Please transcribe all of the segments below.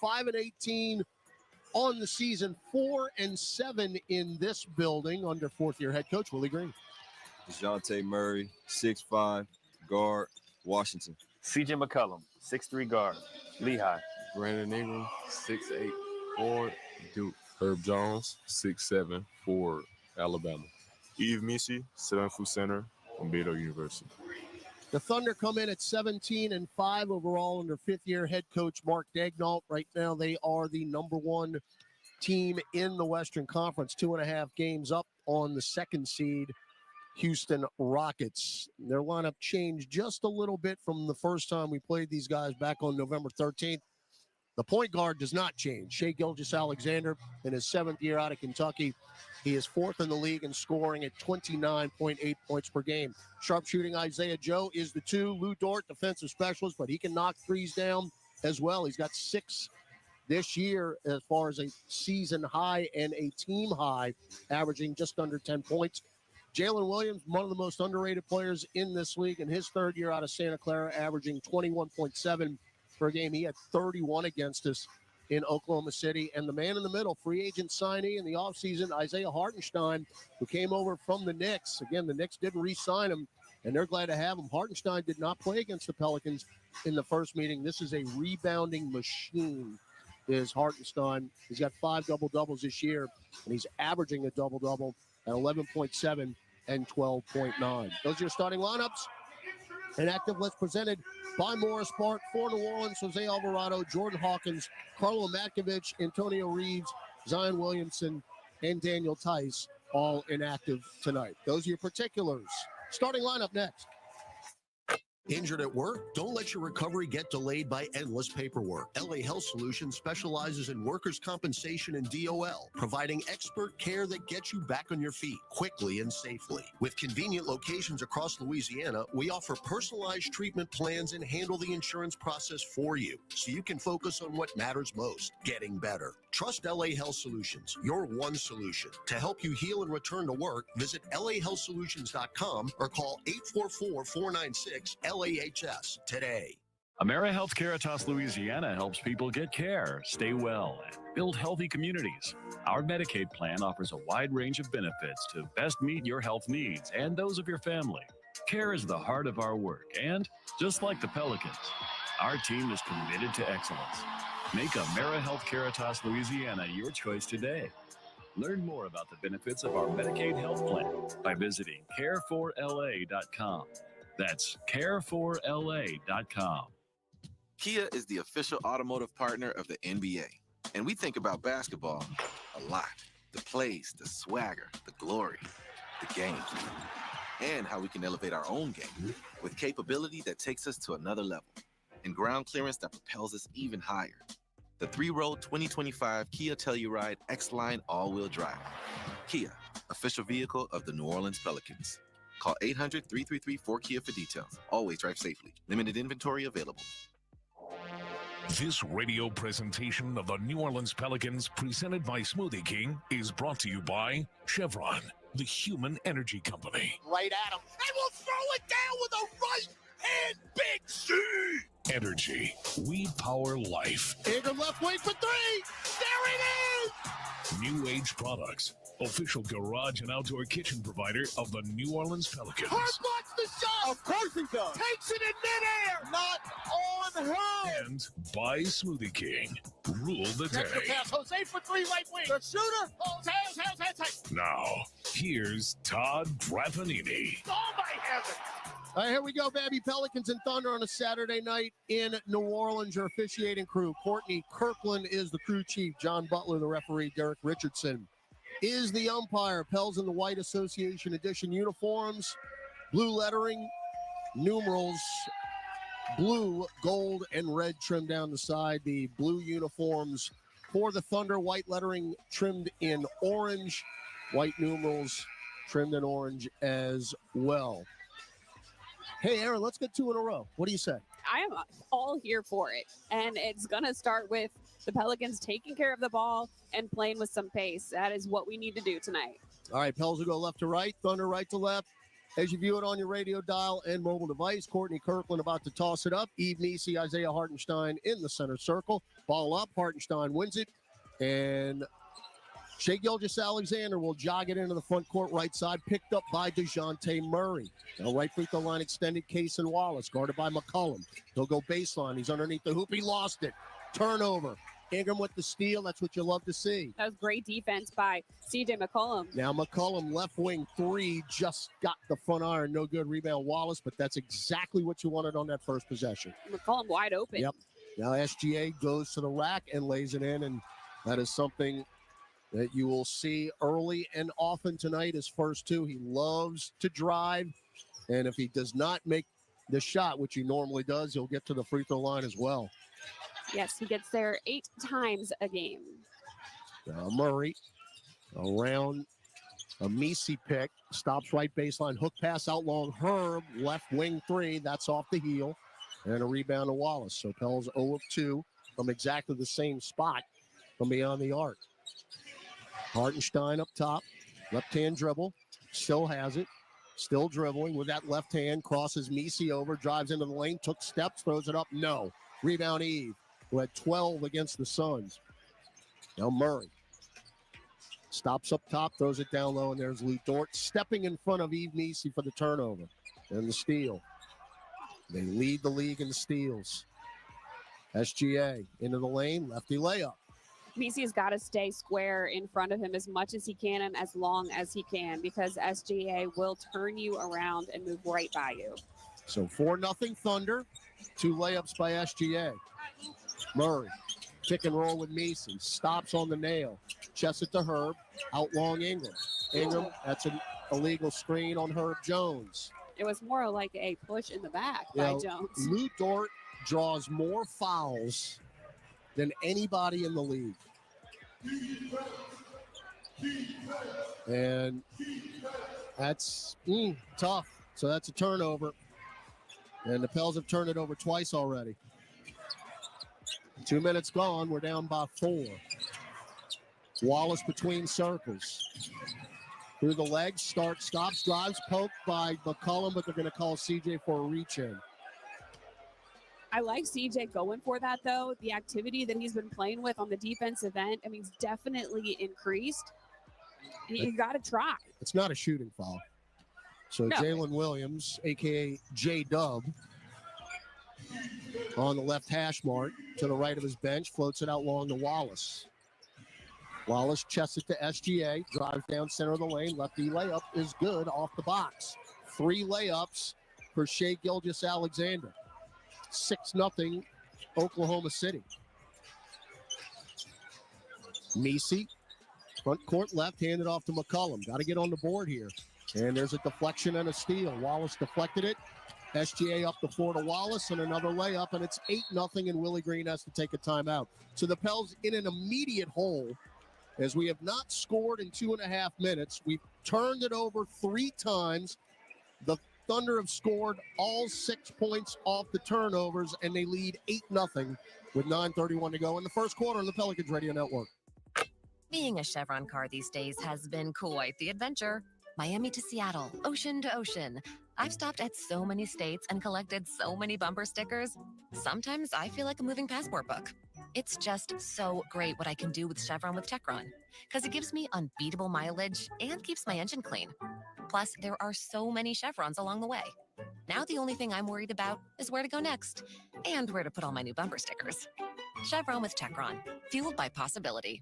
5-18 on the season, 4-7 in this building under fourth-year head coach Willie Green. DeJounte Murray, 6'5", guard, Washington. C.J. McCollum, 6'3" guard, Lehigh. Brandon Ingram, 6'8", forward, Duke. Herb Jones, 6'7", forward, Alabama. Yves Missy, 7-foot center, Beto University. The Thunder come in at 17-5 overall under fifth-year head coach Mark Daignault. Right now, they are the number one team in the Western Conference, 2.5 games up on the second seed, Houston Rockets. Their lineup changed just a little bit from the first time we played these guys back on November 13th. The point guard does not change. Shai Gilgeous-Alexander, in his seventh year out of Kentucky, he is fourth in the league in scoring at 29.8 points per game. Sharpshooting Isaiah Joe is the 2. Lou Dort, defensive specialist, but he can knock threes down as well. He's got 6 this year as far as a season high and a team high, averaging just under 10 points. Jalen Williams, one of the most underrated players in this league, in his third year out of Santa Clara, averaging 21.7 per game. He had 31 against us in Oklahoma City. And the man in the middle, free agent signee in the offseason, Isaiah Hartenstein, who came over from the Knicks. Again, the Knicks didn't re-sign him, and they're glad to have him. Hartenstein did not play against the Pelicans in the first meeting. This is a rebounding machine, is Hartenstein. He's got 5 double-doubles this year, and he's averaging a double-double at 11.7 and 12.9. Those are your starting lineups. An active list presented by Morris Park for New Orleans: Jose Alvarado, Jordan Hawkins, Carlo Matkovich, Antonio Reeves, Zion Williamson, and Daniel Tice, all inactive tonight. Those are your particulars. Starting lineup next. Injured at work? Don't let your recovery get delayed by endless paperwork. LA Health Solutions specializes in workers' compensation and DOL, providing expert care that gets you back on your feet quickly and safely. With convenient locations across Louisiana, we offer personalized treatment plans and handle the insurance process for you, so you can focus on what matters most, getting better. Trust LA Health Solutions, your one solution. To help you heal and return to work, visit lahealthsolutions.com or call 844-496-LAHS today. AmeriHealth Caritas Louisiana helps people get care, stay well, and build healthy communities. Our Medicaid plan offers a wide range of benefits to best meet your health needs and those of your family. Care is the heart of our work, and just like the Pelicans, our team is committed to excellence. Make AmeriHealth Caritas Louisiana your choice today. Learn more about the benefits of our Medicaid health plan by visiting care4la.com. That's care4la.com. Kia is the official automotive partner of the NBA. And we think about basketball a lot. The plays, the swagger, the glory, the games, and how we can elevate our own game with capability that takes us to another level and ground clearance that propels us even higher. The 3-row 2025 Kia Telluride X-Line all-wheel drive. Kia, official vehicle of the New Orleans Pelicans. Call 800-333-4KIA for details. Always drive safely. Limited inventory available. This radio presentation of the New Orleans Pelicans, presented by Smoothie King, is brought to you by Chevron, the human energy company. Right at him. And we'll throw it down with a right hand big C. Energy. We power life. Ingram left wing for 3. There it is. New Age Products, official garage and outdoor kitchen provider of the New Orleans Pelicans. Hart blocks the shot. Of course he does. Takes it in midair. Not on her. And by Smoothie King. Rule the day. Extra pass. Jose for 3 right wing. The shooter. Jose. Now, here's Todd Drapanini. Oh, my heavens. All right, here we go, baby. Pelicans and Thunder on a Saturday night in New Orleans. Your officiating crew: Courtney Kirkland is the crew chief. John Butler, the referee. Derek Richardson is the umpire. Pels in the White Association Edition uniforms. Blue lettering, numerals, blue, gold, and red trimmed down the side. The blue uniforms for the Thunder. White lettering trimmed in orange. White numerals trimmed in orange as well. Hey, Aaron, let's get 2 in a row. What do you say? I am all here for it. And it's going to start with the Pelicans taking care of the ball and playing with some pace. That is what we need to do tonight. All right, Pels will go left to right, Thunder right to left. As you view it on your radio dial and mobile device, Courtney Kirkland about to toss it up. Eve Nisi, Isaiah Hartenstein in the center circle. Ball up. Hartenstein wins it. And Shai Gilgeous-Alexander will jog it into the front court right side, picked up by DeJounte Murray. Now right free throw line extended, Cason Wallace, guarded by McCollum. He'll go baseline. He's underneath the hoop. He lost it. Turnover. Ingram with the steal. That's what you love to see. That was great defense by C.J. McCollum. Now McCollum, left wing three, just got the front iron. No good. Rebound Wallace, but that's exactly what you wanted on that first possession. McCollum wide open. Yep. Now SGA goes to the rack and lays it in, and that is something that you will see early and often tonight. His first two, he loves to drive, and if he does not make the shot, which he normally does, he'll get to the free throw line as well. Yes, he gets there 8 times a game. Now Murray around a Misi pick, stops right baseline, hook pass out long. Herb, left wing three, that's off the heel, and a rebound to Wallace. So Pels 0 of 2 from exactly the same spot from beyond the arc. Hartenstein up top, left-hand dribble, still has it, still dribbling with that left hand, crosses Misi over, drives into the lane, took steps, throws it up, no. Rebound Eve, who had 12 against the Suns. Now Murray stops up top, throws it down low, and there's Lou Dort stepping in front of Eve Misi for the turnover and the steal. They lead the league in the steals. SGA into the lane, lefty layup. Misi's got to stay square in front of him as much as he can and as long as he can, because SGA will turn you around and move right by you. So 4-0 Thunder, 2 layups by SGA. Murray, pick and roll with Misi, stops on the nail, chests it to Herb, out long Ingram. Ingram, that's an illegal screen on Herb Jones. It was more like a push in the back by Jones. Lou Dort draws more fouls than anybody in the league. And that's tough. So that's a turnover. And the Pels have turned it over twice already. 2 minutes gone. We're down by 4. Wallace between circles. Through the legs, stops, drives, poked by McCollum, but they're going to call CJ for a reach in. I like CJ going for that, though. The activity that he's been playing with on the defensive end, I mean, it's definitely increased. You got to try. It's not a shooting foul. So no. Jalen Williams, a.k.a. J-Dub, on the left hash mark to the right of his bench, floats it out long to Wallace. Wallace chests it to SGA, drives down center of the lane. Lefty layup is good off the box. 3 layups for Shai Gilgeous-Alexander. 6-0 Oklahoma City. Misi, front court left, handed off to McCollum. Got to get on the board here. And there's a deflection and a steal. Wallace deflected it. SGA up the floor to Wallace and another layup, and it's 8-0, and Willie Green has to take a timeout. So the Pels in an immediate hole, as we have not scored in 2.5 minutes. We've turned it over 3 times. The Thunder have scored all 6 points off the turnovers, and they lead 8-0 with 9:31 to go in the first quarter on the Pelicans Radio Network. Being a Chevron car these days has been quite the adventure. Miami to Seattle, ocean to ocean. I've stopped at so many states and collected so many bumper stickers. Sometimes I feel like a moving passport book. It's just so great what I can do with Chevron with Techron, because it gives me unbeatable mileage and keeps my engine clean. Plus, there are so many chevrons along the way. Now the only thing I'm worried about is where to go next and where to put all my new bumper stickers. Chevron with Techron, fueled by possibility.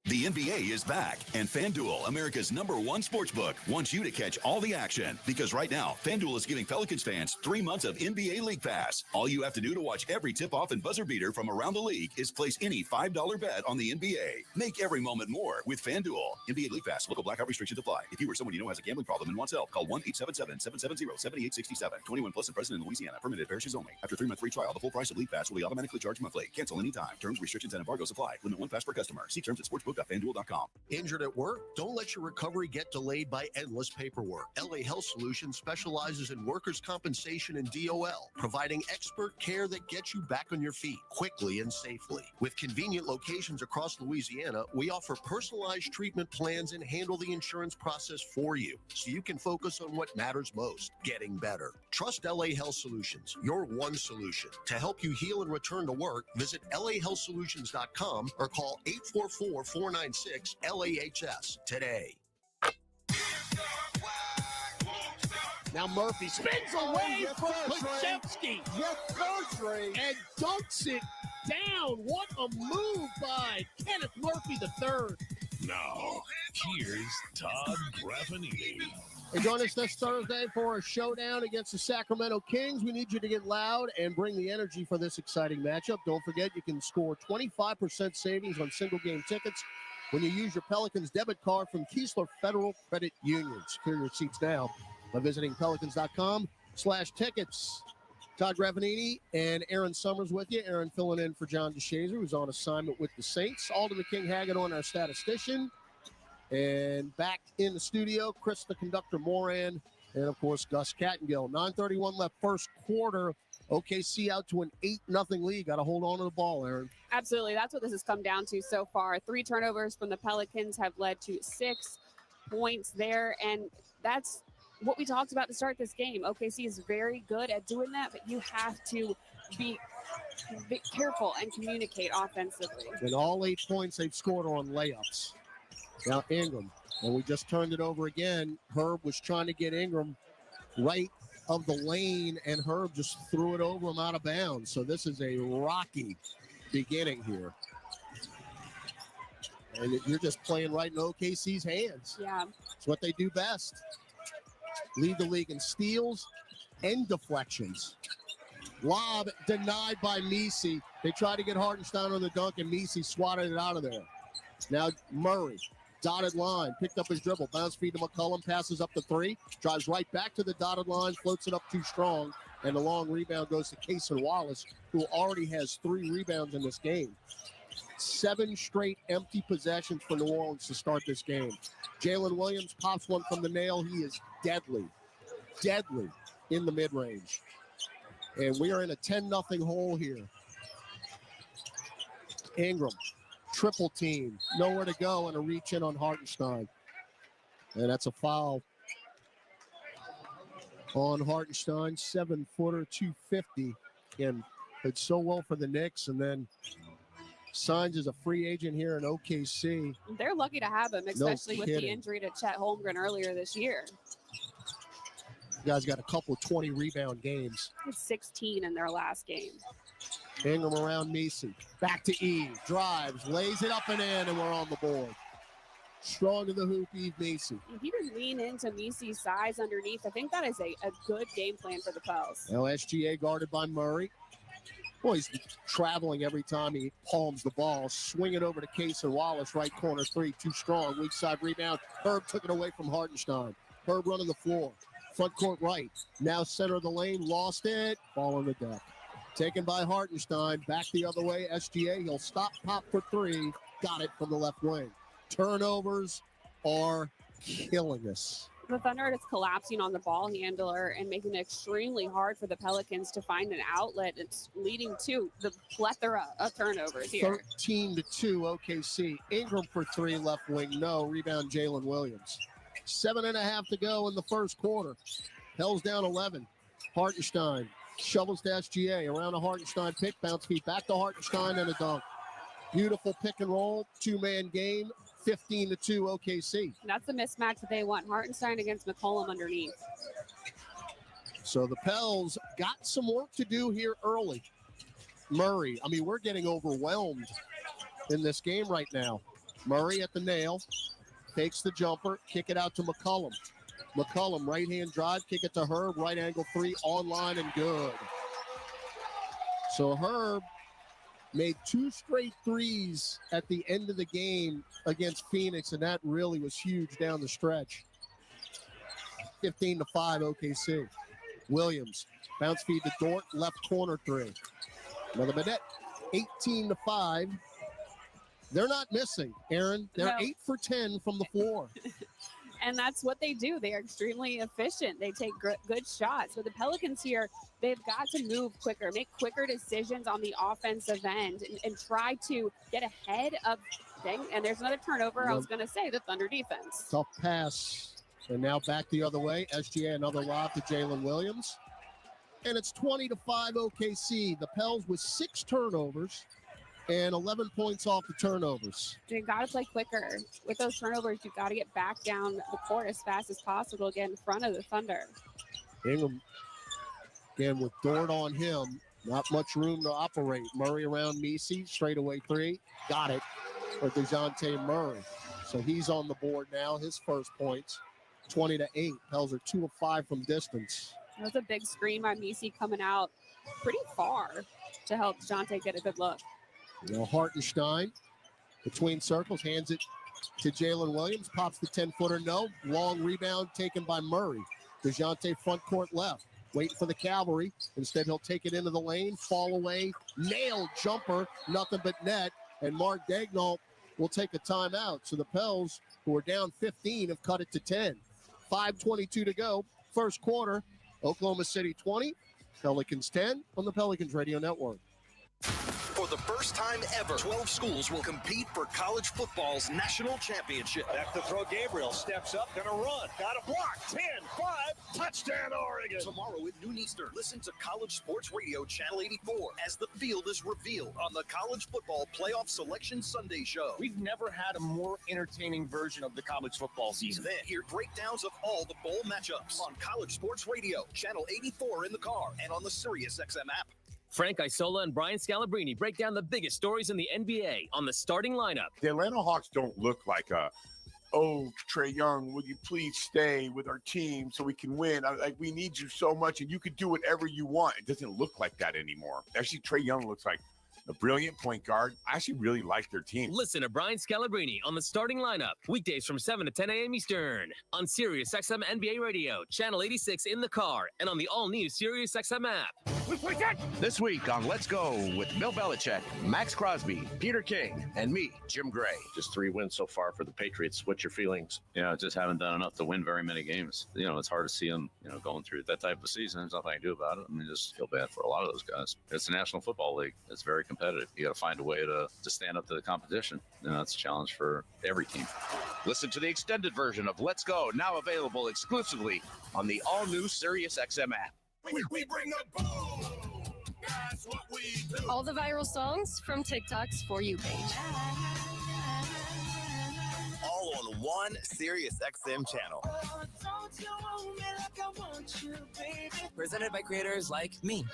The NBA is back, and FanDuel, America's #1 sportsbook, wants you to catch all the action. Because right now, FanDuel is giving Pelicans fans 3 months of NBA League Pass. All you have to do to watch every tip-off and buzzer beater from around the league is place any $5 bet on the NBA. Make every moment more with FanDuel. NBA League Pass. Local blackout restrictions apply. If you or someone you know has a gambling problem and wants help, call 1-877-770-7867. 21 plus and present in Louisiana. Permitted parishes only. After 3-month free trial, the full price of League Pass will be automatically charged monthly. Cancel anytime. Terms, restrictions, and embargoes apply. Limit 1 pass per customer. See terms at sportsbook Sportsbook.fanduel.com. Injured at work? Don't let your recovery get delayed by endless paperwork. LA Health Solutions specializes in workers' compensation and DOL, providing expert care that gets you back on your feet quickly and safely. With convenient locations across Louisiana, we offer personalized treatment plans and handle the insurance process for you, so you can focus on what matters most, getting better. Trust LA Health Solutions, your one solution. To help you heal and return to work, visit lahealthsolutions.com or call 844-496-LAHS today. Now Murphy spins away from Kuczewski. Yes, sir, Trey. And dunks it down. What a move by Kenneth Murphy III. Now, here's Todd Graffinini. And join us this Thursday for a showdown against the Sacramento Kings. We need you to get loud and bring the energy for this exciting matchup. Don't forget, you can score 25% savings on single-game tickets when you use your Pelicans debit card from Keesler Federal Credit Union. Secure your seats now by visiting pelicans.com/tickets. Todd Graffinini and Aaron Summers with you. Aaron filling in for John DeShazer, who's on assignment with the Saints. Alden the King Haggard on our statistician. And back in the studio, Chris the Conductor Moran, and, of course, Gus Cattengill. 9:31 left first quarter. OKC out to an 8-0 lead. Got to hold on to the ball, Aaron. Absolutely. That's what this has come down to so far. 3 turnovers from the Pelicans have led to 6 points there, and that's what we talked about to start this game. OKC is very good at doing that, but you have to be careful and communicate offensively. And all 8 points they've scored are on layups. Now Ingram, and we just turned it over again. Herb was trying to get Ingram right of the lane, and Herb just threw it over him out of bounds. So this is a rocky beginning here. And you're just playing right in OKC's hands. Yeah. It's what they do best. Lead the league in steals and deflections. Lob denied by Misi. They tried to get Hartenstein on the dunk, and Misi swatted it out of there. Now Murray, dotted line, picked up his dribble, bounce feed to McCollum, passes up the 3, drives right back to the dotted line, floats it up too strong, and the long rebound goes to Cason Wallace, who already has 3 rebounds in this game. 7 straight empty possessions for New Orleans to start this game. Jalen Williams pops one from the nail. He is deadly in the mid-range. And we are in a 10-0 hole here. Ingram, triple team, nowhere to go, and a reach in on Hartenstein. And that's a foul on Hartenstein, 7-footer, 250. Again, played so well for the Knicks, and then signs as a free agent here in OKC. They're lucky to have him, especially with the injury to Chet Holmgren earlier this year. You guys got a couple of 20-rebound games. It's 16 in their last game. Ingram around Misi. Back to Eve. Drives, lays it up and in, and we're on the board. Strong to the hoop, Eve Misi. If you can lean into Misi's size underneath, I think that is a good game plan for the Pels. Now SGA guarded by Murray. Boy, he's traveling every time he palms the ball. Swing it over to Cason Wallace, right corner 3, too strong. Weak side rebound. Herb took it away from Hartenstein. Herb running the floor. Front court right. Now center of the lane, lost it. Ball on the deck. Taken by Hartenstein. Back the other way, SGA. He'll stop, pop for 3. Got it from the left wing. Turnovers are killing us. The Thunder is collapsing on the ball handler and making it extremely hard for the Pelicans to find an outlet. It's leading to the plethora of turnovers here. 13-2 OKC. Ingram for 3, left wing, no. Rebound Jalen Williams. 7.5 to go in the first quarter. Pels down 11. Hartenstein shovels to SGA. Around a Hartenstein pick, bounce feed back to Hartenstein and a dunk. Beautiful pick and roll, 2-man game. 15-2 OKC. That's the mismatch that they want. Hartenstein against McCollum underneath. So the Pels got some work to do here early. Murray, I mean, we're getting overwhelmed in this game right now. Murray at the nail, takes the jumper, kick it out to McCollum. McCollum, right-hand drive, kick it to Herb, right angle 3, online and good. So Herb made 2 straight threes at the end of the game against Phoenix, and that really was huge down the stretch. 15-5 OKC. Williams, bounce feed to Dort, left corner 3. Another minute. 18-5. They're not missing, Aaron. They're No. 8 for 10 from the floor. And that's what they do. They are extremely efficient. They take good shots. But the Pelicans here, they've got to move quicker, make quicker decisions on the offensive end, and try to get ahead of things. And there's another turnover. I was going to say the Thunder defense. Tough pass. And now back the other way. SGA another lob to Jalen Williams. And it's 20-5 OKC. The Pels with 6 turnovers and 11 points off the turnovers. You got to play quicker. With those turnovers, you've got to get back down the court as fast as possible to get in front of the Thunder. Ingram, again, with Dort on him, not much room to operate. Murray around Messi, straightaway 3. Got it for DeJounte Murray. So he's on the board now, his first points, 20-8. Pels are 2 of 5 from distance. That was a big screen by Messi coming out pretty far to help DeJounte get a good look. Now Hartenstein between circles, hands it to Jalen Williams, pops the 10-footer, no. Long rebound taken by Murray. DeJounte front court left, waiting for the cavalry. Instead, he'll take it into the lane, fall away, nailed jumper, nothing but net. And Mark Daigneault will take a timeout. So the Pels, who are down 15, have cut it to 10. 5:22 to go, first quarter. Oklahoma City 20, Pelicans 10 on the Pelicans Radio Network. For the first time ever, 12 schools will compete for college football's national championship. Back to throw. Gabriel steps up, gonna run. Got a block. 10-5. Touchdown, Oregon. Tomorrow at noon Eastern, listen to College Sports Radio Channel 84 as the field is revealed on the College Football Playoff Selection Sunday Show. We've never had a more entertaining version of the college football season. Then hear breakdowns of all the bowl matchups on College Sports Radio, Channel 84 in the car, and on the SiriusXM app. Frank Isola and Brian Scalabrine break down the biggest stories in the NBA on the starting lineup. The Atlanta Hawks don't look like Trae Young, will you please stay with our team so we can win? We need you so much, and you could do whatever you want. It doesn't look like that anymore. Actually, Trae Young looks like a brilliant point guard. I actually really like their team. Listen to Brian Scalabrine on the starting lineup, weekdays from 7 to 10 a.m. Eastern on SiriusXM NBA Radio, Channel 86 in the car, and on the all-new SiriusXM app. This week on Let's Go with Bill Belichick, Max Crosby, Peter King, and me, Jim Gray. Just 3 wins so far for the Patriots. What's your feelings? Yeah, just haven't done enough to win very many games. It's hard to see them, going through that type of season. There's nothing I can do about it. I mean, just feel bad for a lot of those guys. It's the National Football League. It's very competitive. You got to find a way to stand up to the competition. That's a challenge for every team. Listen to the extended version of Let's Go, now available exclusively on the all-new SiriusXM app. We bring the boom. That's what we do. All the viral songs from TikTok's For You page. All on one SiriusXM channel. Presented by creators like me.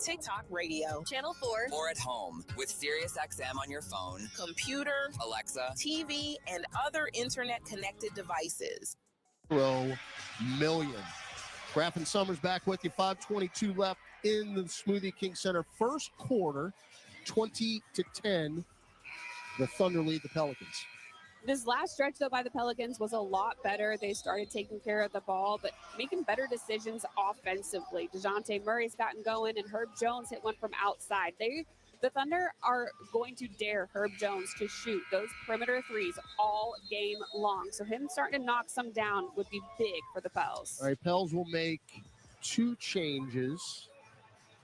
TikTok Radio, Channel 4, or at home with SiriusXM on your phone, computer, Alexa, TV, and other internet-connected devices. Million. Graff Summers back with you. 5:22 left in the Smoothie King Center. First quarter, 20-10. The Thunder lead the Pelicans. This last stretch, though, by the Pelicans was a lot better. They started taking care of the ball, but making better decisions offensively. DeJounte Murray's gotten going, and Herb Jones hit one from outside. The Thunder are going to dare Herb Jones to shoot those perimeter threes all game long. So him starting to knock some down would be big for the Pels. All right, Pels will make 2 changes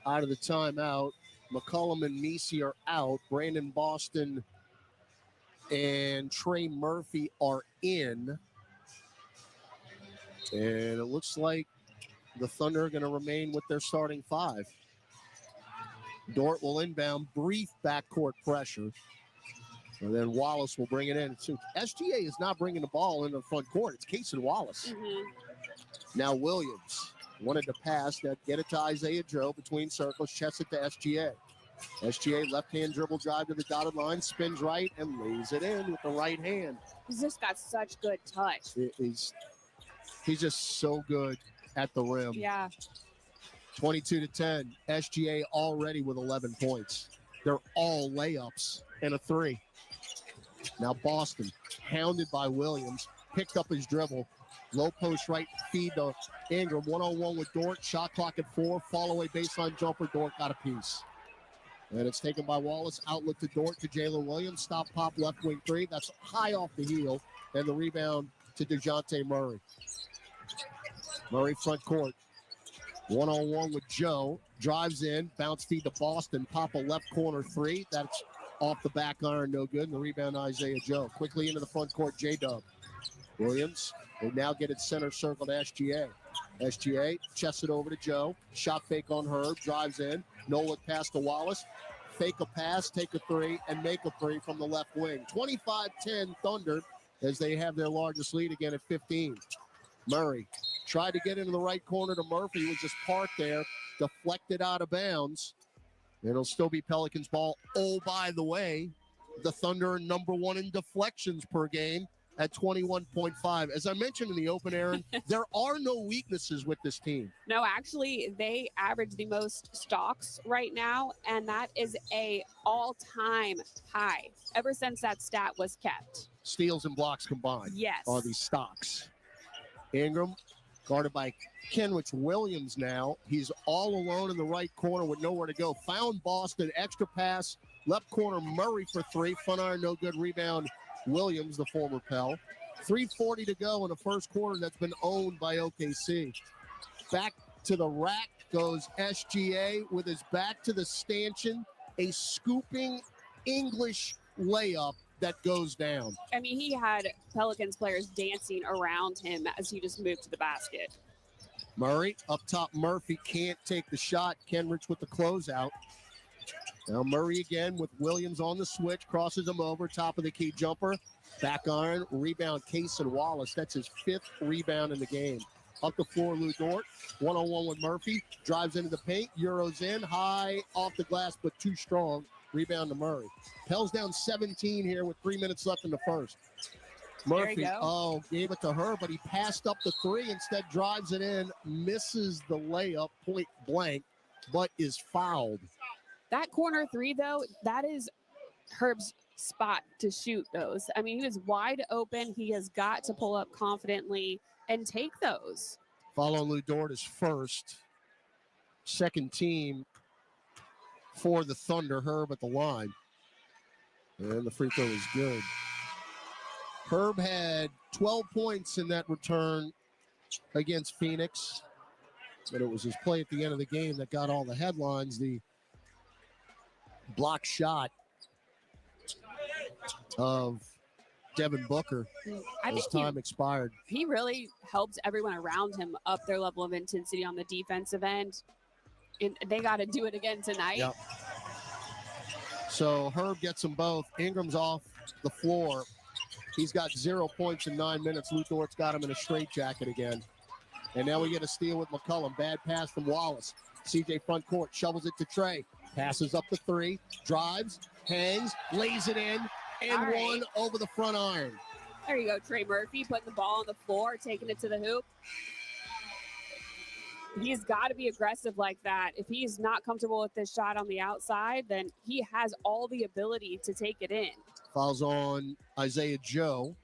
out of the timeout. McCollum and Messi are out. Brandon Boston and Trey Murphy are in. And it looks like the Thunder are going to remain with their starting 5. Dort will inbound, brief backcourt pressure. And then Wallace will bring it in. So SGA is not bringing the ball into the front court. It's Case and Wallace. Now Williams wanted to pass. Now get it to Isaiah Joe between circles. Chest it to SGA. SGA left-hand dribble drive to the dotted line. Spins right and lays it in with the right hand. He's just got such good touch. He's just so good at the rim. Yeah. 22-10. SGA already with 11 points. They're all layups and a 3. Now Boston, hounded by Williams, picked up his dribble. Low post right, feed to Ingram. 1-on-1 with Dort. Shot clock at 4. Fall away baseline jumper. Dort got a piece. And it's taken by Wallace. Outlet to Dort to Jalen Williams. Stop, pop, left wing three. That's high off the heel. And the rebound to DeJounte Murray. Murray front court. One-on-one with Joe. Drives in. Bounce feed to Boston. Pop a left corner three. That's off the back iron. No good. And the rebound Isaiah Joe. Quickly into the front court. J-Dub. Williams. They now get it center circle to SGA. SGA chests it over to Joe. Shot fake on Herb. Drives in. No look pass to Wallace. Fake a pass, take a three, and make a three from the left wing. 25-10 Thunder as they have their largest lead again at 15. Murray tried to get into the right corner to Murphy. He was just parked there. Deflected out of bounds. It'll still be Pelicans ball. Oh, by the way, the Thunder are number one in deflections per game at 21.5. As I mentioned in the open, Aaron, there are no weaknesses with this team. No, actually, they average the most stocks right now, and that is a all-time high ever since that stat was kept. Steals and blocks combined. Yes. Are these stocks. Ingram guarded by Kenrich Williams now. He's all alone in the right corner with nowhere to go. Found Boston. Extra pass. Left corner Murray for three. Front iron, no good. Rebound Williams, the former Pell. 3:40 to go in the first quarter that's been owned by OKC. Back to the rack goes SGA with his back to the stanchion. A scooping English layup that goes down. I mean, he had Pelicans players dancing around him as he just moved to the basket. Murray up top. Murphy can't take the shot. Kenrich with the closeout. Now Murray again with Williams on the switch. Crosses him over. Top of the key jumper. Back iron. Rebound Case and Wallace. That's his fifth rebound in the game. Up the floor, Lou Dort. One-on-one with Murphy. Drives into the paint. Euros in. High off the glass, but too strong. Rebound to Murray. Pell's down 17 here with 3 minutes left in the first. Murphy, gave it to her, but he passed up the three. Instead, drives it in. Misses the layup point blank, but is fouled. That corner three, though, that is Herb's spot to shoot those. I mean, he was wide open. He has got to pull up confidently and take those. Follow Lou Dort is first. Second team for the Thunder. Herb at the line. And the free throw is good. Herb had 12 points in that return against Phoenix. But it was his play at the end of the game that got all the headlines. The block shot of Devin Booker as time expired. He really helped everyone around him up their level of intensity on the defensive end. And they got to do it again tonight. Yep. So Herb gets them both. Ingram's off the floor. He's got 0 points in 9 minutes. Lou Dort's got him in a straitjacket again. And now we get a steal with McCollum. Bad pass from Wallace. CJ front court, shovels it to Trey. Passes up the three, drives, hangs, lays it in, and one over the front iron. There you go, Trey Murphy putting the ball on the floor, taking it to the hoop. He's got to be aggressive like that. If he's not comfortable with this shot on the outside, then he has all the ability to take it in. Fouls on Isaiah Joe.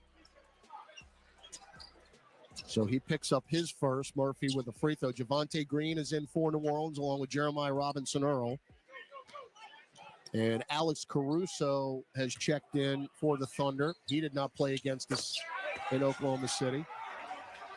So he picks up his first. Murphy with a free throw. Javonte Green is in for New Orleans along with Jeremiah Robinson-Earl. And Alex Caruso has checked in for the Thunder. He did not play against us in Oklahoma City,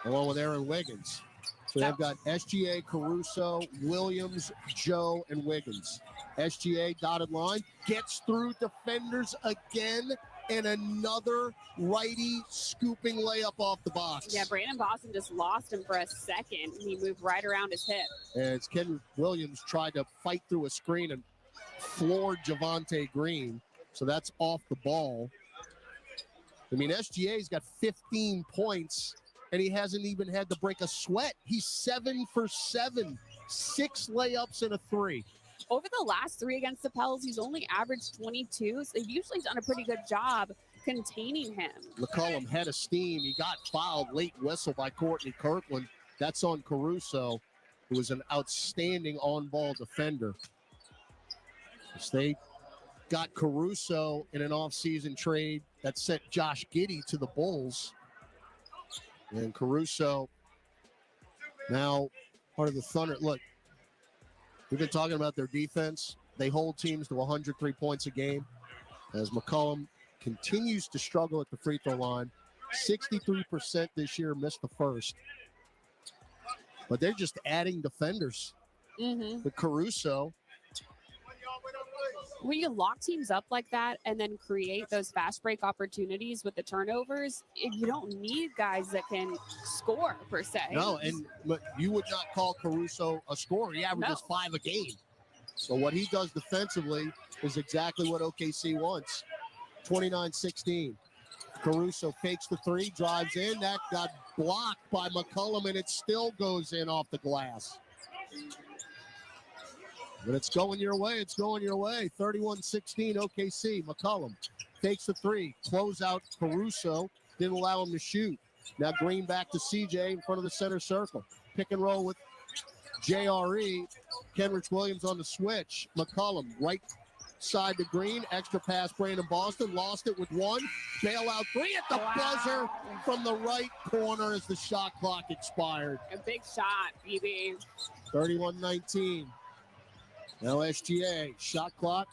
along with Aaron Wiggins. So they've got SGA, Caruso, Williams, Joe, and Wiggins. SGA dotted line, gets through defenders again, and another righty scooping layup off the box. Yeah, Brandon Boston just lost him for a second. He moved right around his hip. As Ken Williams tried to fight through a screen and floored Javonte Green. So that's off the ball. I mean, SGA's got 15 points, and he hasn't even had to break a sweat. He's 7 for 7, 6 layups and a 3. Over the last 3 against the Pels, he's only averaged 22, so they've usually done a pretty good job containing him. McCollum had a steam. He got fouled, late whistle by Courtney Kirkland. That's on Caruso, who was an outstanding on-ball defender. So they got Caruso in an offseason trade that sent Josh Giddey to the Bulls. And Caruso now part of the Thunder. Look, we've been talking about their defense. They hold teams to 103 points a game as McCollum continues to struggle at the free throw line. 63% this year, missed the first. But they're just adding defenders. Mm-hmm. With Caruso. When you lock teams up like that and then create those fast break opportunities with the turnovers, you don't need guys that can score per se. No, and you would not call Caruso a scorer. He averages 5 a game. So what he does defensively is exactly what OKC wants. 29-16. Caruso fakes the three, drives in. That got blocked by McCollum, and it still goes in off the glass. But it's going your way. It's going your way. 31-16 OKC. McCollum takes the three. Close out Caruso. Didn't allow him to shoot. Now Green back to CJ in front of the center circle. Pick and roll with JRE. Kenrich Williams on the switch. McCollum right side to Green. Extra pass Brandon Boston. Lost it with one. Bailout three at the buzzer from the right corner as the shot clock expired. A big shot, BB. 31-19. Now SGA, shot clock,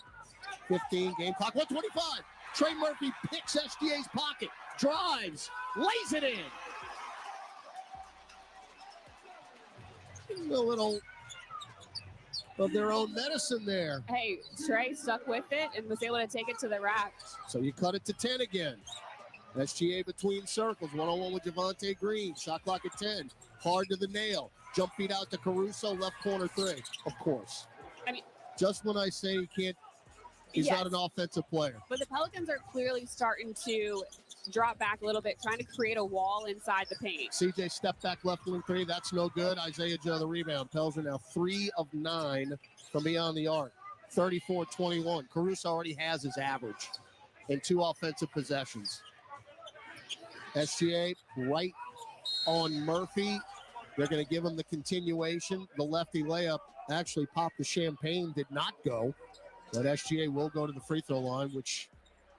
15, game clock, 125. Trey Murphy picks SGA's pocket, drives, lays it in. A little of their own medicine there. Hey, Trey stuck with it and was able to take it to the rack. So you cut it to 10 again. SGA between circles, one-on-one with Javonte Green. Shot clock at 10, hard to the nail. Jump feed out to Caruso, left corner three, of course. I mean, just when I say he can't, he's not an offensive player. But the Pelicans are clearly starting to drop back a little bit, trying to create a wall inside the paint. CJ step back left wing three. That's no good. Isaiah Joe the rebound. Pels are now 3 of 9 from beyond the arc. 34-21. Caruso already has his average in 2 offensive possessions. SGA right on Murphy. They're going to give him the continuation. The lefty layup actually popped the champagne, did not go. But SGA will go to the free throw line, which,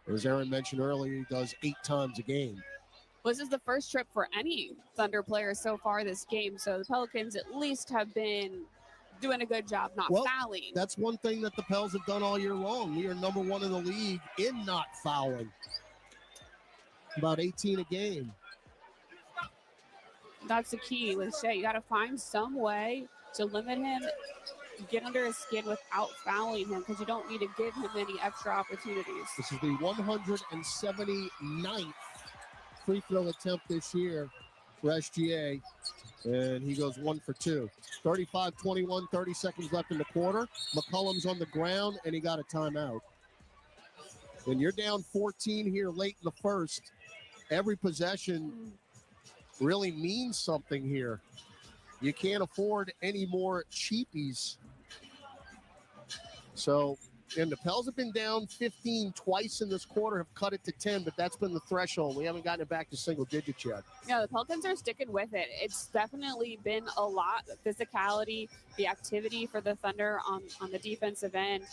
as Aaron mentioned earlier, he does 8 times a game. Well, this is the first trip for any Thunder player so far this game. So the Pelicans at least have been doing a good job not fouling. That's one thing that the Pels have done all year long. We are number 1 in the league in not fouling. About 18 a game. That's the key with Shea. You got to find some way to limit him, get under his skin without fouling him, because you don't need to give him any extra opportunities. This is the 179th free throw attempt this year for SGA, and he goes 1 for 2. 35-21, 30 seconds left in the quarter. McCollum's on the ground, and he got a timeout. When you're down 14 here late in the first, every possession really means something here. You can't afford any more cheapies. So, and the Pels have been down 15 twice in this quarter, have cut it to 10, but that's been the threshold. We haven't gotten it back to single digits yet. Yeah, the Pelicans are sticking with it. It's definitely been a lot of physicality. The activity for the Thunder on the defensive end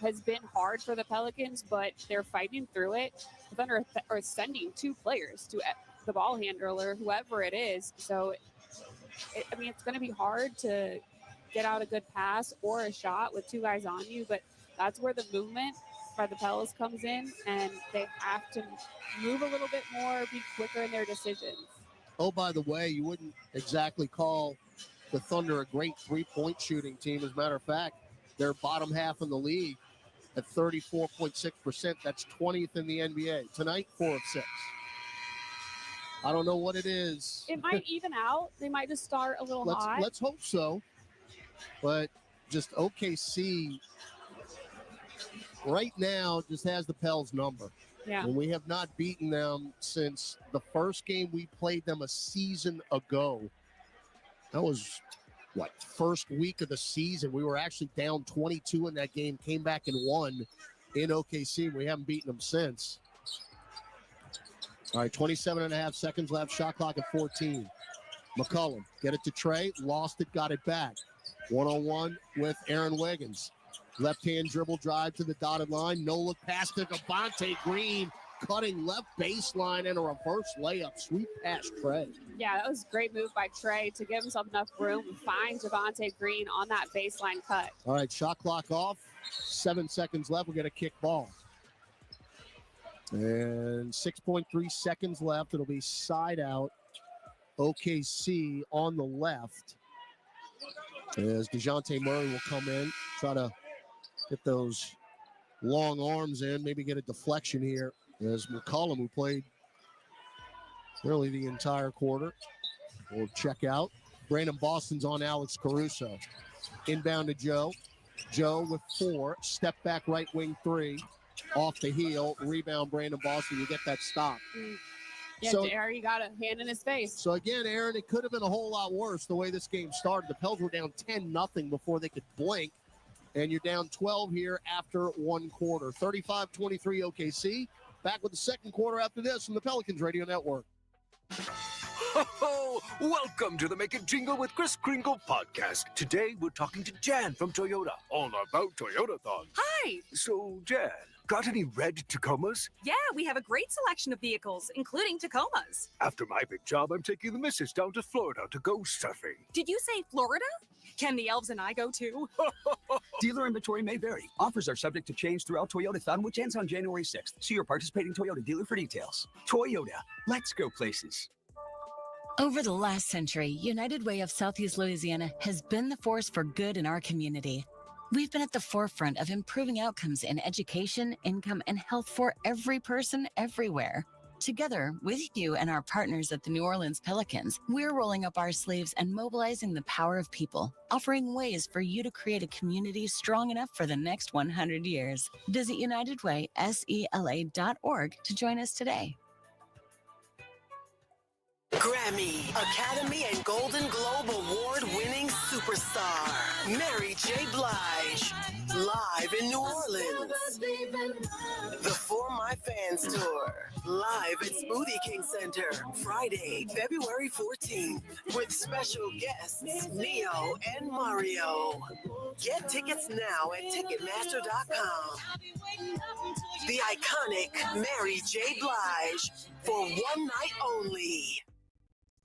has been hard for the Pelicans, but they're fighting through it. The Thunder are sending 2 players to the ball handler or whoever it is. So, it's going to be hard to get out a good pass or a shot with 2 guys on you, but that's where the movement by the Pels comes in, and they have to move a little bit more, be quicker in their decisions. Oh, by the way, you wouldn't exactly call the Thunder a great three-point shooting team. As a matter of fact, they're bottom half in the league at 34.6%. That's 20th in the NBA. Tonight, 4 of 6. I don't know what it is. It might even out. They might just start a little hot. Let's hope so. But just OKC right now just has the Pels number. Yeah. And we have not beaten them since the first game we played them a season ago. That was, first week of the season. We were actually down 22 in that game, came back and won in OKC. We haven't beaten them since. All right, 27.5 seconds left. Shot clock at 14. McCollum, get it to Trey. Lost it, got it back. One-on-one with Aaron Wiggins. Left-hand dribble drive to the dotted line. No look pass to Javonte Green. cutting left baseline and a reverse layup. Sweep past Trey. Yeah, that was a great move by Trey to give himself enough room to find Javonte Green on that baseline cut. All right, shot clock off. 7 seconds left. We're going to kick ball. And 6.3 seconds left. It'll be side out. OKC on the left. As DeJounte Murray will come in, try to get those long arms in, maybe get a deflection here. As McCollum, who played really the entire quarter, will check out. Brandon Boston's on Alex Caruso. Inbound to Joe. Joe with 4. Step back right wing 3. Off the heel. Rebound Brandon Boston. You get that stop. Yeah, So- Jerry got a hand in his face. So again, Aaron, it could have been a whole lot worse the way this game started. The Pels were down 10-0 before they could blink. And you're down 12 here after one quarter. 35-23 OKC. Back with the second quarter after this from the Pelicans Radio Network. Ho, welcome to the Make It Jingle with Chris Kringle podcast. Today we're talking to Jan from Toyota, all about Toyotathon. Hi! So, Jan, got any red Tacomas? Yeah, we have a great selection of vehicles, including Tacomas. After my big job, I'm taking the missus down to Florida to go surfing. Did you say Florida? Can the elves and I go too? Dealer inventory may vary. Offers are subject to change throughout Toyotathon, which ends on January 6th. See your participating Toyota dealer for details. Toyota, let's go places. Over the last century, United Way of Southeast Louisiana has been the force for good in our community. We've been at the forefront of improving outcomes in education, income, and health for every person everywhere. Together, with you and our partners at the New Orleans Pelicans, we're rolling up our sleeves and mobilizing the power of people, offering ways for you to create a community strong enough for the next 100 years. Visit UnitedWaySELA.org to join us today. Grammy, Academy, and Golden Globe Award-winning superstar, Mary J. Blige, live in New Orleans. The For My Fans Tour, live at Smoothie King Center, Friday, February 14th, with special guests Neo and Mario. Get tickets now at Ticketmaster.com. The iconic Mary J. Blige, for one night only.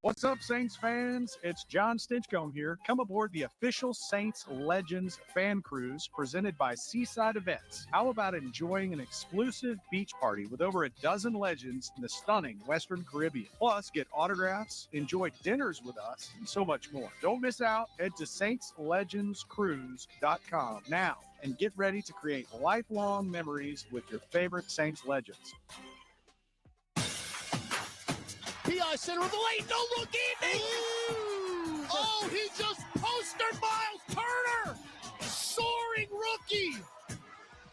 What's up, Saints fans? It's John Stinchcomb here. Come aboard the official Saints Legends fan cruise presented by Seaside Events. How about enjoying an exclusive beach party with over a dozen legends in the stunning Western Caribbean? Plus, get autographs, enjoy dinners with us, and so much more. Don't miss out. Head to saintslegendscruise.com now and get ready to create lifelong memories with your favorite Saints legends. PI center of the lane, no look evening. Oh, he just postered Miles Turner. Soaring rookie.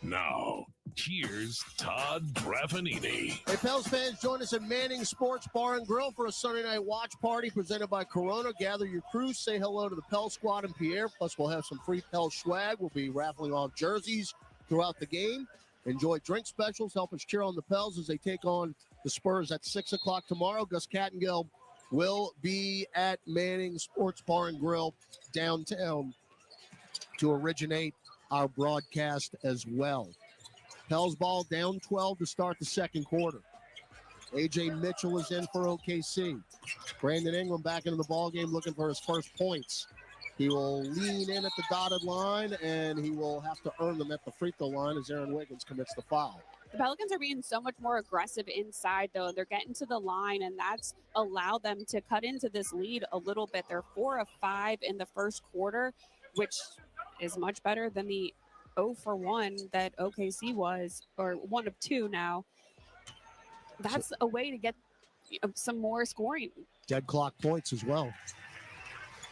Now, here's Todd Graffinini. Hey, Pels fans, join us at Manning Sports Bar and Grill for a Sunday night watch party presented by Corona. Gather your crew, say hello to the Pels squad and Pierre. Plus, we'll have some free Pels swag. We'll be raffling off jerseys throughout the game. Enjoy drink specials. Help us cheer on the Pels as they take on the Spurs at 6 o'clock tomorrow. Gus Kattengill will be at Manning Sports Bar and Grill downtown to originate our broadcast as well. Pels ball down 12 to start the second quarter. A.J. Mitchell is in for OKC. Brandon Ingram back into the ballgame looking for his first points. He will lean in at the dotted line, and he will have to earn them at the free throw line as Aaron Wiggins commits the foul. The Pelicans are being so much more aggressive inside, though. They're getting to the line, and that's allowed them to cut into this lead a little bit. They're 4 of 5 in the first quarter, which is much better than the 0 for 1 that OKC was, or 1 of 2 now. That's a way to get some more scoring. Dead clock points as well.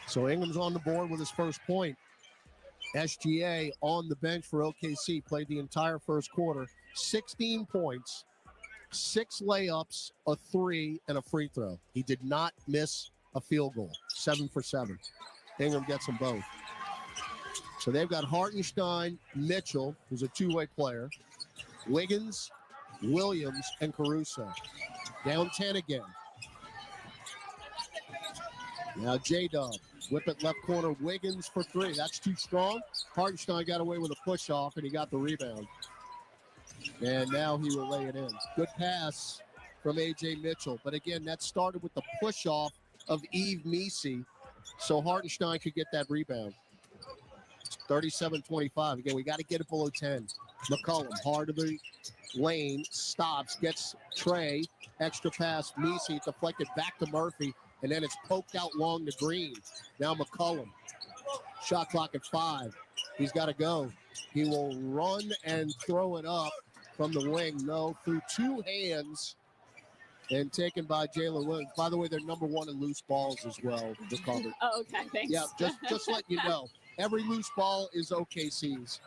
So Ingram's on the board with his first point. SGA on the bench for OKC, played the entire first quarter. 16 points, 6 layups, a 3, and a free throw. He did not miss a field goal. 7 for 7. Ingram gets them both. So they've got Hartenstein, Mitchell, who's a two-way player, Wiggins, Williams, and Caruso. Down 10 again. Now J-Dub. Whip it left corner, Wiggins for 3. That's too strong. Hartenstein got away with a push-off, and he got the rebound. And now he will lay it in. Good pass from A.J. Mitchell. But again, that started with the push-off of Yves Missi, so Hartenstein could get that rebound. 37-25. Again, we got to get it below 10. McCollum, hard of the lane, stops, gets Trey, extra pass, Missi, deflected back to Murphy, and then it's poked out long to Green. Now McCollum, shot clock at 5. He's got to go. He will run and throw it up from the wing. No, through 2 hands and taken by Jalen Williams. By the way, they're number 1 in loose balls as well, recovered. Oh, okay, thanks. Yeah, just let you know. Every loose ball is OKC's.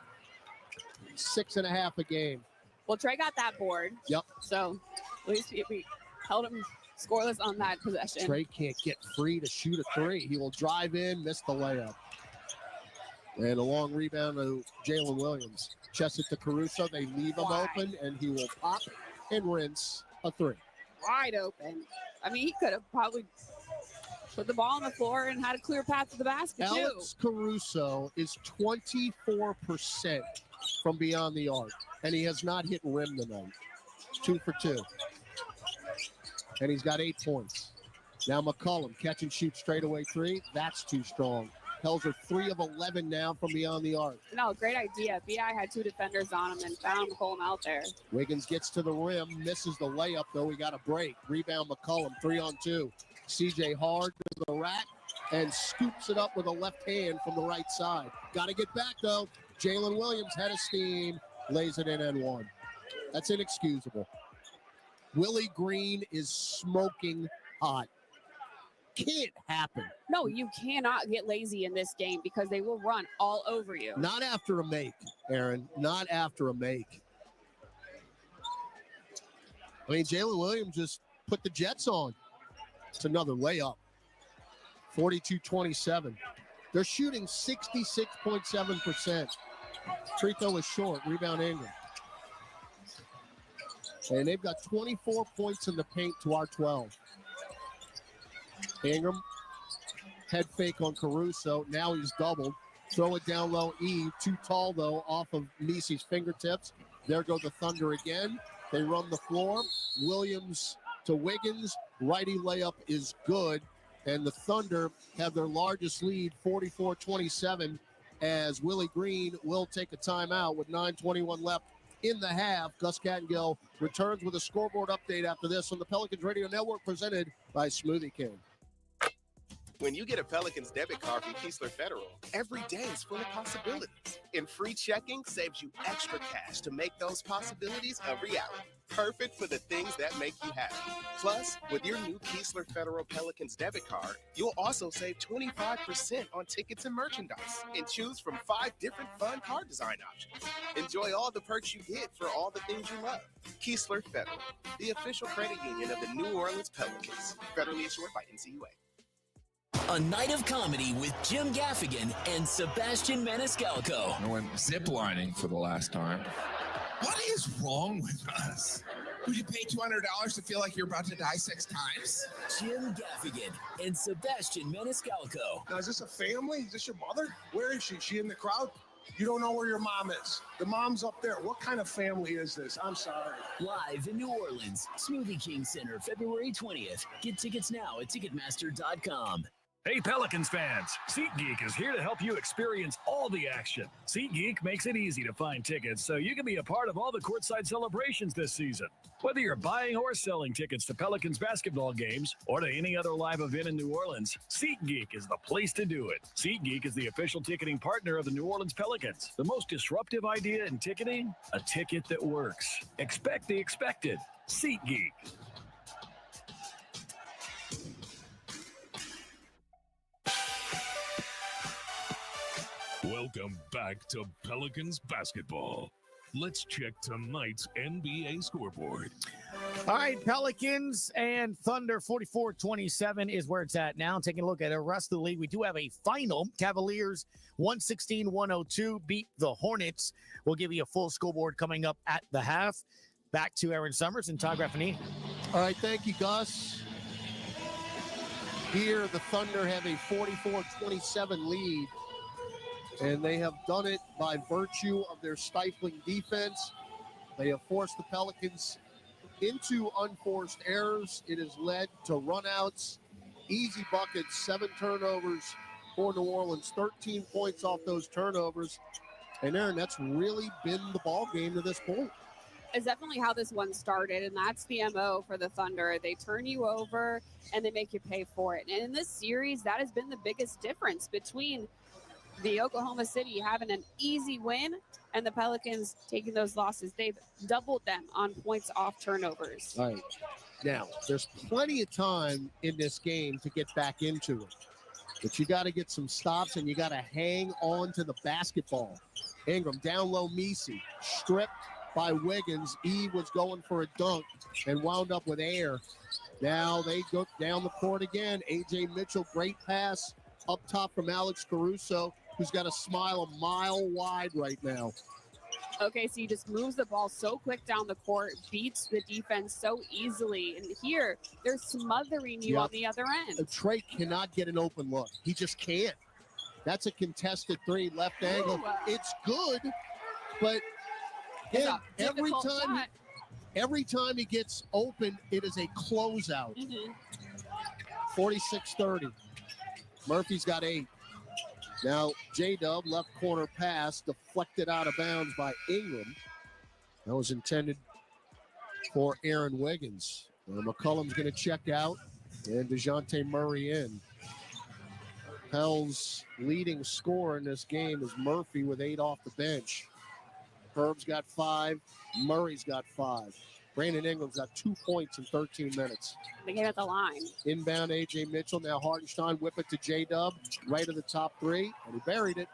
6.5 a game. Well, Trey got that board. Yep. So at least we held him scoreless on that possession. Trey can't get free to shoot a 3. He will drive in, miss the layup. And a long rebound to Jalen Williams. Chest it to Caruso. They leave him open, and he will pop and rinse a 3. Wide open. I mean, he could have probably put the ball on the floor and had a clear path to the basket, Alex Caruso is 24% from beyond the arc, and he has not hit rim tonight. 2 for 2. And he's got 8 points. Now McCollum, catch and shoot straightaway 3. That's too strong. Helzer 3 of 11 now from beyond the arc. No, great idea. B.I. had 2 defenders on him and found McCollum out there. Wiggins gets to the rim, misses the layup, though. We got a break. Rebound McCollum, 3-on-2. C.J. Hard to the rack and scoops it up with a left hand from the right side. Got to get back, though. Jalen Williams, head of steam, lays it in and 1. That's inexcusable. Willie Green is smoking hot. Can't happen. No, you cannot get lazy in this game because they will run all over you. Not after a make, Aaron. Not after a make. I mean, Jalen Williams just put the Jets on. It's another layup. 42-27. They're shooting 66.7%. Free throw is short. Rebound Ingram. And they've got 24 points in the paint to our 12. Ingram, head fake on Caruso. Now he's doubled. Throw it down low. Eve, too tall, though, off of Misi's fingertips. There go the Thunder again. They run the floor. Williams to Wiggins. Righty layup is good. And the Thunder have their largest lead, 44-27, as Willie Green will take a timeout with 9:21 left in the half. Gus Cattingill returns with a scoreboard update after this on the Pelicans Radio Network, presented by Smoothie King. When you get a Pelicans debit card from Keesler Federal, every day is full of possibilities. And free checking saves you extra cash to make those possibilities a reality. Perfect for the things that make you happy. Plus, with your new Keesler Federal Pelicans debit card, you'll also save 25% on tickets and merchandise. And choose from 5 different fun card design options. Enjoy all the perks you get for all the things you love. Keesler Federal, the official credit union of the New Orleans Pelicans. Federally insured by NCUA. A night of comedy with Jim Gaffigan and Sebastian Maniscalco. I went ziplining for the last time. What is wrong with us? Would you pay $200 to feel like you're about to die 6 times? Jim Gaffigan and Sebastian Maniscalco. Now, is this a family? Is this your mother? Where is she? Is she in the crowd? You don't know where your mom is. The mom's up there. What kind of family is this? I'm sorry. Live in New Orleans, Smoothie King Center, February 20th. Get tickets now at Ticketmaster.com. Hey Pelicans fans, SeatGeek is here to help you experience all the action. SeatGeek makes it easy to find tickets so you can be a part of all the courtside celebrations this season. Whether you're buying or selling tickets to Pelicans basketball games or to any other live event in New Orleans, SeatGeek is the place to do it. SeatGeek is the official ticketing partner of the New Orleans Pelicans. The most disruptive idea in ticketing? A ticket that works. Expect the expected. SeatGeek. Welcome back to Pelicans basketball. Let's check tonight's NBA scoreboard. All right, Pelicans and Thunder, 44-27 is where it's at now. Taking a look at the rest of the league, we do have a final. Cavaliers 116-102 beat the Hornets. We'll give you a full scoreboard coming up at the half. Back to Aaron Summers and Todd Graffini. All right, thank you, Gus. Here, the Thunder have a 44-27 lead. And they have done it by virtue of their stifling defense, They have forced the Pelicans into unforced errors. It has led to runouts, easy buckets, 7 turnovers for New Orleans, 13 points off those turnovers. And Aaron, that's really been the ball game to this point. It's definitely how this one started, and that's the MO for the Thunder. They turn you over, and they make you pay for it. And in this series, that has been the biggest difference between the Oklahoma City having an easy win and the Pelicans taking those losses. They've doubled them on points off turnovers. All right. Now, there's plenty of time in this game to get back into it. But you got to get some stops, and you got to hang on to the basketball. Ingram down low, Messi stripped by Wiggins. Eve was going for a dunk and wound up with air. Now they go down the court again. A.J. Mitchell, great pass up top from Alex Caruso, who's got a smile a mile wide right now. Okay, so he just moves the ball so quick down the court, beats the defense so easily. And here, they're smothering you on the other end. Trey cannot get an open look. He just can't. That's a contested 3, left angle. It's good, but every time he gets open, it is a closeout. 46-30. Murphy's got 8. Now, J-Dub, left corner pass, deflected out of bounds by Ingram. That was intended for Aaron Wiggins. McCollum's going to check out, and DeJounte Murray in. Pell's leading scorer in this game is Murphy with 8 off the bench. Herb's got 5. Murray's got 5. Brandon Ingram's got 2 points in 13 minutes. They get at the line. Inbound A.J. Mitchell. Now Hartenstein whip it to J-Dub. Right of the top 3. And he buried it.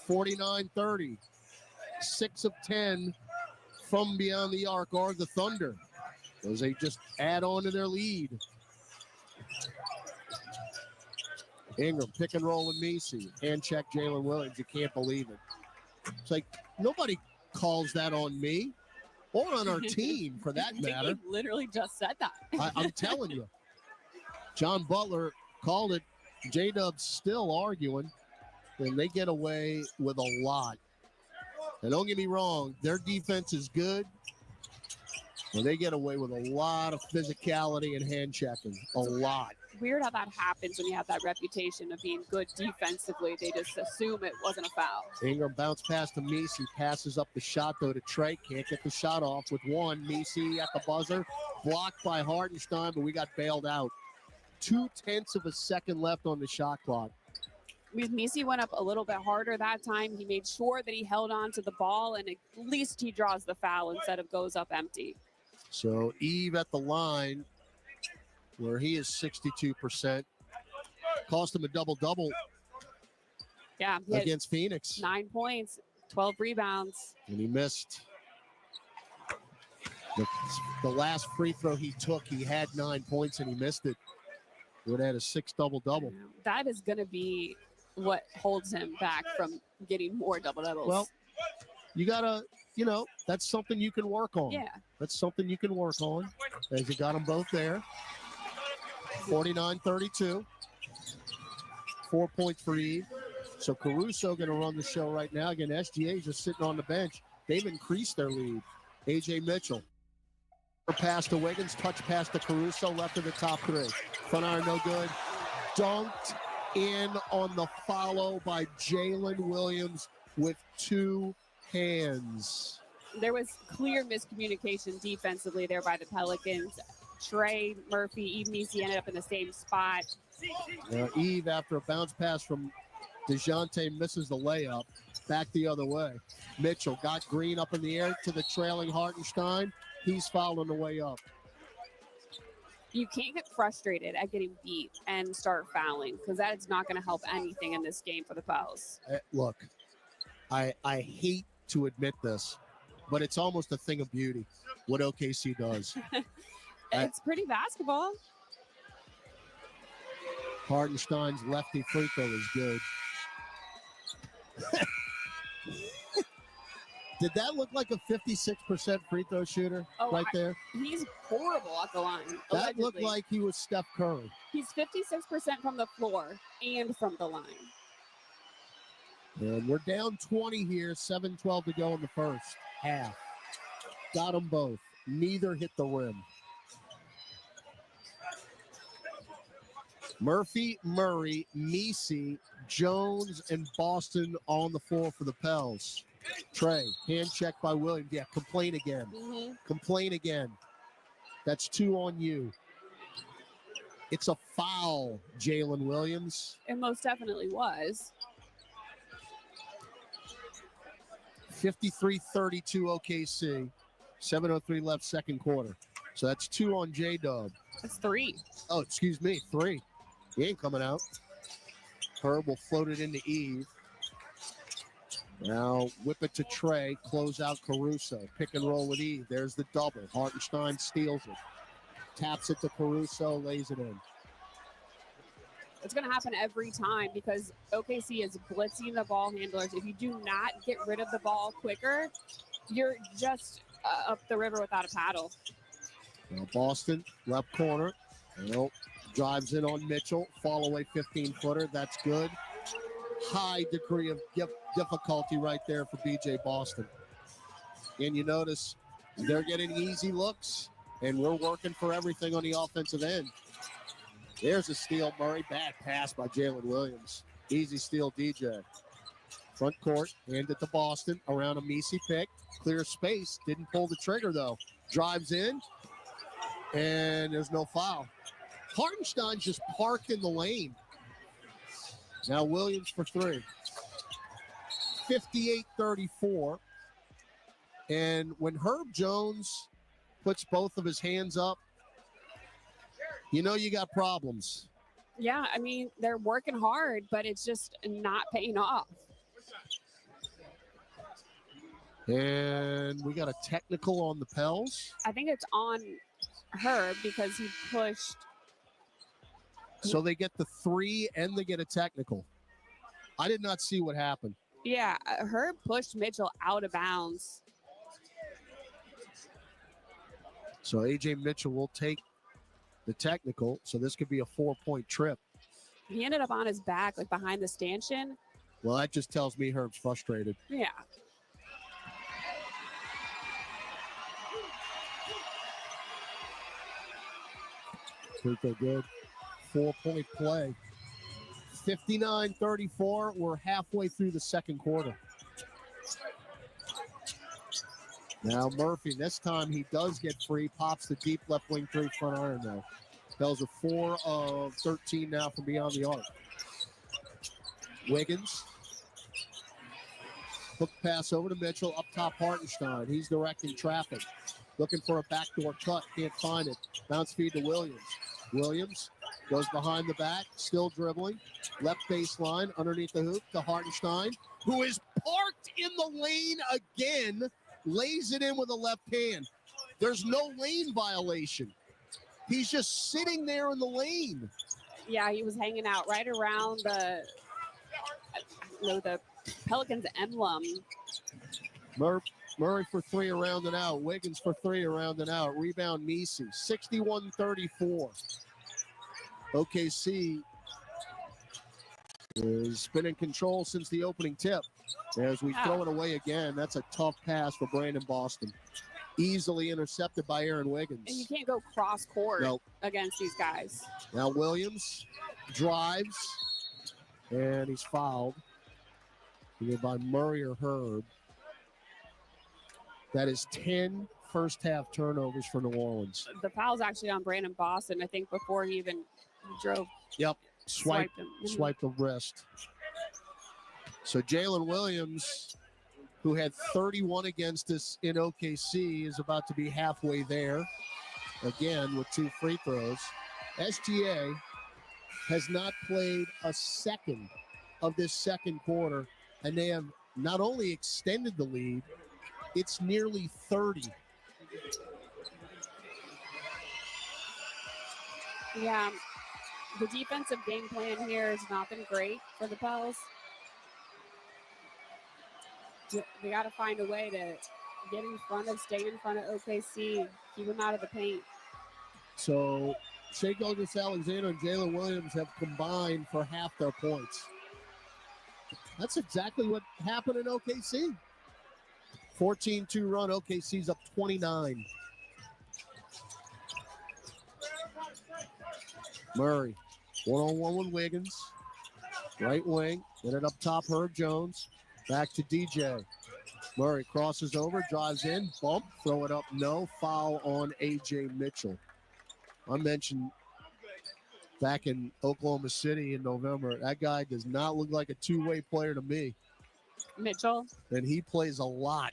49-30. 6 of 10 from beyond the arc are the Thunder, as they just add on to their lead. Ingram, pick and roll with Messi. Hand check Jalen Williams. You can't believe it. It's like nobody calls that on me or on our team for that matter. He literally just said that. I'm telling you. John Butler called it. J-Dub's still arguing, and they get away with a lot. And don't get me wrong, their defense is good, but they get away with a lot of physicality and hand checking. A lot. Weird how that happens when you have that reputation of being good defensively. They just assume it wasn't a foul. Ingram bounce pass to Messi, passes up the shot though to Trey. Can't get the shot off with 1. Messi at the buzzer, blocked by Hartenstein, but we got bailed out. 0.2 of a second left on the shot clock. Messi went up a little bit harder that time. He made sure that he held on to the ball, and at least he draws the foul instead of goes up empty. So Eve at the line, where he is 62%. Cost him a double-double against Phoenix. 9 points, 12 rebounds. And he missed. The last free throw he took, he had 9 points and he missed it. Would have had a 6 double-double. That is going to be what holds him back from getting more double-doubles. Well, you got to, that's something you can work on. Yeah. That's something you can work on, as you got them both there. 49-32. 4 points for Eve. So Caruso going to run the show right now. Again, SGA is just sitting on the bench. They've increased their lead. A.J. Mitchell. Pass to Wiggins. Touch pass to Caruso. Left of the top 3. Front iron no good. Dunked in on the follow by Jalen Williams with 2 hands. There was clear miscommunication defensively there by the Pelicans. Trey, Murphy, Eve Messi ended up in the same spot. Eve, after a bounce pass from DeJounte, misses the layup. Back the other way. Mitchell got Green up in the air to the trailing Hartenstein. He's fouled on the way up. You can't get frustrated at getting beat and start fouling, because that is not going to help anything in this game for the Pels. Look, I hate to admit this, but it's almost a thing of beauty what OKC does. It's pretty basketball. Hartenstein's lefty free throw is good. Did that look like a 56% free throw shooter there? He's horrible at the line. That allegedly. looked like he was Steph Curry. He's 56% from the floor and from the line. And we're down 20 here, 7:12 to go in the first half. got them both. Neither hit the rim. Murphy, Murray, Meese, Jones, and Boston on the floor for the Pels. Trey, hand check by Williams. Yeah, complain again. Complain again. That's 2 on you. It's a foul, Jalen Williams. It most definitely was. 53-32 OKC. 7:03 left, second quarter. So that's 2 on J-Dub. That's 3. Oh, excuse me, 3. He ain't coming out. Herb will float it into Eve. Now whip it to Trey. Close out Caruso. Pick and roll with Eve. There's the double. Hartenstein steals it. Taps it to Caruso. Lays it in. It's going to happen every time because OKC is blitzing the ball handlers. If you do not get rid of the ball quicker, you're just up the river without a paddle. Now Boston, left corner. Nope. Drives in on Mitchell. Fall away 15-footer. That's good. High degree of difficulty right there for B.J. Boston. And you notice they're getting easy looks, and we're working for everything on the offensive end. There's a steal, Murray. Bad pass by Jalen Williams. Easy steal, DJ. Front court, hand it to Boston. Around a Meese pick. Clear space. Didn't pull the trigger, though. Drives in, and there's no foul. Hartenstein's just parked in the lane. Now Williams for 3. 58-34. And when Herb Jones puts both of his hands up, you know you got problems. Yeah, I mean, they're working hard, but it's just not paying off. And we got a technical on the Pels. I think it's on Herb because he pushed. So they get the 3 and they get a technical. I did not see what happened. Yeah, Herb pushed Mitchell out of bounds. So A.J. Mitchell will take the technical. So this could be a 4-point trip. He ended up on his back, like behind the stanchion. Well, that just tells me Herb's frustrated. Yeah. Think they're good. 4-point play. 59-34. We're halfway through the second quarter. Now Murphy, this time he does get free. Pops the deep left wing 3 front iron though. Pels are 4 of 13 now from beyond the arc. Wiggins. Hook pass over to Mitchell. Up top Hartenstein. He's directing traffic. Looking for a backdoor cut. Can't find it. Bounce feed to Williams. Williams goes behind the back. Still dribbling. Left baseline. Underneath the hoop to Hartenstein, who is parked in the lane again. Lays it in with a left hand. There's no lane violation. He's just sitting there in the lane. Yeah, he was hanging out right around the Pelicans emblem. Murray for 3 around and out. Wiggins for 3 around and out. Rebound Meese. 61-34. OKC has been in control since the opening tip. As we throw it away again, that's a tough pass for Brandon Boston. Easily intercepted by Aaron Wiggins. And you can't go cross court against these guys. Now Williams drives, and he's fouled. Either by Murray or Herb. That is 10 first half turnovers for New Orleans. The foul's actually on Brandon Boston, I think, before he even drove. Yep. Swipe him. the wrist. So Jalen Williams, who had 31 against us in OKC, is about to be halfway there. Again, with 2 free throws. SGA has not played a second of this second quarter, and they have not only extended the lead, it's nearly 30. Yeah, the defensive game plan here has not been great for the Pels. They got to find a way to get in front of, stay in front of OKC, keep them out of the paint. So Shai Gilgeous-Alexander and Jalen Williams have combined for half their points. That's exactly what happened in OKC. 14-2 run. OKC's up 29. Murray, one-on-one with Wiggins. Right wing. Get it up top, Herb Jones. Back to DJ. Murray crosses over, drives in, bump, throw it up, no. Foul on A.J. Mitchell. I mentioned back in Oklahoma City in November, that guy does not look like a two-way player to me. Mitchell. And he plays a lot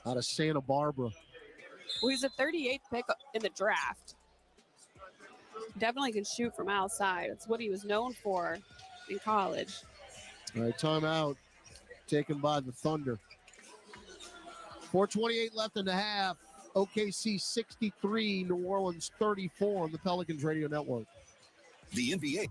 out of Santa Barbara. Well, he's a 38th pick in the draft. Definitely can shoot from outside. That's what he was known for in college. All right, timeout taken by the Thunder. 4:28 left in the half. OKC 63, New Orleans 34 on the Pelicans Radio Network. The NBA.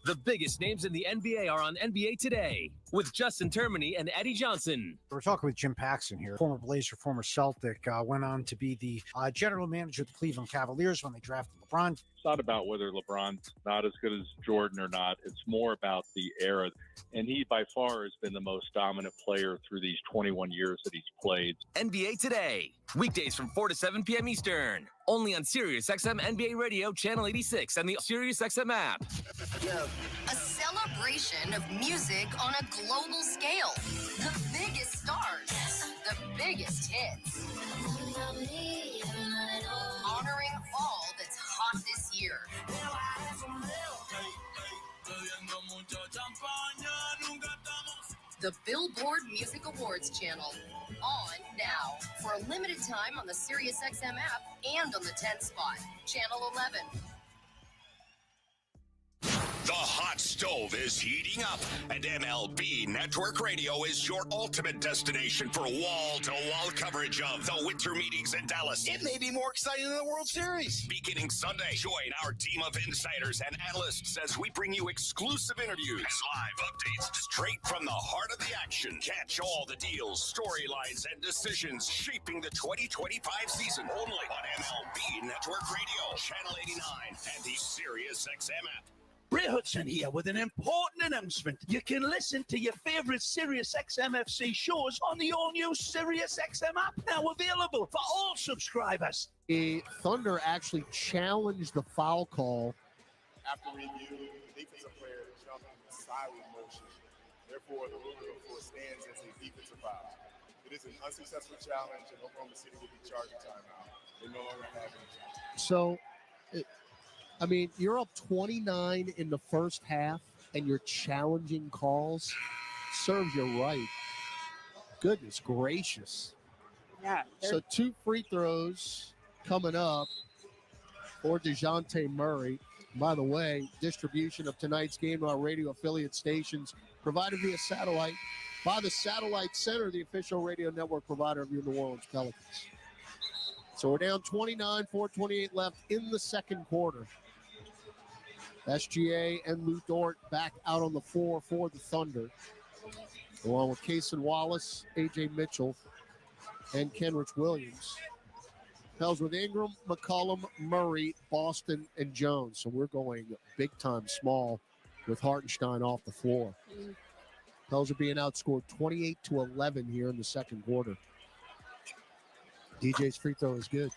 The biggest names in the NBA are on NBA Today with Justin Termini and Eddie Johnson. We're talking with Jim Paxson here, former Blazer, former Celtic, went on to be the general manager of the Cleveland Cavaliers when they drafted LeBron. It's not about whether LeBron's not as good as Jordan or not. It's more about the era. And he, by far, has been the most dominant player through these 21 years that he's played. NBA Today, weekdays from 4 to 7 p.m. Eastern, only on SiriusXM NBA Radio, Channel 86, and the SiriusXM app. A celebration of music on a global scale. The biggest stars, the biggest hits. Honoring all that's hot this year. The Billboard Music Awards channel. On now for a limited time on the SiriusXM app and on the 10 spot. Channel 11. The hot stove is heating up, and MLB Network Radio is your ultimate destination for wall-to-wall coverage of the winter meetings in Dallas. It may be more exciting than the World Series. Beginning Sunday, join our team of insiders and analysts as we bring you exclusive interviews, live updates straight from the heart of the action. Catch all the deals, storylines, and decisions shaping the 2025 season only on MLB Network Radio, Channel 89, and the SiriusXM app. Ray Hudson here with an important announcement. You can listen to your favorite SiriusXM FC shows on the all-new SiriusXM app, now available for all subscribers. The Thunder actually challenged the foul call. After review, the defensive player jumped in silent motion. Therefore, the ruling report stands as a defensive foul. It is an unsuccessful challenge, and Oklahoma City will be charged a timeout. They no longer have any challenge. So, you're up 29 in the first half, and you're challenging calls. Serves you right. Goodness gracious. Yeah. So 2 free throws coming up for DeJounte Murray. By the way, distribution of tonight's game to our radio affiliate stations provided via satellite by the Satellite Center, the official radio network provider of your New Orleans Pelicans. So we're down 29, 4:28 left in the second quarter. SGA and Lou Dort back out on the floor for the Thunder, along with Cason Wallace, A.J. Mitchell, and Kenrich Williams. Pels with Ingram, McCollum, Murray, Boston, and Jones. So we're going big-time small with Hartenstein off the floor. Pels are being outscored 28-11 here in the second quarter. DJ's free throw is good.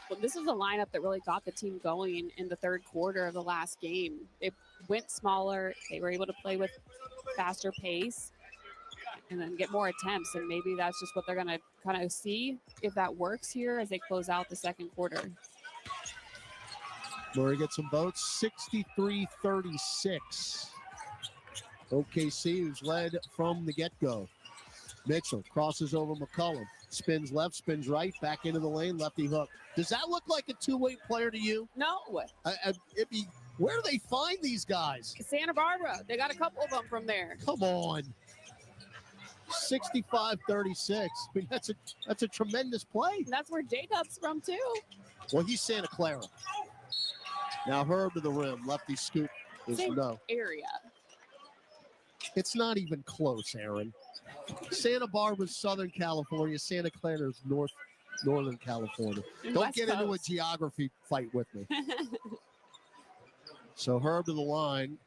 Well, this is a lineup that really got the team going in the third quarter of the last game. It went smaller. They were able to play with faster pace and then get more attempts. And maybe that's just what they're going to kind of see if that works here as they close out the second quarter. Murray gets some votes, 63-36. OKC, who's led from the get-go. Mitchell crosses over McCollum. Spins left, spins right, back into the lane, lefty hook. Does that look like a two-way player to you? No. Where do they find these guys? Santa Barbara. They got a couple of them from there. Come on. 65-36. I mean, that's a tremendous play. And that's where Jacob's from, too. Well, he's Santa Clara. Now Herb to the rim. Lefty scoop is Same no. area. It's not even close, Aaron. Santa Barbara's Southern California. Santa Clara's Northern California. Don't West get into a Coast. geography fight with me. So Herb to the line,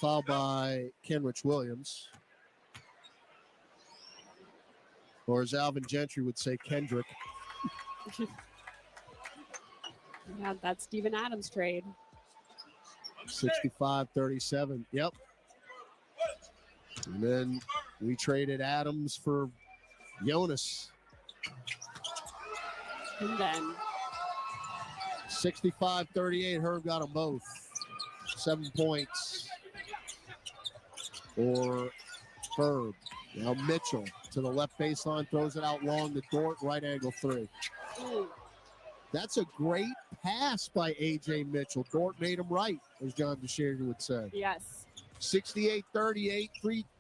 fouled by Kenrich Williams. Or as Alvin Gentry would say, Kendrick. Yeah, that Steven Adams trade. 65-37. Yep. And then we traded Adams for Jonas. And then 65-38. Herb got them both. 7 points for Herb. Now Mitchell to the left baseline, throws it out long to Dort, right angle three. Ooh. That's a great pass by A.J. Mitchell. Dort made him right, as John DeShager would say. Yes. 68-38,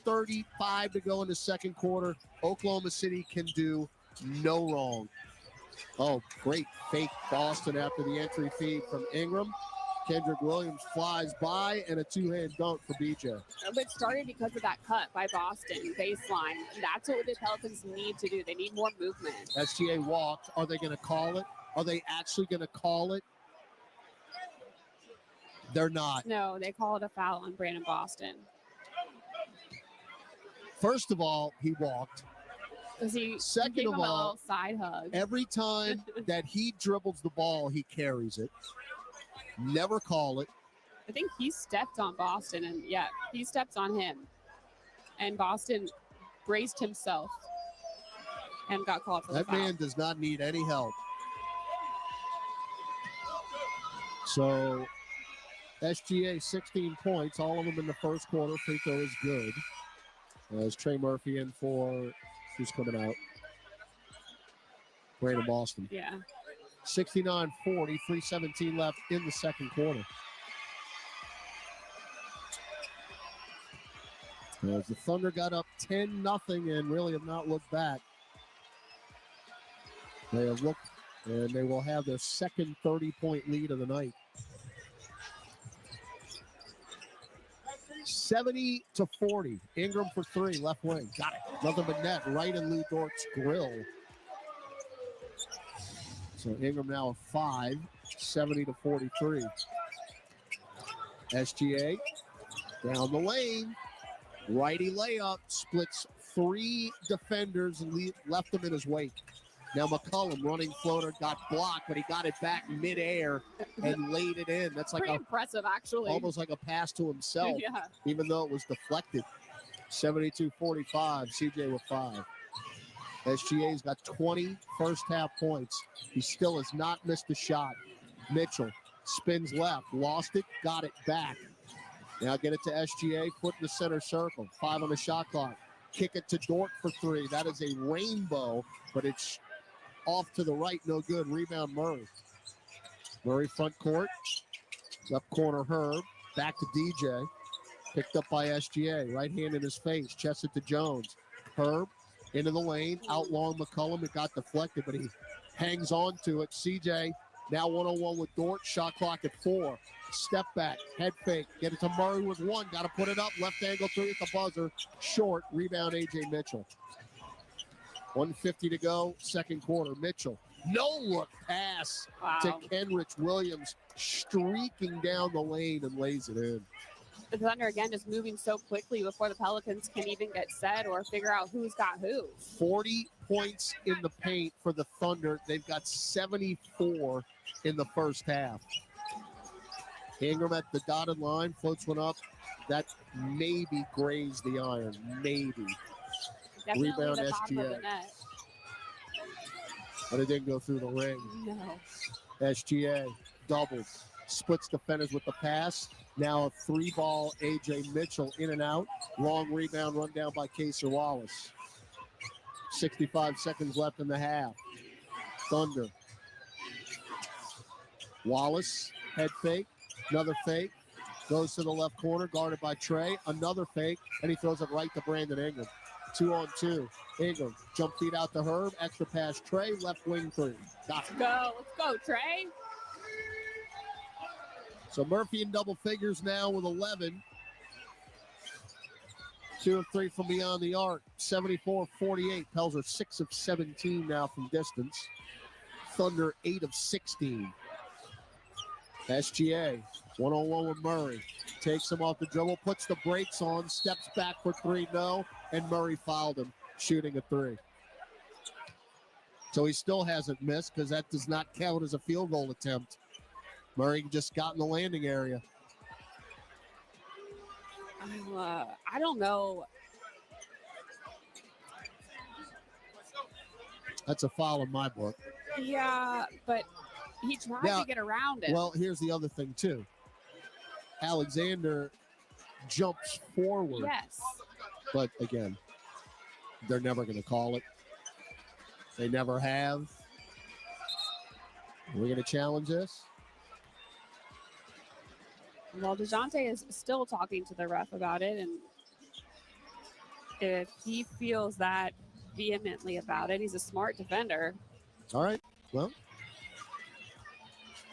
3:35 to go in the second quarter. Oklahoma City can do no wrong. Oh, great fake Boston after the entry feed from Ingram. Kendrick Williams flies by, and a two-hand dunk for BJ. It started because of that cut by Boston baseline. That's what the Pelicans need to do. They need more movement. SGA walked. Are they going to call it? Are they actually going to call it? They're not. No, they call it a foul on Brandon Boston. First of all, he walked. Second of all, side hug. Every time that he dribbles the ball, he carries it. Never call it. I think he stepped on Boston, and yeah, he stepped on him. And Boston braced himself and got called for the foul. That man does not need any help. So, SGA 16 points, all of them in the first quarter. Free throw is good. As Trey Murphy in for, who's coming out? Brandon Boston. Yeah. 69-40, 3:17 left in the second quarter. As the Thunder got up 10-0 and really have not looked back. They have looked, and they will have their second 30-point lead of the night. 70-40. Ingram for three, left wing. Got it. Nothing but net right in Lou Dort's grill. So Ingram now a 5, 70-43. SGA down the lane. Righty layup, splits three defenders and left them in his wake. Now McCollum running floater got blocked, but he got it back midair and laid it in. That's like pretty impressive, actually. Almost like a pass to himself, Yeah. Even though it was deflected. 72-45, CJ with 5. SGA's got 20 first half points. He still has not missed a shot. Mitchell spins left, lost it, got it back. Now get it to SGA, foot in the center circle. 5 on the shot clock. Kick it to Dort for 3. That is a rainbow, but it's off to the right, no good. Rebound Murray. Murray front court. Left corner Herb. Back to DJ. Picked up by SGA. Right hand in his face. Chest it to Jones. Herb into the lane. Out long McCollum. It got deflected, but he hangs on to it. CJ now 1-on-1 with Dort. Shot clock at 4. Step back. Head fake. Get it to Murray with 1. Got to put it up. Left angle 3 at the buzzer. Short. Rebound A.J. Mitchell. 1:50 to go. Second quarter. Mitchell. No look pass to Kenrich Williams. Streaking down the lane and lays it in. The Thunder, again, just moving so quickly before the Pelicans can even get set or figure out who's got who. 40 points in the paint for the Thunder. They've got 74 in the first half. Ingram at the dotted line, floats one up. That maybe grazed the iron. Maybe. Definitely Rebound the bottom of SGA. the net. But it didn't go through the ring. No. SGA doubles. Splits defenders with the pass. Now a 3-ball A.J. Mitchell in and out. Long rebound run down by Kaser Wallace. 65 seconds left in the half. Thunder. Wallace, head fake. Another fake. Goes to the left corner, guarded by Trey. Another fake, and he throws it right to Brandon Ingram. 2-on-2. Ingram, jump feed out to Herb. Extra pass, Trey. Left wing 3. Got it. Let's go, Trey. So Murphy in double figures now with 11. 2 of 3 from beyond the arc. 74-48. Pels are 6 of 17 now from distance. Thunder 8 of 16. SGA 1-on-1 with Murray. Takes him off the dribble, puts the brakes on, steps back for 3, no, and Murray fouled him, shooting a 3. So he still hasn't missed because that does not count as a field goal attempt. Murray just got in the landing area. I don't know. That's a foul in my book. Yeah, but he tried to get around it. Well, here's the other thing, too. Alexander jumps forward. Yes. But, again, they're never going to call it. They never have. We're going to challenge this. Well, DeJounte is still talking to the ref about it, and if he feels that vehemently about it, he's a smart defender. All right. Well,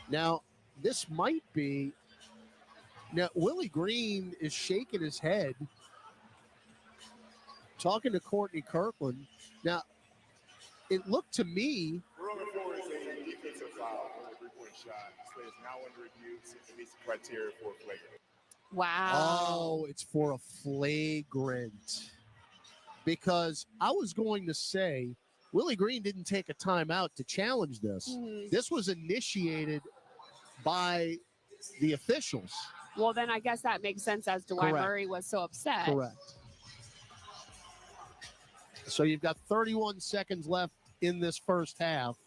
now this might be. Now, Willie Green is shaking his head, talking to Courtney Kirkland. Now, it looked to me. Rule number 4 is a defensive foul on a three-point shot. This play is now under review since it meets the criteria for flagrant. Wow. Oh, it's for a flagrant. Because I was going to say Willie Green didn't take a timeout to challenge this. Mhm. This was initiated by the officials. Well, then I guess that makes sense as to why Correct. Murray was so upset. Correct. So you've got 31 seconds left in this first half.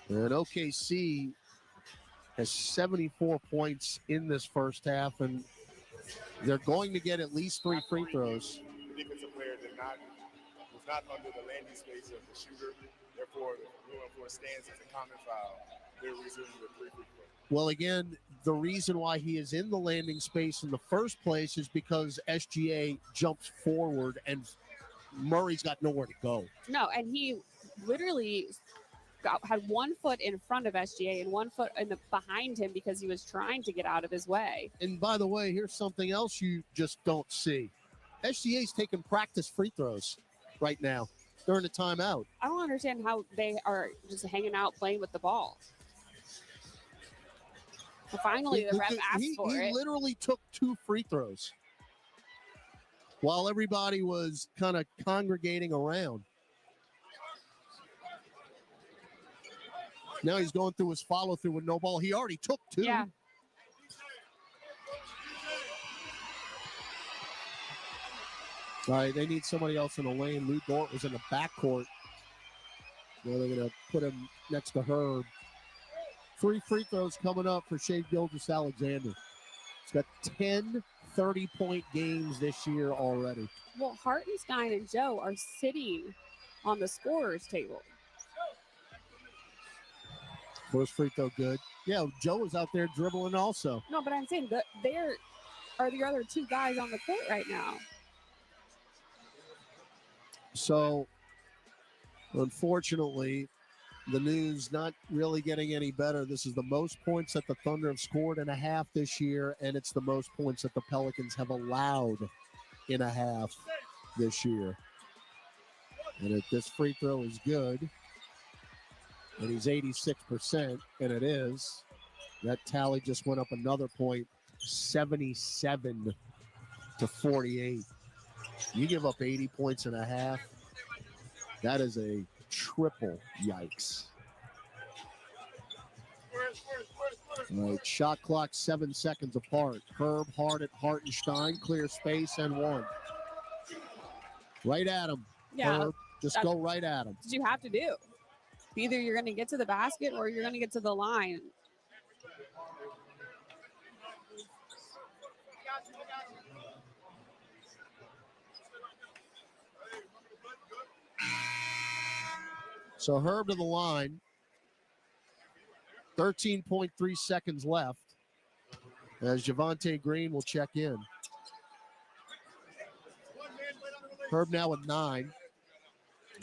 And OKC has 74 points in this first half, and they're going to get at least 3 free throws. The defensive player was not under the landing space of the shooter. Therefore, rule number 4 stands as a common foul. They're resuming the 3 free throws. Well, again, the reason why he is in the landing space in the first place is because SGA jumps forward and Murray's got nowhere to go. No, and he literally had 1 foot in front of SGA and 1 foot behind him because he was trying to get out of his way. And by the way, here's something else you just don't see. SGA's taking practice free throws right now during the timeout. I don't understand how they are just hanging out playing with the ball. Finally, the ref asked for it. He literally took 2 free throws while everybody was kind of congregating around. Now he's going through his follow-through with no ball. He already took 2. Yeah. All right, they need somebody else in the lane. Lou Dort was in the backcourt. Now they're going to put him next to Herb. 3 free throws coming up for Shea Gilgeous-Alexander. He's got 10 30-point games this year already. Well, Hartenstein and Joe are sitting on the scorer's table. First free throw good. Yeah, Joe was out there dribbling also. No, but I'm saying that there are the other 2 guys on the court right now. So, unfortunately, the news not really getting any better. This is the most points that the Thunder have scored in a half this year, and it's the most points that the Pelicans have allowed in a half this year. And if this free throw is good, and he's 86%, and it is, that tally just went up another point, 77 to 48. You give up 80 points in a half, that is a triple yikes. All right, shot clock 7 seconds apart. Herb hard at Hartenstein, clear space and 1. Right at him. Yeah, Herb, just go right at him. That's what you have to do. Either you're going to get to the basket or you're going to get to the line. So Herb to the line. 13.3 seconds left as Javonte Green will check in. Herb now with 9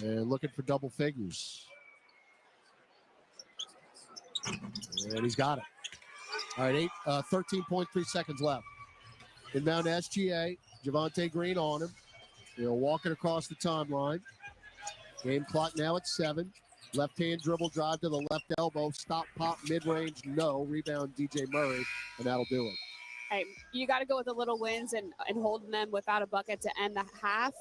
and looking for double figures. And he's got it. All right, 13.3 seconds left. Inbound to SGA. Javonte Green on him. Walking across the timeline. Game clock now at 7. Left-hand dribble drive to the left elbow. Stop, pop, mid-range, no. Rebound, DJ Murray, and that'll do it. Hey, you got to go with the little wins and holding them without a bucket to end the half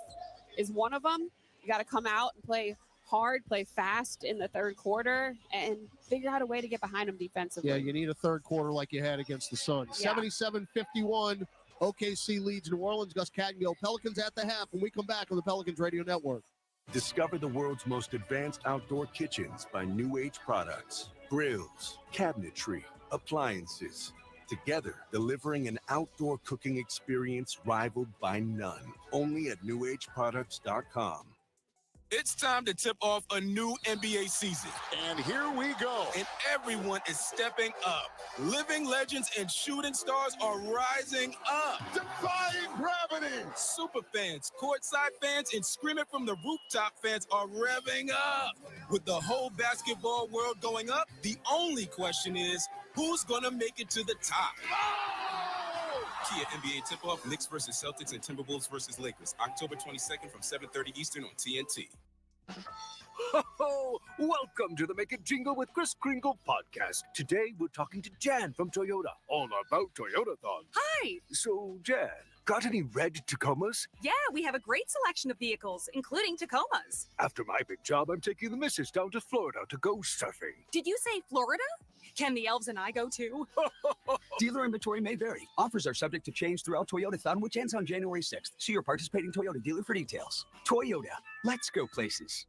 is one of them. You got to come out and play hard, play fast in the third quarter, and figure out a way to get behind them defensively. Yeah, you need a third quarter like you had against the Suns. Yeah. 77-51, OKC leads New Orleans. Gus Cattingill, Pelicans at the half when we come back on the Pelicans Radio Network. Discover the world's most advanced outdoor kitchens by New Age Products. Grills, cabinetry, appliances. Together, delivering an outdoor cooking experience rivaled by none. Only at NewAgeProducts.com. It's time to tip off a new NBA season. And here we go. And everyone is stepping up. Living legends and shooting stars are rising up. Defying gravity. Super fans, courtside fans, and screaming from the rooftop fans are revving up. With the whole basketball world going up, the only question is, who's going to make it to the top? Kia NBA tip-off, Knicks versus Celtics and Timberwolves versus Lakers, October 22nd from 7:30 Eastern on TNT. Ho, welcome to the Make It Jingle with Chris Kringle podcast. Today, we're talking to Jan from Toyota, all about Toyotathon. Hi. So, Jan, got any red Tacomas? Yeah, we have a great selection of vehicles, including Tacomas. After my big job, I'm taking the missus down to Florida to go surfing. Did you say Florida? Can the elves and I go too? Dealer inventory may vary. Offers are subject to change throughout Toyotathon, which ends on January 6th. See your participating Toyota dealer for details. Toyota, let's go places.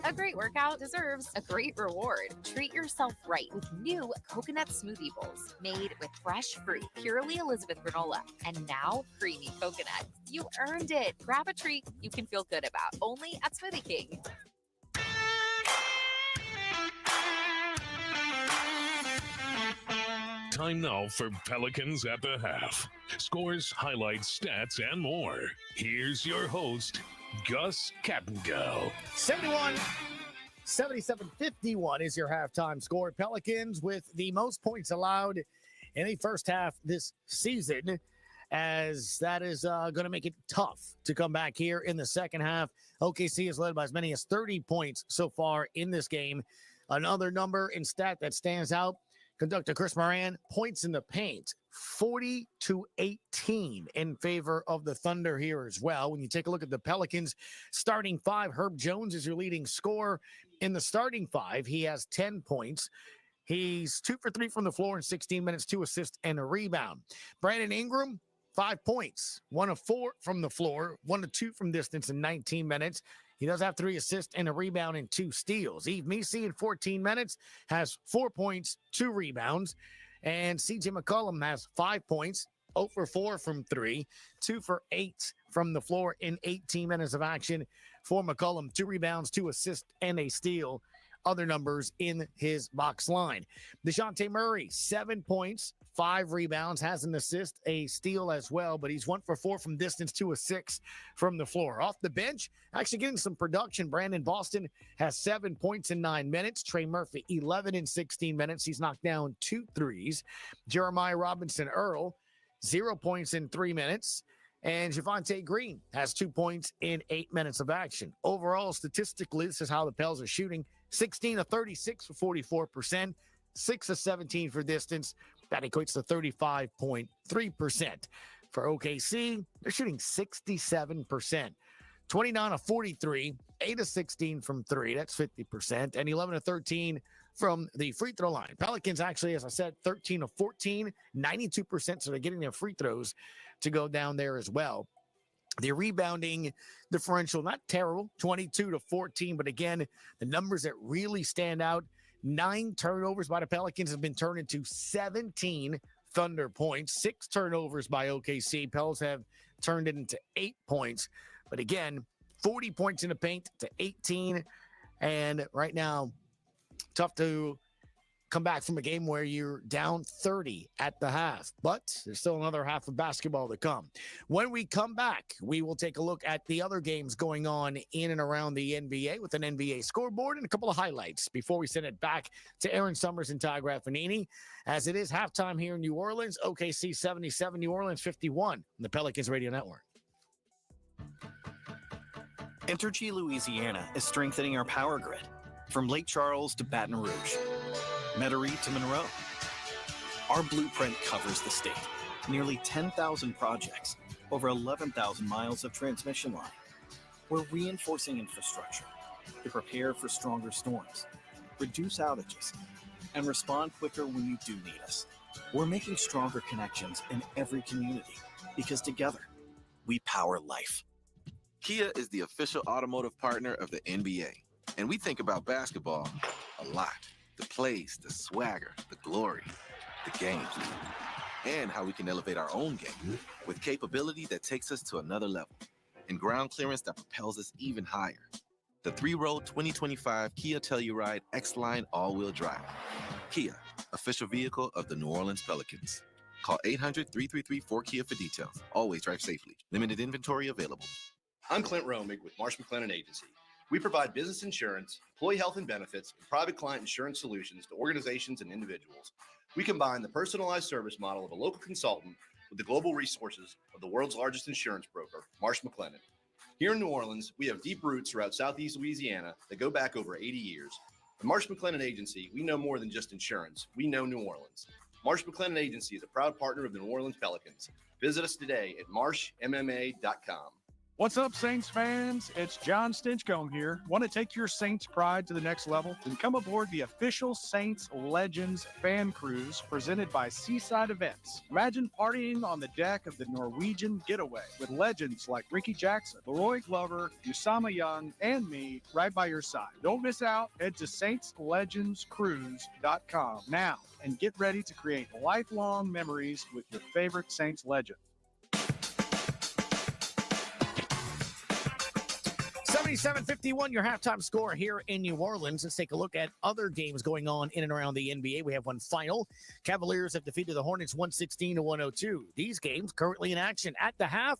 A great workout deserves a great reward. Treat yourself right with new coconut smoothie bowls made with fresh fruit, purely Elizabeth granola, and now creamy coconut. You earned it. Grab a treat you can feel good about. Only at Smoothie King. Time now for Pelicans at the half. Scores, highlights, stats, and more. Here's your host, Gus Cattingill. 77-51 is your halftime score. Pelicans with the most points allowed in the first half this season, as that is going to make it tough to come back here in the second half. OKC is led by as many as 30 points so far in this game. Another number and stat that stands out, conductor Chris Moran, points in the paint, 40-18 in favor of the Thunder here as well. When you take a look at the Pelicans starting five, Herb Jones is your leading scorer. In the starting five, he has 10 points. He's 2 for 3 from the floor in 16 minutes, 2 assists and a rebound. Brandon Ingram, 5 points, 1 of 4 from the floor, 1 of 2 from distance in 19 minutes. He does have 3 assists and a rebound and 2 steals. Yves Missi in 14 minutes has 4 points, 2 rebounds. And CJ McCollum has 5 points, 0 for 4 from 3, 2 for 8 from the floor in 18 minutes of action for McCollum. 2 rebounds, 2 assists, and a steal. Other numbers in his box line. DeJounte Murray, 7 points, 5 rebounds, has an assist, a steal as well, but he's 1 for 4 from distance, 2 of 6 from the floor. Off the bench, actually getting some production. Brandon Boston has 7 points in 9 minutes. Trey Murphy, 11 in 16 minutes. He's knocked down 2 threes. Jeremiah Robinson Earl, 0 points in 3 minutes. And Javonte Green has 2 points in 8 minutes of action. Overall, statistically, this is how the Pels are shooting. 16 of 36 for 44%, 6 of 17 for distance. That equates to 35.3%. For OKC, they're shooting 67%. 29 of 43, 8 of 16 from 3. That's 50%. And 11 of 13 from the free throw line. Pelicans actually, as I said, 13 of 14, 92%. So they're getting their free throws to go down there as well. The rebounding differential, not terrible, 22 to 14. But again, the numbers that really stand out, 9 turnovers by the Pelicans have been turned into 17 Thunder points. 6 turnovers by OKC. Pels have turned it into 8 points. But again, 40 points in the paint to 18. And right now, tough to come back from a game where you're down 30 at the half. But there's still another half of basketball to come. When we come back, we will take a look at the other games going on in and around the NBA with an NBA scoreboard and a couple of highlights before we send it back to Aaron Summers and Ty Graffanini. As it is halftime here in New Orleans, OKC 77, New Orleans 51 on the Pelicans Radio Network. Entergy Louisiana is strengthening our power grid from Lake Charles to Baton Rouge, Metairie to Monroe. Our blueprint covers the state. Nearly 10,000 projects, over 11,000 miles of transmission line. We're reinforcing infrastructure, to prepare for stronger storms, reduce outages, and respond quicker when you do need us. We're making stronger connections in every community because together, we power life. Kia is the official automotive partner of the NBA, and we think about basketball a lot. The plays, the swagger, the glory, the games, and how we can elevate our own game with capability that takes us to another level and ground clearance that propels us even higher. The 3-row 2025 Kia Telluride X-Line all-wheel drive. Kia, official vehicle of the New Orleans Pelicans. Call 800-333-4KIA for details. Always drive safely. Limited inventory available. I'm Clint Romig with Marsh McLennan Agency. We provide business insurance, employee health and benefits, and private client insurance solutions to organizations and individuals. We combine the personalized service model of a local consultant with the global resources of the world's largest insurance broker, Marsh McLennan. Here in New Orleans, we have deep roots throughout Southeast Louisiana that go back over 80 years. At Marsh McLennan Agency, we know more than just insurance. We know New Orleans. Marsh McLennan Agency is a proud partner of the New Orleans Pelicans. Visit us today at marshmma.com. What's up, Saints fans? It's John Stinchcomb here. Want to take your Saints pride to the next level? Then come aboard the official Saints Legends fan cruise presented by Seaside Events. Imagine partying on the deck of the Norwegian Getaway with legends like Ricky Jackson, Leroy Glover, Usama Young, and me right by your side. Don't miss out. Head to saintslegendscruise.com now and get ready to create lifelong memories with your favorite Saints legend. 77-51, your halftime score here in New Orleans. Let's take a look at other games going on in and around the NBA. We have one final. Cavaliers have defeated the Hornets 116-102. These games currently in action at the half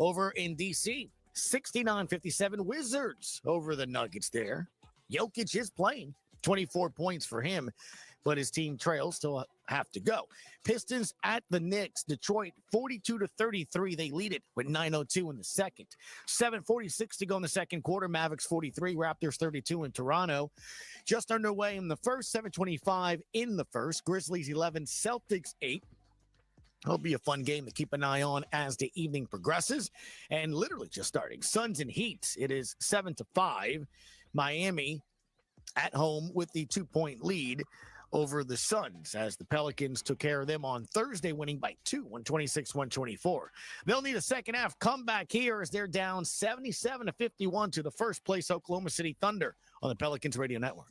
over in D.C. 69-57 Wizards over the Nuggets there. Jokic is playing. 24 points for him, but his team trails, still have to go. Pistons at the Knicks. Detroit 42-33. They lead it with 9:02 in the second. 7:46 to go in the second quarter. Mavericks 43, Raptors 32 in Toronto. Just underway in the first. 7:25 in the first. Grizzlies 11, Celtics 8. It'll be a fun game to keep an eye on as the evening progresses. And literally just starting. Suns and Heat. It is 7-5. Miami at home with the 2-point lead over the Suns as the Pelicans took care of them on Thursday, winning by 2, 126-124. They'll need a second half comeback here as they're down 77-51 to the first place Oklahoma City Thunder on the Pelicans Radio Network.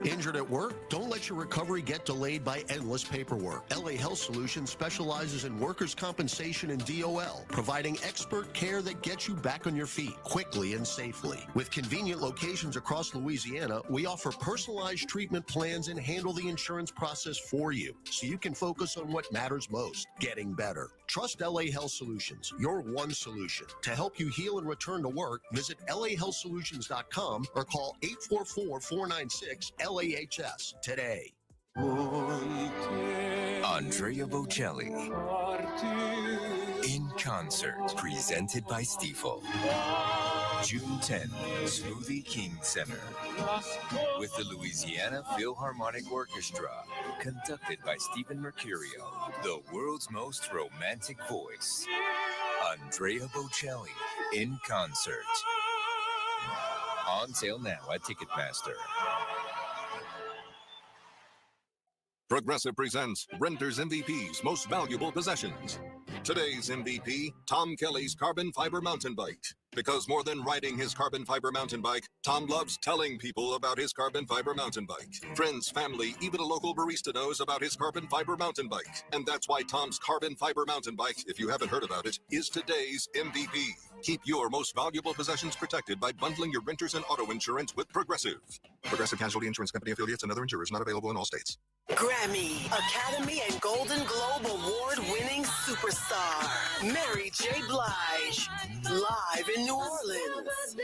Injured at work? Don't let your recovery get delayed by endless paperwork. LA Health Solutions specializes in workers' compensation and DOL, providing expert care that gets you back on your feet quickly and safely. With convenient locations across Louisiana, we offer personalized treatment plans and handle the insurance process for you, so you can focus on what matters most, getting better. Trust LA Health Solutions, your one solution. To help you heal and return to work, visit lahealthsolutions.com or call 844-496-LAHS today. Andrea Bocelli in concert, presented by Stifel. June 10th, Smoothie King Center with the Louisiana Philharmonic Orchestra, conducted by Stephen Mercurio, the world's most romantic voice. Andrea Bocelli in concert. On sale now at Ticketmaster. Progressive presents Renter's MVP's Most Valuable Possessions. Today's MVP, Tom Kelly's carbon fiber mountain bike. Because more than riding his carbon fiber mountain bike, Tom loves telling people about his carbon fiber mountain bike. Friends, family, even a local barista knows about his carbon fiber mountain bike. And that's why Tom's carbon fiber mountain bike, if you haven't heard about it, is today's MVP. Keep your most valuable possessions protected by bundling your renters and auto insurance with Progressive. Progressive Casualty Insurance Company affiliates and other insurers not available in all states. Grammy, Academy, and Golden Globe Award-winning superstar, Mary J. Blige, live in New Orleans.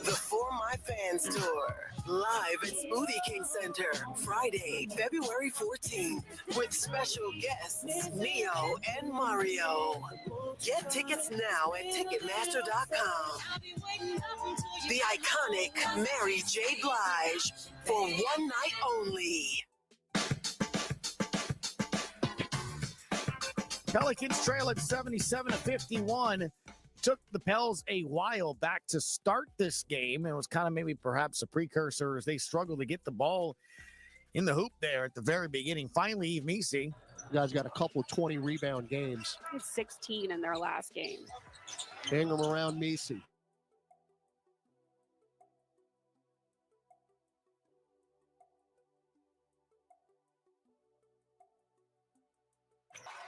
The For My Fans Tour, live at Smoothie King Center, Friday, February 14th, with special guests Neo and Mario. Get tickets now at Ticketmaster.com. The iconic Mary J. Blige, for one night only. Pelicans trail at 77-51. took the Pels a while back to start this game. It was kind of maybe perhaps a precursor as they struggled to get the ball in the hoop there at the very beginning. Finally, Eve Meese. You guys got a couple 20 rebound games. 16 in their last game. Ingram around Meese.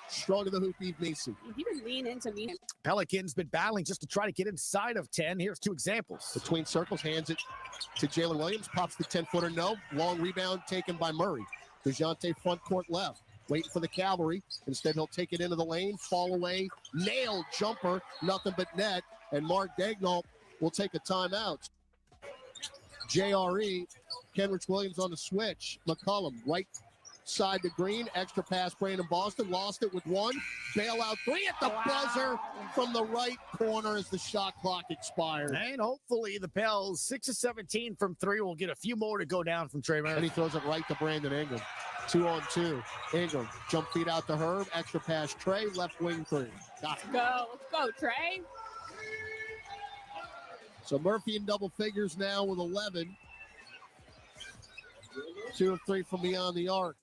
Strong to the hoop, Eve Meese. If you can lean into me. Pelicans been battling just to try to get inside of 10. Here's two examples. Between circles, hands it to Jalen Williams. Pops the 10-footer, no. Long rebound taken by Murray. DeJounte front court left. Waiting for the cavalry. Instead, he'll take it into the lane. Fall away. Nailed jumper. Nothing but net. And Mark Daignault will take a timeout. JRE. Kenrich Williams on the switch. McCollum right side to Green. Extra pass, Brandon Boston. Lost it with one. Bailout three at the buzzer from the right corner as the shot clock expired. And hopefully the Pels, 6 of 17 from three, will get a few more to go down from Trey Murray. And he throws it right to Brandon Ingram. 2-on-2. Ingram, jump feed out to Herb. Extra pass, Trey. Left wing three. Got it. Let's go, Trey. So Murphy in double figures now with 11. 2 of 3 from beyond the arc.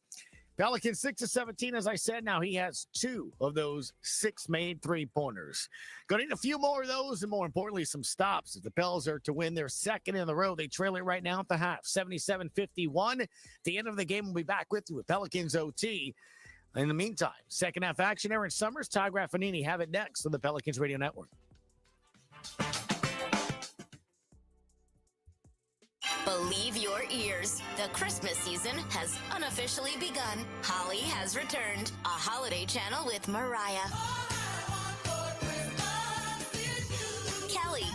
Pelicans 6 of 17, as I said. Now he has 2 of those 6 made three-pointers. Going to need a few more of those and, more importantly, some stops. If the Pels are to win their second in a row, they trail it right now at the half, 77-51. At the end of the game, we'll be back with you with Pelicans OT. In the meantime, second half action. Aaron Summers, Ty Graffanini have it next on the Pelicans Radio Network. Believe your ears. The Christmas season has unofficially begun. Holly has returned. A holiday channel with Mariah, Kelly,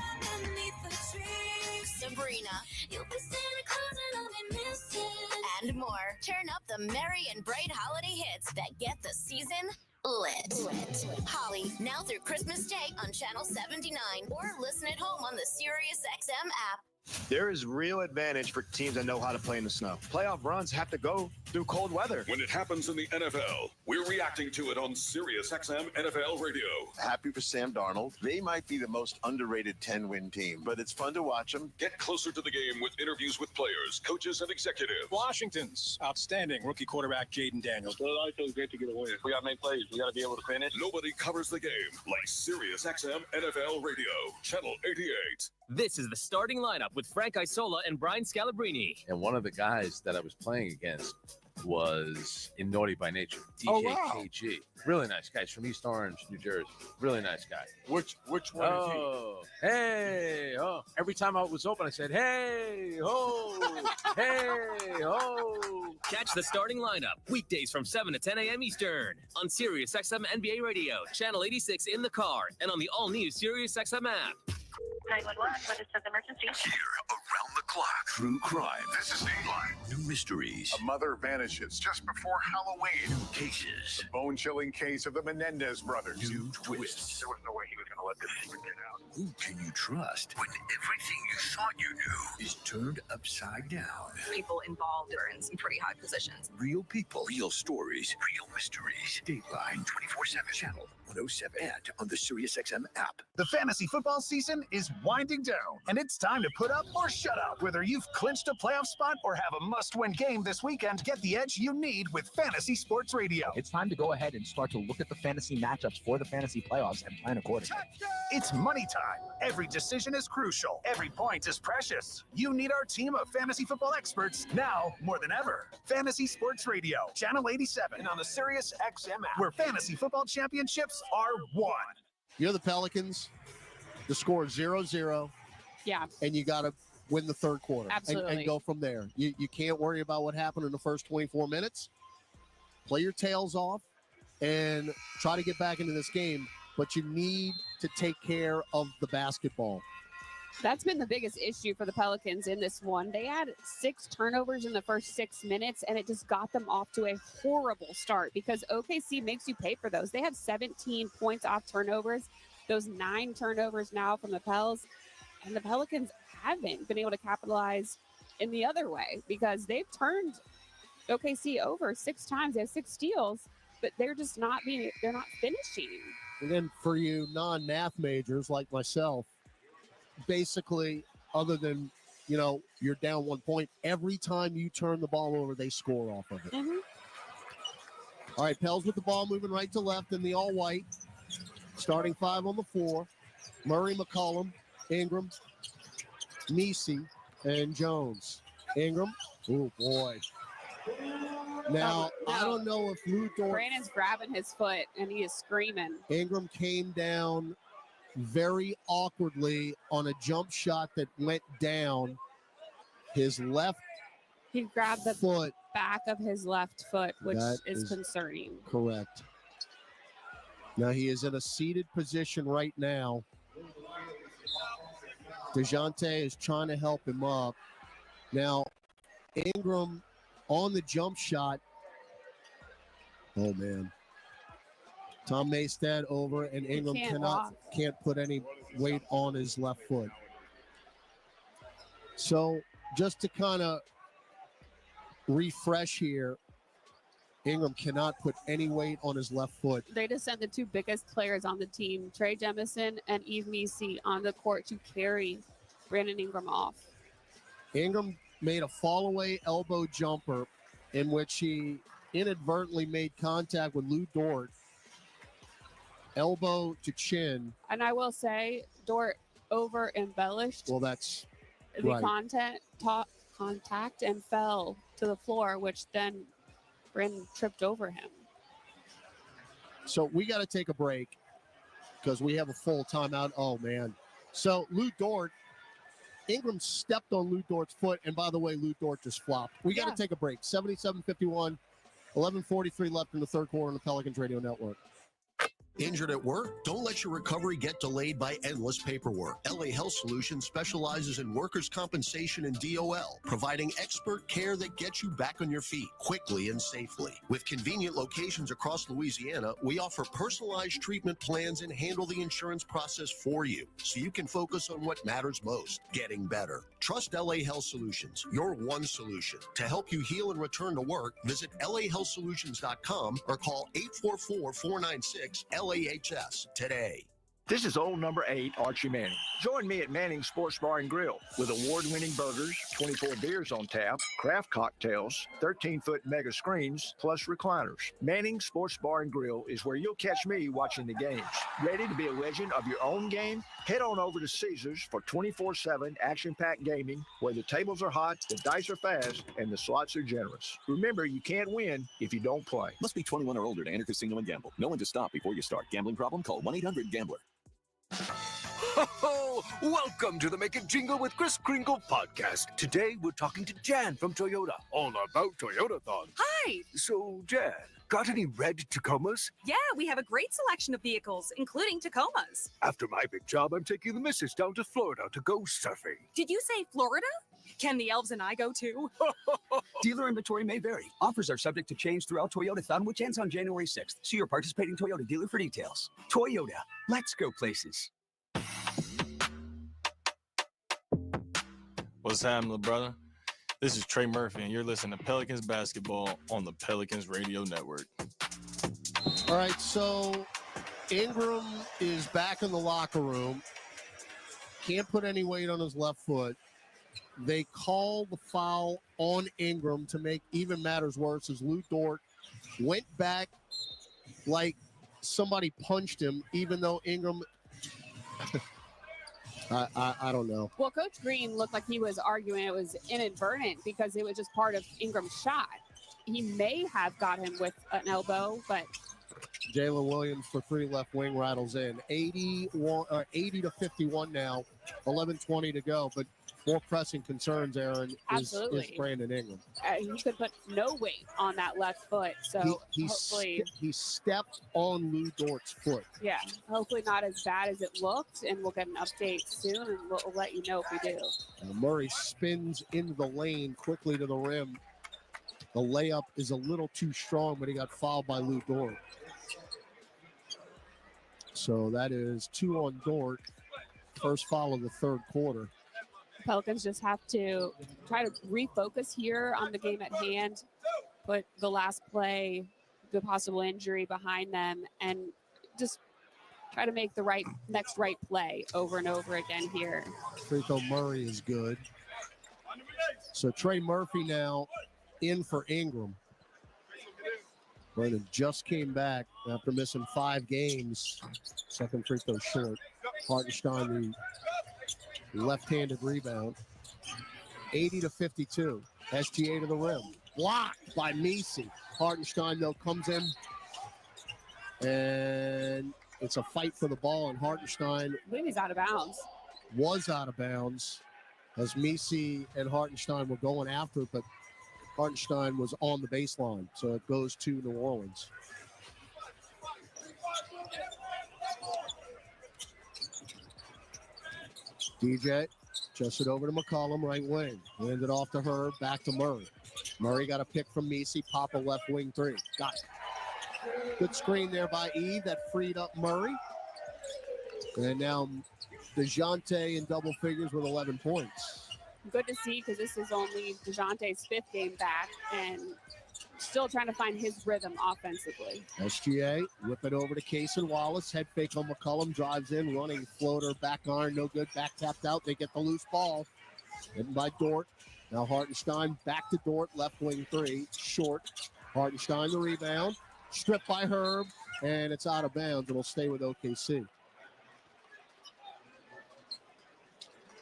Sabrina, and more. Turn up the merry and bright holiday hits that get the season lit. Holly, now through Christmas Day on Channel 79, or listen at home on the SiriusXM app. There is real advantage for teams that know how to play in the snow. Playoff runs have to go through cold weather. When it happens in the NFL, we're reacting to it on SiriusXM NFL Radio. Happy for Sam Darnold. They might be the most underrated 10-win team, but it's fun to watch them. Get closer to the game with interviews with players, coaches, and executives. Washington's outstanding rookie quarterback Jaden Daniels. Well, it always feels great to get a win. We got to make plays. We got to be able to finish. Nobody covers the game like SiriusXM NFL Radio, Channel 88. This is the starting lineup with Frank Isola and Brian Scalabrine. And one of the guys that I was playing against was in Naughty by Nature, DJ KG. Really nice guy. He's from East Orange, New Jersey. Really nice guy. Which one is he? Hey, oh. Every time I was open, I said, hey, ho, hey, ho. Catch the starting lineup weekdays from 7 to 10 a.m. Eastern on SiriusXM NBA Radio, Channel 86 in the car, and on the all-new SiriusXM app. 911, what is the emergency? Here, around the clock. True crime. This is Dateline. New mysteries. A mother vanishes just before Halloween. New cases. The bone-chilling case of the Menendez brothers. New twists. There was no way he was going to let this even get out. Who can you trust when everything you thought you knew is turned upside down? People involved are in some pretty high positions. Real people, real stories, real mysteries. Dateline 24/7, Channel 107, and on the SiriusXM app. The fantasy football season is winding down, and it's time to put up or shut up. Whether you've clinched a playoff spot or have a must-win game this weekend, get the edge you need with Fantasy Sports Radio. It's time to go ahead and start to look at the fantasy matchups for the fantasy playoffs and plan accordingly. It's money time. Every decision is crucial. Every point is precious. You need our team of fantasy football experts now more than ever. Fantasy Sports Radio, Channel 87, and on the SiriusXM app, where fantasy football championships are won. You're the Pelicans. The score is 0-0. Yeah. And you got to win the third quarter. Absolutely. And go from there. You can't worry about what happened in the first 24 minutes. Play your tails off and try to get back into this game. But you need to take care of the basketball. That's been the biggest issue for the Pelicans in this one. They had 6 turnovers in the first 6 minutes, and it just got them off to a horrible start because OKC makes you pay for those. They have 17 points off turnovers, those 9 turnovers now from the Pels, and the Pelicans haven't been able to capitalize in the other way because they've turned OKC over 6 times. They have 6 steals, but they're just not finishing. Again, for you non-math majors like myself, basically, other than, you're down 1 point, every time you turn the ball over, they score off of it. Mm-hmm. All right, Pels with the ball moving right to left in the all-white. Starting 5 on the floor. Murray, McCollum, Ingram, Nisi, and Jones. Ingram. Oh, boy. Now, No. I don't know if Lou Dort... Brandon's grabbing his foot, and he is screaming. Ingram came down very awkwardly on a jump shot that went down. His left He grabbed the foot. back of his left foot, which That is is concerning. Correct. Now he is in a seated position right now. DeJounte is trying to help him up. Now, Ingram on the jump shot. Oh, man. Tom Maystad over, and Ingram can't put any weight on his left foot. So just to kind of refresh here, Ingram cannot put any weight on his left foot. They just sent the two biggest players on the team, Trey Jemison and Yves Missi, on the court to carry Brandon Ingram off. Ingram made a fall-away elbow jumper in which he inadvertently made contact with Lou Dort, elbow to chin. And I will say, Dort over-embellished Well, that's the right. contact and fell to the floor, which then Brandon tripped over him. So we got to take a break because we have a full timeout. Oh, man. So Lou Dort, Ingram stepped on Lou Dort's foot, and by the way, Lou Dort just flopped. We got to take a break. 77-51, 11:43 left in the third quarter on the Pelicans Radio Network. Injured at work? Don't let your recovery get delayed by endless paperwork. LA Health Solutions specializes in workers' compensation and DOL, providing expert care that gets you back on your feet quickly and safely. With convenient locations across Louisiana, we offer personalized treatment plans and handle the insurance process for you so you can focus on what matters most, getting better. Trust LA Health Solutions, your one solution. To help you heal and return to work, visit lahealthsolutions.com or call 844-496-LAHS today. This is old number 8, Archie Manning. Join me at Manning's Sports Bar and Grill with award-winning burgers, 24 beers on tap, craft cocktails, 13-foot mega screens, plus recliners. Manning's Sports Bar and Grill is where you'll catch me watching the games. Ready to be a legend of your own game? Head on over to Caesars for 24/7 action-packed gaming where the tables are hot, the dice are fast, and the slots are generous. Remember, you can't win if you don't play. Must be 21 or older to enter casino and gamble. Know when to stop before you start. Gambling problem? Call 1-800-GAMBLER. Ho-ho! Welcome to the Make It Jingle with Kris Kringle podcast. Today, we're talking to Jan from Toyota, all about Toyotathon. Hi! So, Jan, got any red Tacomas? Yeah, we have a great selection of vehicles, including Tacomas. After my big job, I'm taking the missus down to Florida to go surfing. Did you say Florida? Can the elves and I go too? Dealer inventory may vary. Offers are subject to change throughout Toyotathon, which ends on January 6th. See your participating Toyota dealer for details. Toyota, let's go places. What's happening, little brother? This is Trey Murphy, and you're listening to Pelicans basketball on the Pelicans Radio Network. All right, so Ingram is back in the locker room. Can't put any weight on his left foot. They call the foul on Ingram to make even matters worse as Lou Dort went back like somebody punched him, even though Ingram I don't know. Well, Coach Green looked like he was arguing it was inadvertent because it was just part of Ingram's shot. He may have got him with an elbow, but Jalen Williams for 3 left wing rattles in. 80-51 now, 11:20 to go, but more pressing concerns, Aaron, is Brandon Ingram. He could put no weight on that left foot, so hopefully he stepped on Lou Dort's foot. Yeah, hopefully not as bad as it looked, and we'll get an update soon, and we'll let you know if we do. Murray spins into the lane quickly to the rim. The layup is a little too strong, but he got fouled by Lou Dort. So that is 2 on Dort. First foul of the third quarter. Pelicans just have to try to refocus here on the game at hand, put the last play, the possible injury behind them, and just try to make the next right play over and over again here. Free throw Murray is good. So Trey Murphy now in for Ingram. Brandon just came back after missing 5 games. Second free throw short. Hartenstein, the left-handed rebound. 80-52. SGA to the rim. Blocked by Messi. Hartenstein, though, comes in. And it's a fight for the ball, and Hartenstein I believe he's out of bounds. was out of bounds as Messi and Hartenstein were going after it, but Hartenstein was on the baseline, so it goes to New Orleans. DJ just it over to McCollum, right wing. Hand it off to Herb, back to Murray. Murray got a pick from Messi, pop a left wing 3. Got it. Good screen there by Eve that freed up Murray. And now DeJounte in double figures with 11 points. Good to see because this is only DeJounte's 5th game back and still trying to find his rhythm offensively. SGA whip it over to Cason Wallace. Head fake on McCollum. Drives in, running floater. Back iron, no good. Back tapped out. They get the loose ball. Hidden by Dort. Now Hartenstein back to Dort. Left wing 3. Short. Hartenstein the rebound. Stripped by Herb. And it's out of bounds. It'll stay with OKC.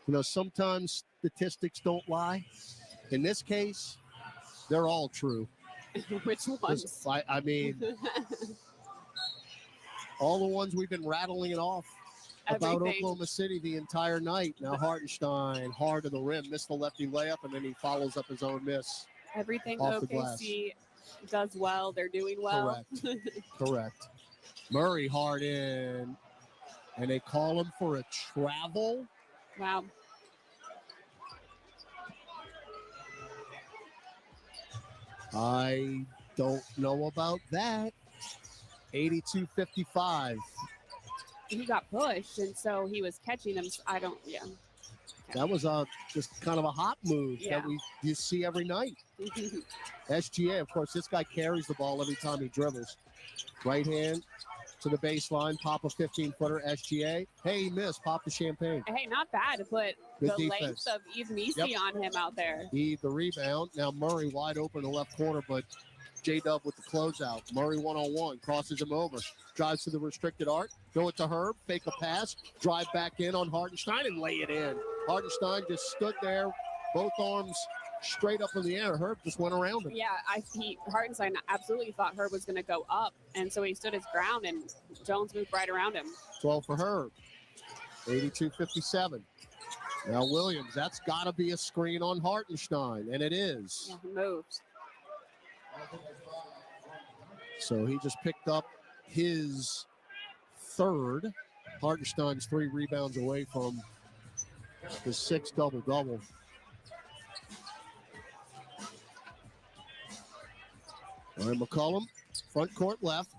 You know, sometimes statistics don't lie. In this case, they're all true. Which ones? I mean, all the ones we've been rattling it off about Oklahoma City the entire night. Now Hartenstein, hard to the rim, missed the lefty layup, and then he follows up his own miss. Everything off the glass. OKC does well, they're doing well. Correct. Murray hard in, and they call him for a travel. Wow. I don't know about that. 82-55. He got pushed, and so he was catching them. That was just kind of a hot move that you see every night. SGA, of course, this guy carries the ball every time he dribbles. Right hand to the baseline, pop a 15-footer. SGA, hey, he missed, pop the champagne. Hey, not bad to put Good the defense. length of Eve Messi on him out there. He the rebound. Now Murray wide open in the left corner, but J-Dub with the closeout. Murray one-on-one, crosses him over. Drives to the restricted arc. Throw it to Herb. Fake a pass. Drive back in on Hartenstein and lay it in. Hartenstein just stood there, both arms straight up in the air. Herb just went around him. Yeah, Hartenstein absolutely thought Herb was going to go up, and so he stood his ground, and Jones moved right around him. 12 for Herb. 82-57. Now Williams, that's got to be a screen on Hartenstein, and it is. Yeah, he moved. So he just picked up his 3rd. Hartenstein's 3 rebounds away from his 6th double-double. All right, McCollum, front court left.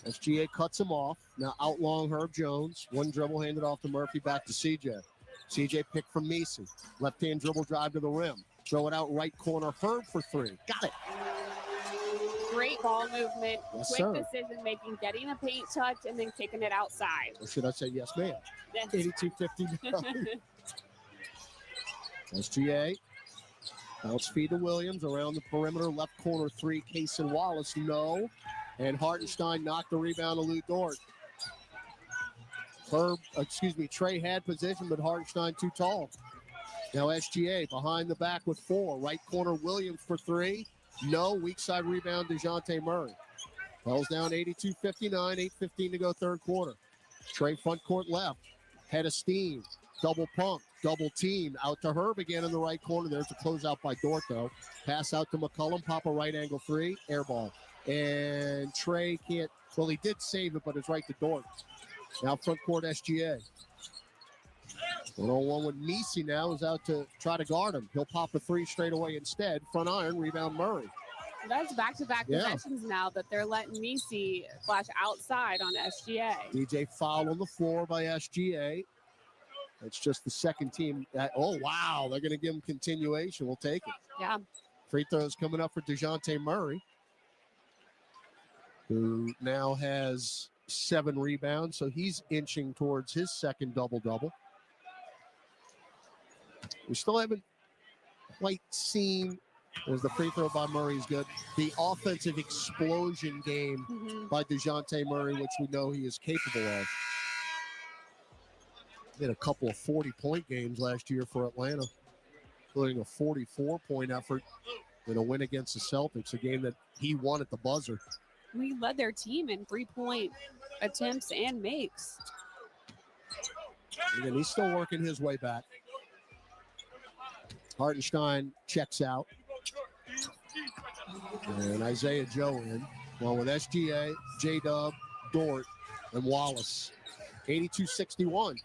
SGA cuts him off. Now out long Herb Jones. One dribble handed off to Murphy, back to CJ. CJ picked from Messi. Left-hand dribble drive to the rim. Throw it out right corner. Herb for 3. Got it. Great ball movement, Yes, quick sir. decision making, getting a paint touch, and then kicking it outside. Or should I say yes, ma'am? 82-59. SGA. Bounce feed to Williams around the perimeter. Left corner 3. Cason Wallace. No. And Hartenstein knocked the rebound to Lou Dort. Trey had position, but Hartenstein too tall. Now SGA behind the back with 4. Right corner Williams for 3. No. Weak side rebound DeJounte Murray. Pels down 82-59. 8:15 to go third quarter. Trey front court left. Head of steam. Double pump. Double team. Out to Herb again in the right corner. There's a closeout by Dort, though. Pass out to McCollum. Pop a right angle 3. Air ball. And Trey can't. Well, he did save it, but it's right to Dort. Now front court SGA. 1-on-1 with Messi now is out to try to guard him. He'll pop a 3 straight away instead. Front iron, rebound Murray. That's back-to-back possessions now that they're letting Messi flash outside on SGA. DJ foul on the floor by SGA. It's just the second team. Oh, wow. They're going to give him continuation. We'll take it. Yeah. Free throws coming up for DeJounte Murray, who now has 7 rebounds, so he's inching towards his second double-double. We still haven't quite seen, as the free throw by Murray is good, the offensive explosion game by DeJounte Murray, which we know he is capable of. He had a couple of 40-point games last year for Atlanta, including a 44-point effort in a win against the Celtics, a game that he won at the buzzer. We led their team in 3-point attempts and makes. And he's still working his way back. Hartenstein checks out. And Isaiah Joe in. Well, with SGA, J-Dub, Dort, and Wallace. 82-61.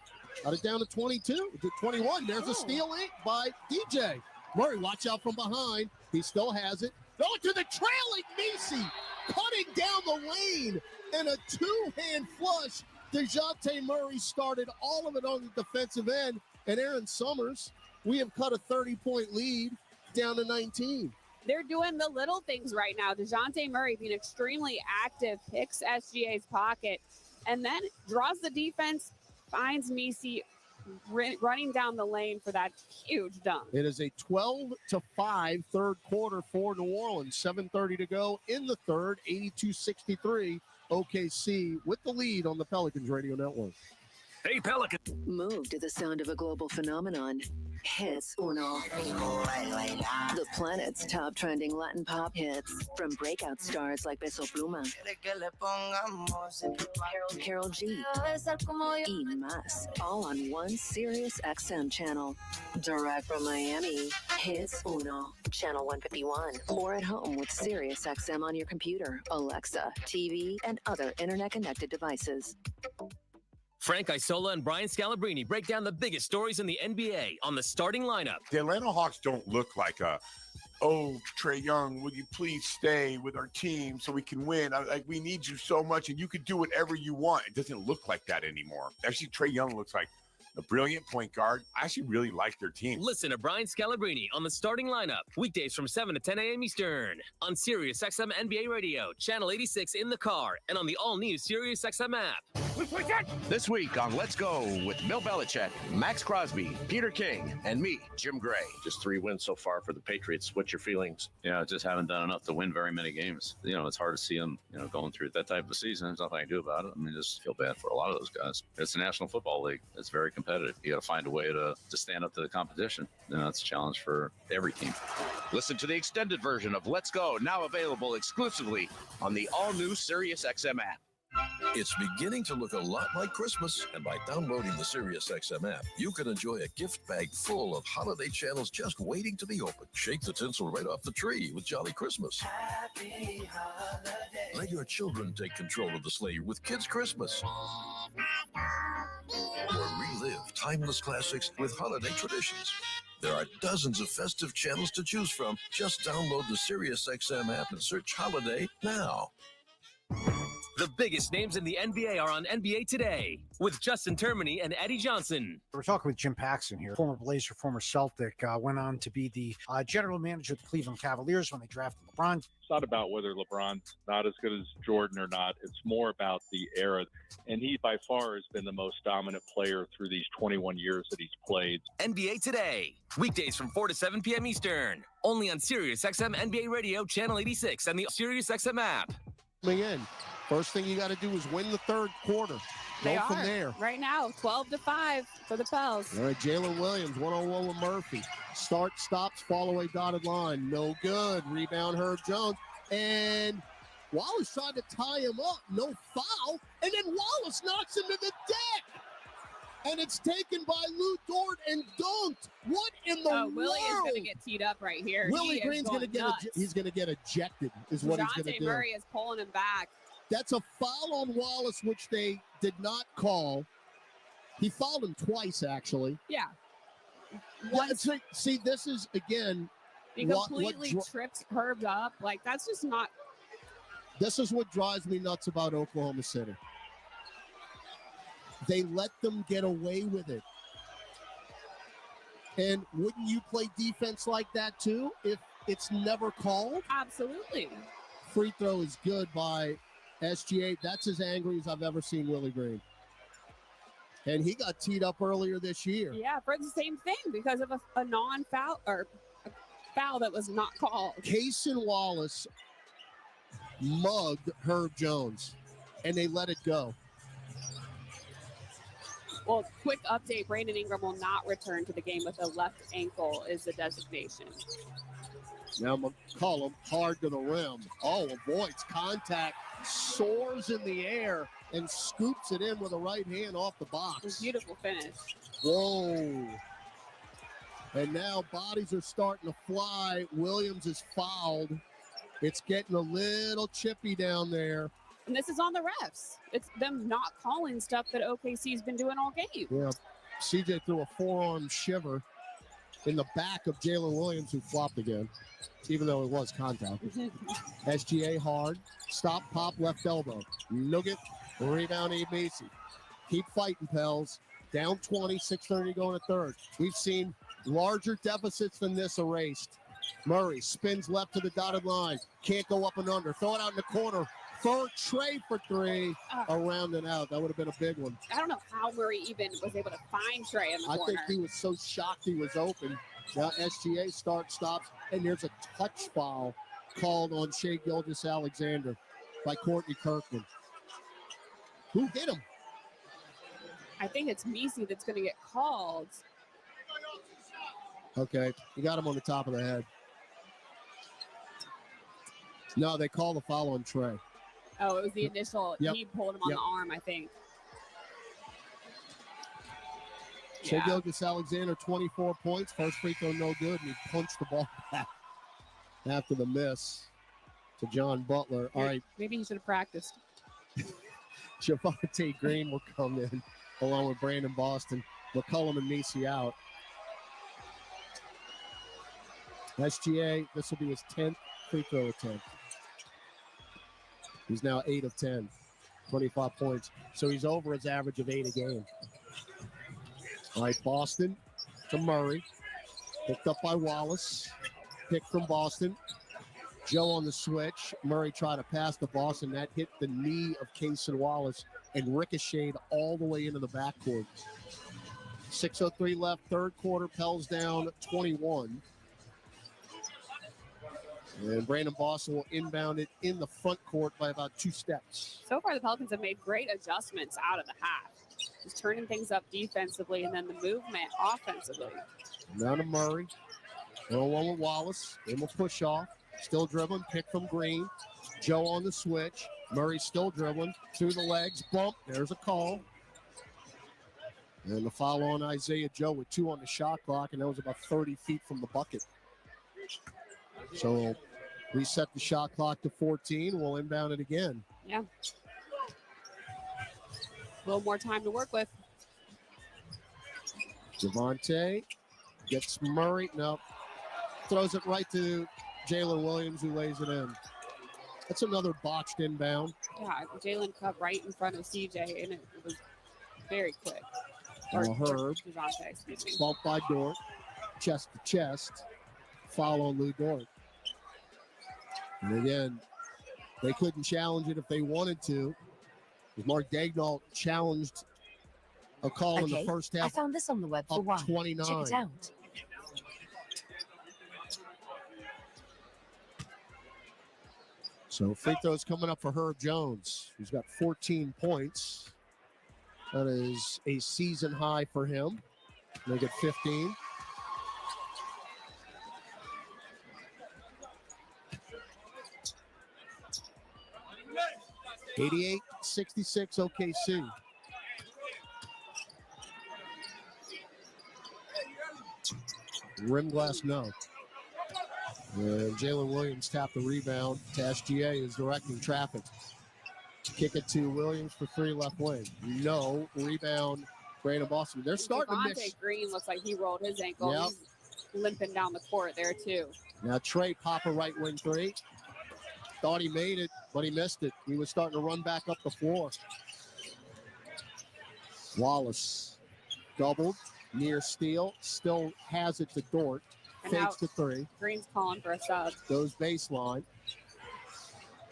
Got it down to 22, to 21. There's a steal by DJ. Murray, watch out from behind. He still has it. Going to the trailing Messi. Cutting down the lane. And a two-hand flush. DeJounte Murray started all of it on the defensive end. And Aaron Summers, we have cut a 30-point lead down to 19. They're doing the little things right now. DeJounte Murray being extremely active, picks SGA's pocket, and then draws the defense, finds Messi running down the lane for that huge dunk. It is a 12-5 third quarter for New Orleans. 7:30 to go in the third, 82-63. OKC with the lead on the Pelicans Radio Network. Hey, Pelican. Move to the sound of a global phenomenon. Hits Uno. The planet's top trending Latin pop hits from breakout stars like Peso Pluma, Karol G, y más, all on one Sirius XM channel. Direct from Miami, Hits Uno, channel 151. Or at home with Sirius XM on your computer, Alexa, TV, and other internet-connected devices. Frank Isola and Brian Scalabrine break down the biggest stories in the NBA on the starting lineup. The Atlanta Hawks don't look like Trae Young, will you please stay with our team so we can win? We need you so much, and you can do whatever you want. It doesn't look like that anymore. Actually, Trae Young looks like a brilliant point guard. I actually really like their team. Listen to Brian Scalabrine on the starting lineup, weekdays from 7 to 10 a.m. Eastern on Sirius XM NBA Radio, channel 86 in the car, and on the all-new Sirius XM app. This week on Let's Go with Bill Belichick, Max Crosby, Peter King, and me, Jim Gray. Just 3 wins so far for the Patriots. What's your feelings? Yeah, just haven't done enough to win very many games. It's hard to see them, going through that type of season. There's nothing I can do about it. I mean, just feel bad for a lot of those guys. It's the National Football League. It's very competitive. You got to find a way to stand up to the competition. It's a challenge for every team. Listen to the extended version of Let's Go, now available exclusively on the all-new Sirius XM app. It's beginning to look a lot like Christmas, and by downloading the SiriusXM app, you can enjoy a gift bag full of holiday channels just waiting to be opened. Shake the tinsel right off the tree with Jolly Christmas. Happy holiday. Let your children take control of the sleigh with Kids Christmas. Or relive timeless classics with holiday traditions. There are dozens of festive channels to choose from. Just download the SiriusXM app and search Holiday now. The biggest names in the NBA are on NBA Today with Justin Termini and Eddie Johnson. We're talking with Jim Paxson here, former Blazer, former Celtic, went on to be the general manager of the Cleveland Cavaliers when they drafted LeBron. It's not about whether LeBron's not as good as Jordan or not. It's more about the era. And he, by far, has been the most dominant player through these 21 years that he's played. NBA Today, weekdays from 4 to 7 p.m. Eastern, only on Sirius XM NBA Radio, channel 86, and the Sirius XM app. In. First thing you got to do is win the third quarter. Go from there. Right now, 12-5 for the Pels. All right, Jalen Williams, 1-on-1 with Murphy. Stops, fall away, dotted line. No good. Rebound, Herb Jones. And Wallace tried to tie him up. No foul. And then Wallace knocks him to the deck. And it's taken by Lou Dort and dunked. What in the world? Willie is going to get teed up right here. Willie Green's going to get he's going to get ejected is what he's going to do. Murray is pulling him back. That's a foul on Wallace, which they did not call. He fouled him twice, actually. Yeah. See, this is, again, he completely tripped Herb up. Like, that's just not. This is what drives me nuts about Oklahoma City. They let them get away with it. And wouldn't you play defense like that, too, if it's never called? Absolutely. Free throw is good by SGA, that's as angry as I've ever seen Willie Green. And he got teed up earlier this year. Yeah, for the same thing because of a non-foul or a foul that was not called. Cason Wallace mugged Herb Jones, and they let it go. Well, quick update, Brandon Ingram will not return to the game with a left ankle is the designation. Now McCollum hard to the rim. Oh, avoids contact, soars in the air, and scoops it in with a right hand off the box. Beautiful finish. Whoa. And now bodies are starting to fly. Williams is fouled. It's getting a little chippy down there. And this is on the refs. It's them not calling stuff that OKC's been doing all game. Yeah, CJ threw a forearm shiver in the back of Jalen Williams, who flopped again, even though it was contact. SGA hard. Stop, pop, left elbow. Nugget, rebound, Macy. Keep fighting, Pels. Down 20, 6:30 going to third. We've seen larger deficits than this erased. Murray spins left to the dotted line. Can't go up and under. Throw it out in the corner. Third Trey for three. Around and out. That would have been a big one. I don't know how Murray even was able to find Trey in the corner. I think he was so shocked he was open. Now SGA stops, and there's a touch foul called on Shai Gilgeous-Alexander by Courtney Kirkland. Who hit him? I think it's Messi that's going to get called. Okay, you got him on the top of the head. No, they call the foul on Trey. Oh, it was the initial. Yep. He pulled him on the arm, I think. Shai Gilgeous-Alexander, 24 points. First free throw, no good, and he punched the ball back after the miss to John Butler. All right. Maybe he should have practiced. Javonte Green will come in along with Brandon Boston. McCollum and Messi out. SGA, this will be his 10th free throw attempt. He's now 8 of 10, 25 points. So he's over his average of 8 a game. All right, Boston to Murray. Picked up by Wallace. Pick from Boston. Joe on the switch. Murray tried to pass to Boston. That hit the knee of Cason Wallace and ricocheted all the way into the backcourt. 6:03 left, third quarter. Pels down 21. And Brandon Boston will inbound it in the front court by about 2 steps. So far, the Pelicans have made great adjustments out of the half. Just turning things up defensively and then the movement offensively. Now to Murray. 1-on-1 with Wallace. Then we'll push off. Still dribbling. Pick from Green. Joe on the switch. Murray still dribbling. Through the legs. Bump. There's a call. And the foul on Isaiah Joe with 2 on the shot clock. And that was about 30 feet from the bucket. So reset the shot clock to 14. We'll inbound it again. Yeah. A little more time to work with. Javonte gets Murray. No. Throws it right to Jalen Williams, who lays it in. That's another botched inbound. Yeah, Jalen cut right in front of CJ, and it was very quick. Herb. Javonte, excuse me. Bump by Dort. Chest to chest. Foul on Lou Dort. And again, they couldn't challenge it if they wanted to. Mark Daigneault challenged a call in the first half. I found this on the web for one. 29. Check it out. So free throws coming up for Herb Jones, who's got 14 points. That is a season high for him. They get 15. (88-66) OKC. Rim glass, no. And Jalen Williams tapped the rebound to SGA, is directing traffic. Kick it to Williams for 3 left wing. No. Rebound, Brandon Boston. They're starting to mix. Javonte Green looks like he rolled his ankle. Yep. He's limping down the court there, too. Now Trey Popper right wing 3. Thought he made it, but he missed it. He was starting to run back up the floor. Wallace doubled, near steal, still has it to Dort. And Fakes to 3. Green's calling for a sub. Goes baseline.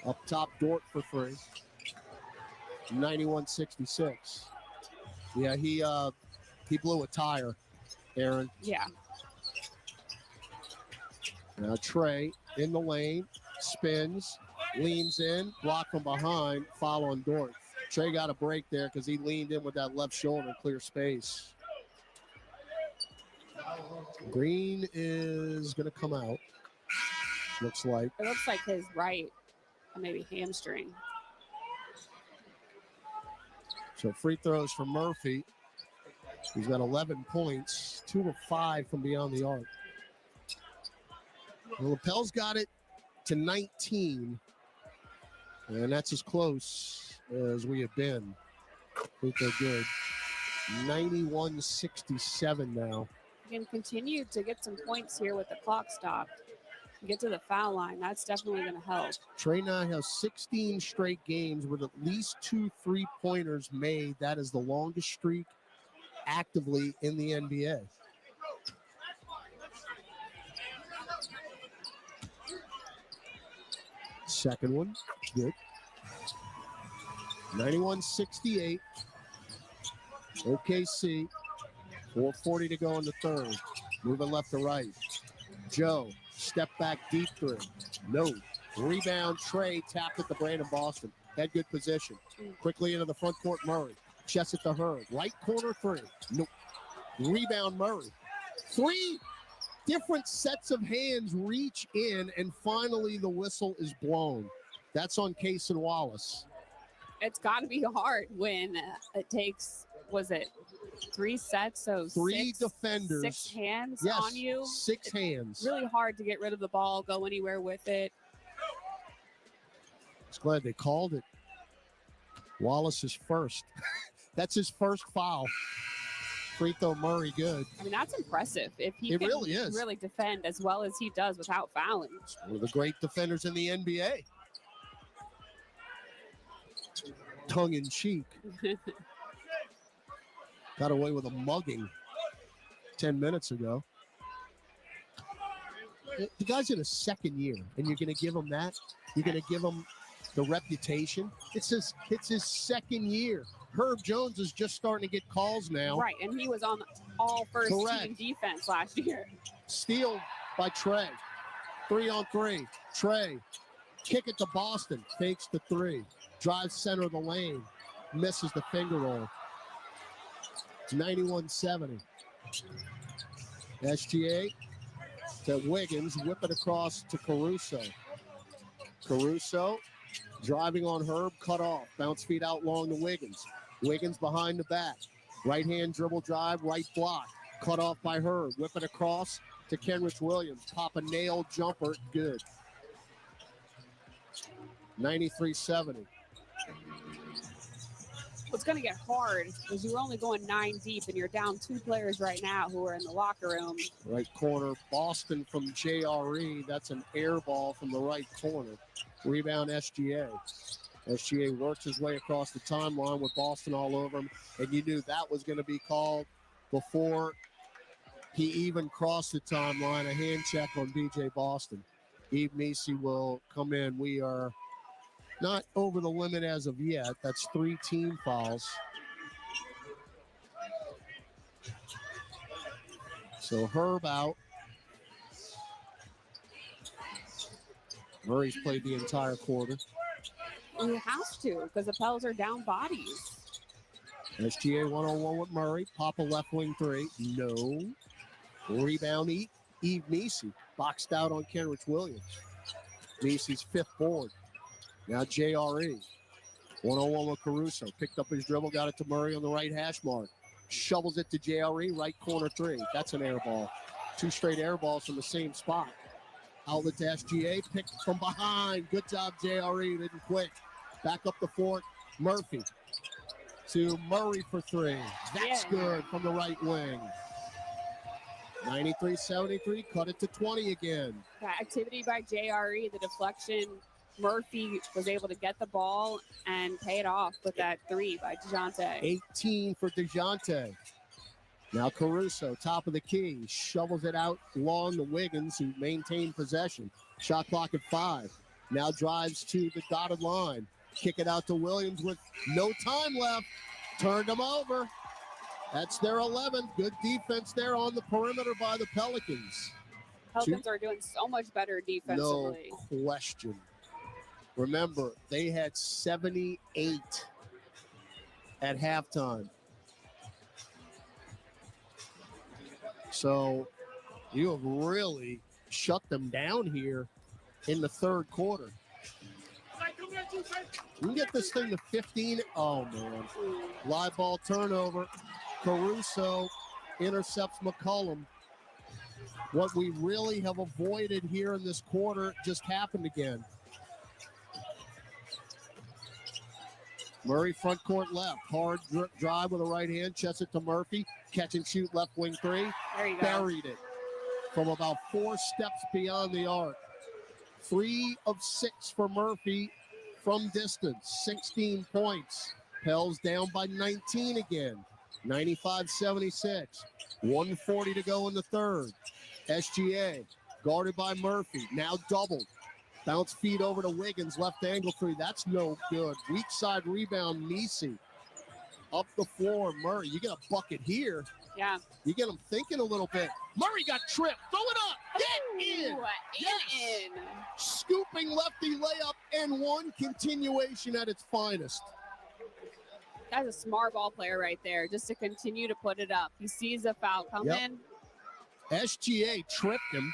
Up top, Dort for 3. 91-66. Yeah, he blew a tire, Aaron. Yeah. Now Trey in the lane, spins, leans in, block from behind, foul on Dort. Trey got a break there because he leaned in with that left shoulder, clear space. Green is going to come out. Looks like. It looks like his right, maybe hamstring. So free throws for Murphy. He's got 11 points, 2 of 5 from beyond the arc. The Lapels got it to 19, and that's as close as we have been. I think they're good. 91-67 now. You can continue to get some points here with the clock stopped. Get to the foul line. That's definitely going to help. Trey now has 16 straight games with at least 2 3-pointers made. That is the longest streak actively in the NBA. Second one, good. 91-68. OKC. 4:40 to go in the third. Moving left to right. Joe, step back deep three. No. Rebound, Trey, tapped at the Brandon Boston. Had good position. Quickly into the front court, Murray. Chest it to Hurd. Right corner three. Nope. Rebound, Murray. 3 different sets of hands reach in, and finally the whistle is blown. That's on Case and Wallace. It's got to be hard when it takes, was it 3 sets? So 3 defenders. 6 hands Yes, on you. 6 hands. Really hard to get rid of the ball, go anywhere with it. Just glad they called it. Wallace is first. That's his first foul. Free throw, Murray, good. I mean, that's impressive. If he It can really is. really defend as well as he does without fouling. One of the great defenders in the NBA. Tongue in cheek. Got away with a mugging 10 minutes ago. The guy's in his second year, and you're going to give him that? You're going to give him the reputation? It's his second year. Herb Jones is just starting to get calls now. Right, and he was on all first Correct. team defense last year. Steal by Trey. 3-on-3. Trey. Kick it to Boston. Fakes the 3. Drives center of the lane. Misses the finger roll. It's 91-70. SGA to Wiggins. Whip it across to Caruso. Caruso driving on Herb. Cut off. Bounce feet out long to Wiggins. Wiggins behind the back. Right hand dribble drive. Right block. Cut off by Herb. Whip it across to Kenrich Williams. Pop a nail jumper. Good. 93-70. What's going to get hard is you're only going 9 deep, and you're down 2 players right now who are in the locker room. Right corner, Boston from JRE. That's an air ball from the right corner. Rebound, SGA. SGA works his way across the timeline with Boston all over him, and you knew that was going to be called before he even crossed the timeline. A hand check on BJ Boston. Eve Messi will come in. We are not over the limit as of yet. That's 3 team fouls. So Herb out. Murray's played the entire quarter. And he has to, because the Pels are down bodies. SGA 1-on-1 with Murray. Pop a left wing 3. No. Rebound, Eve Messi. Boxed out on Kenrich Williams. Messi's 5th board. Now JRE. 1-on-1 with Caruso. Picked up his dribble, got it to Murray on the right hash mark. Shovels it to JRE, right corner 3. That's an air ball. 2 straight air balls from the same spot. Outlet to SGA, picked from behind. Good job, JRE. Didn't quit. Back up the fort. Murphy to Murray for 3. That's good from the right wing. 93-73. Cut it to 20 again. That activity by JRE, the deflection. Murphy was able to get the ball and pay it off with that 3 by DeJounte. 18 for DeJounte. Now Caruso, top of the key, shovels it out long to Wiggins, who maintained possession. Shot clock at 5. Now drives to the dotted line. Kick it out to Williams with no time left. Turned them over. That's their 11th. Good defense there on the perimeter by the Pelicans. Pelicans are doing so much better defensively. No question. Remember, they had 78 at halftime. So you have really shut them down here in the third quarter. We can get this thing to 15. Oh, man. Live ball turnover. Caruso intercepts McCollum. What we really have avoided here in this quarter just happened again. Murray front court left. Hard drive with a right hand. Chest it to Murphy. Catch and shoot left wing three. There you go. Buried it from about 4 steps beyond the arc. 3 of 6 for Murphy from distance. 16 points. Pels down by 19 again. 95-76. 1:40 to go in the third. SGA guarded by Murphy. Now doubled. Bounce feed over to Wiggins. Left angle three. That's no good. Weak side rebound. Nisi. Up the floor. Murray. You get a bucket here. Yeah. You get him thinking a little bit. Murray got tripped. Throw it up. Get in. Yes. Scooping lefty layup and one. Continuation at its finest. That's a smart ball player right there, just to continue to put it up. He sees a foul coming. SGA tripped him.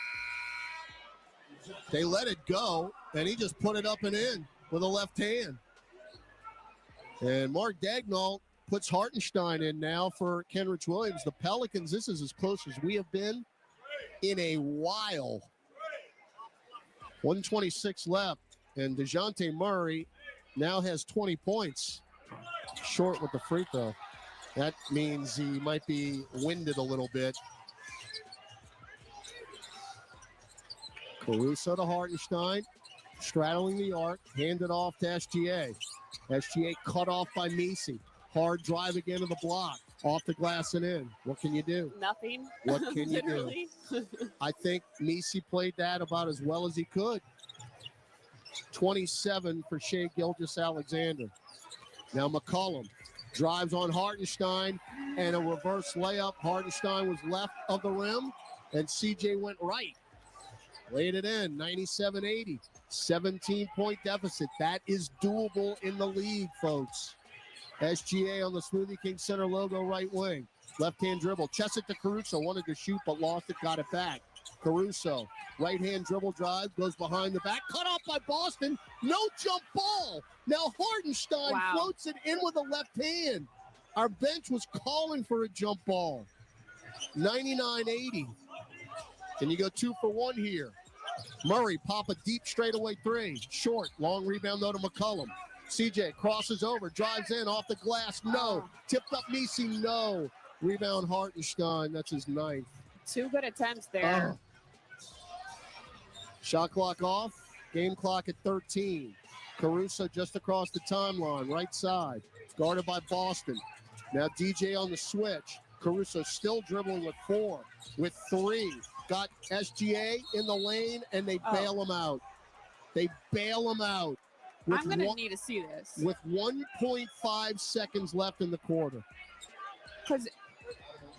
They let it go, and he just put it up and in with a left hand. And Mark Daignault puts Hartenstein in now for Kenrich Williams. The Pelicans, this is as close as we have been in a while. 1:26 left, and DeJounte Murray now has 20 points. Short with the free throw. That means he might be winded a little bit. Caruso to Hartenstein, straddling the arc, handed off to SGA. SGA cut off by Nisi. Hard drive again to the block, off the glass and in. What can you do? Nothing. What can you do? I think Nisi played that about as well as he could. 27 for Shai Gilgeous-Alexander. Now McCollum drives on Hartenstein and a reverse layup. Hartenstein was left of the rim and CJ went right. Laid it in, 97-80. 17-point deficit. That is doable in the league, folks. SGA on the Smoothie King Center logo right wing. Left-hand dribble. Chest it to Caruso. Wanted to shoot, but lost it. Got it back. Caruso. Right-hand dribble drive. Goes behind the back. Cut off by Boston. No jump ball. Now Hartenstein floats it in with a left hand. Our bench was calling for a jump ball. 99-80. Can you go 2 for 1 here? Murray pop a deep straightaway three. Short. Long rebound though to McCollum. CJ crosses over. Drives in off the glass. No. Tipped up Nisi. No. Rebound Hartenstein. That's his 9th. 2 good attempts there. Shot clock off. Game clock at 13. Caruso just across the timeline. Right side. Guarded by Boston. Now DJ on the switch. Caruso still dribbling with 4. With 3. Got SGA in the lane, and they bail him out. They bail him out. I'm going to need to see this. With 1.5 seconds left in the quarter.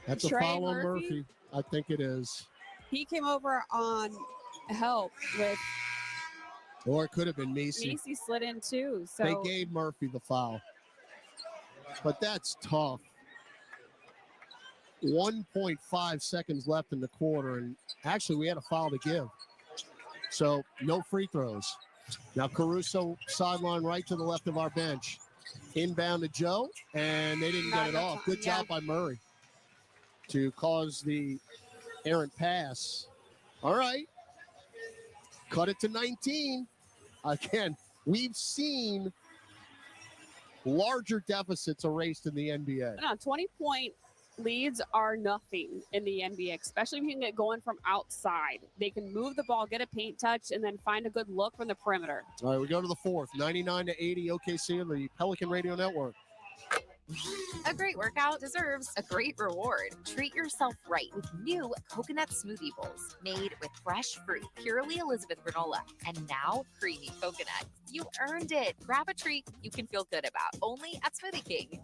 That's a foul on Murphy. I think it is. He came over on help with... Or it could have been Nisi. Nisi slid in too. So they gave Murphy the foul. But that's tough. 1.5 seconds left in the quarter, and actually we had a foul to give. So no free throws. Now Caruso sideline right to the left of our bench. Inbound to Joe, and they didn't get it off. Good job by Murray to cause the errant pass. All right. Cut it to 19. Again, we've seen larger deficits erased in the NBA. No, 20-point leads are nothing in the NBA, especially if you can get going from outside. They can move the ball, get a paint touch, and then find a good look from the perimeter. All right, we go to the fourth. 99-80 OKC on the Pelican Radio Network. A great workout deserves a great reward. Treat yourself right with new coconut smoothie bowls made with fresh fruit, purely Elizabeth granola, and now creamy coconut. You earned it. Grab a treat you can feel good about, only at Smoothie King.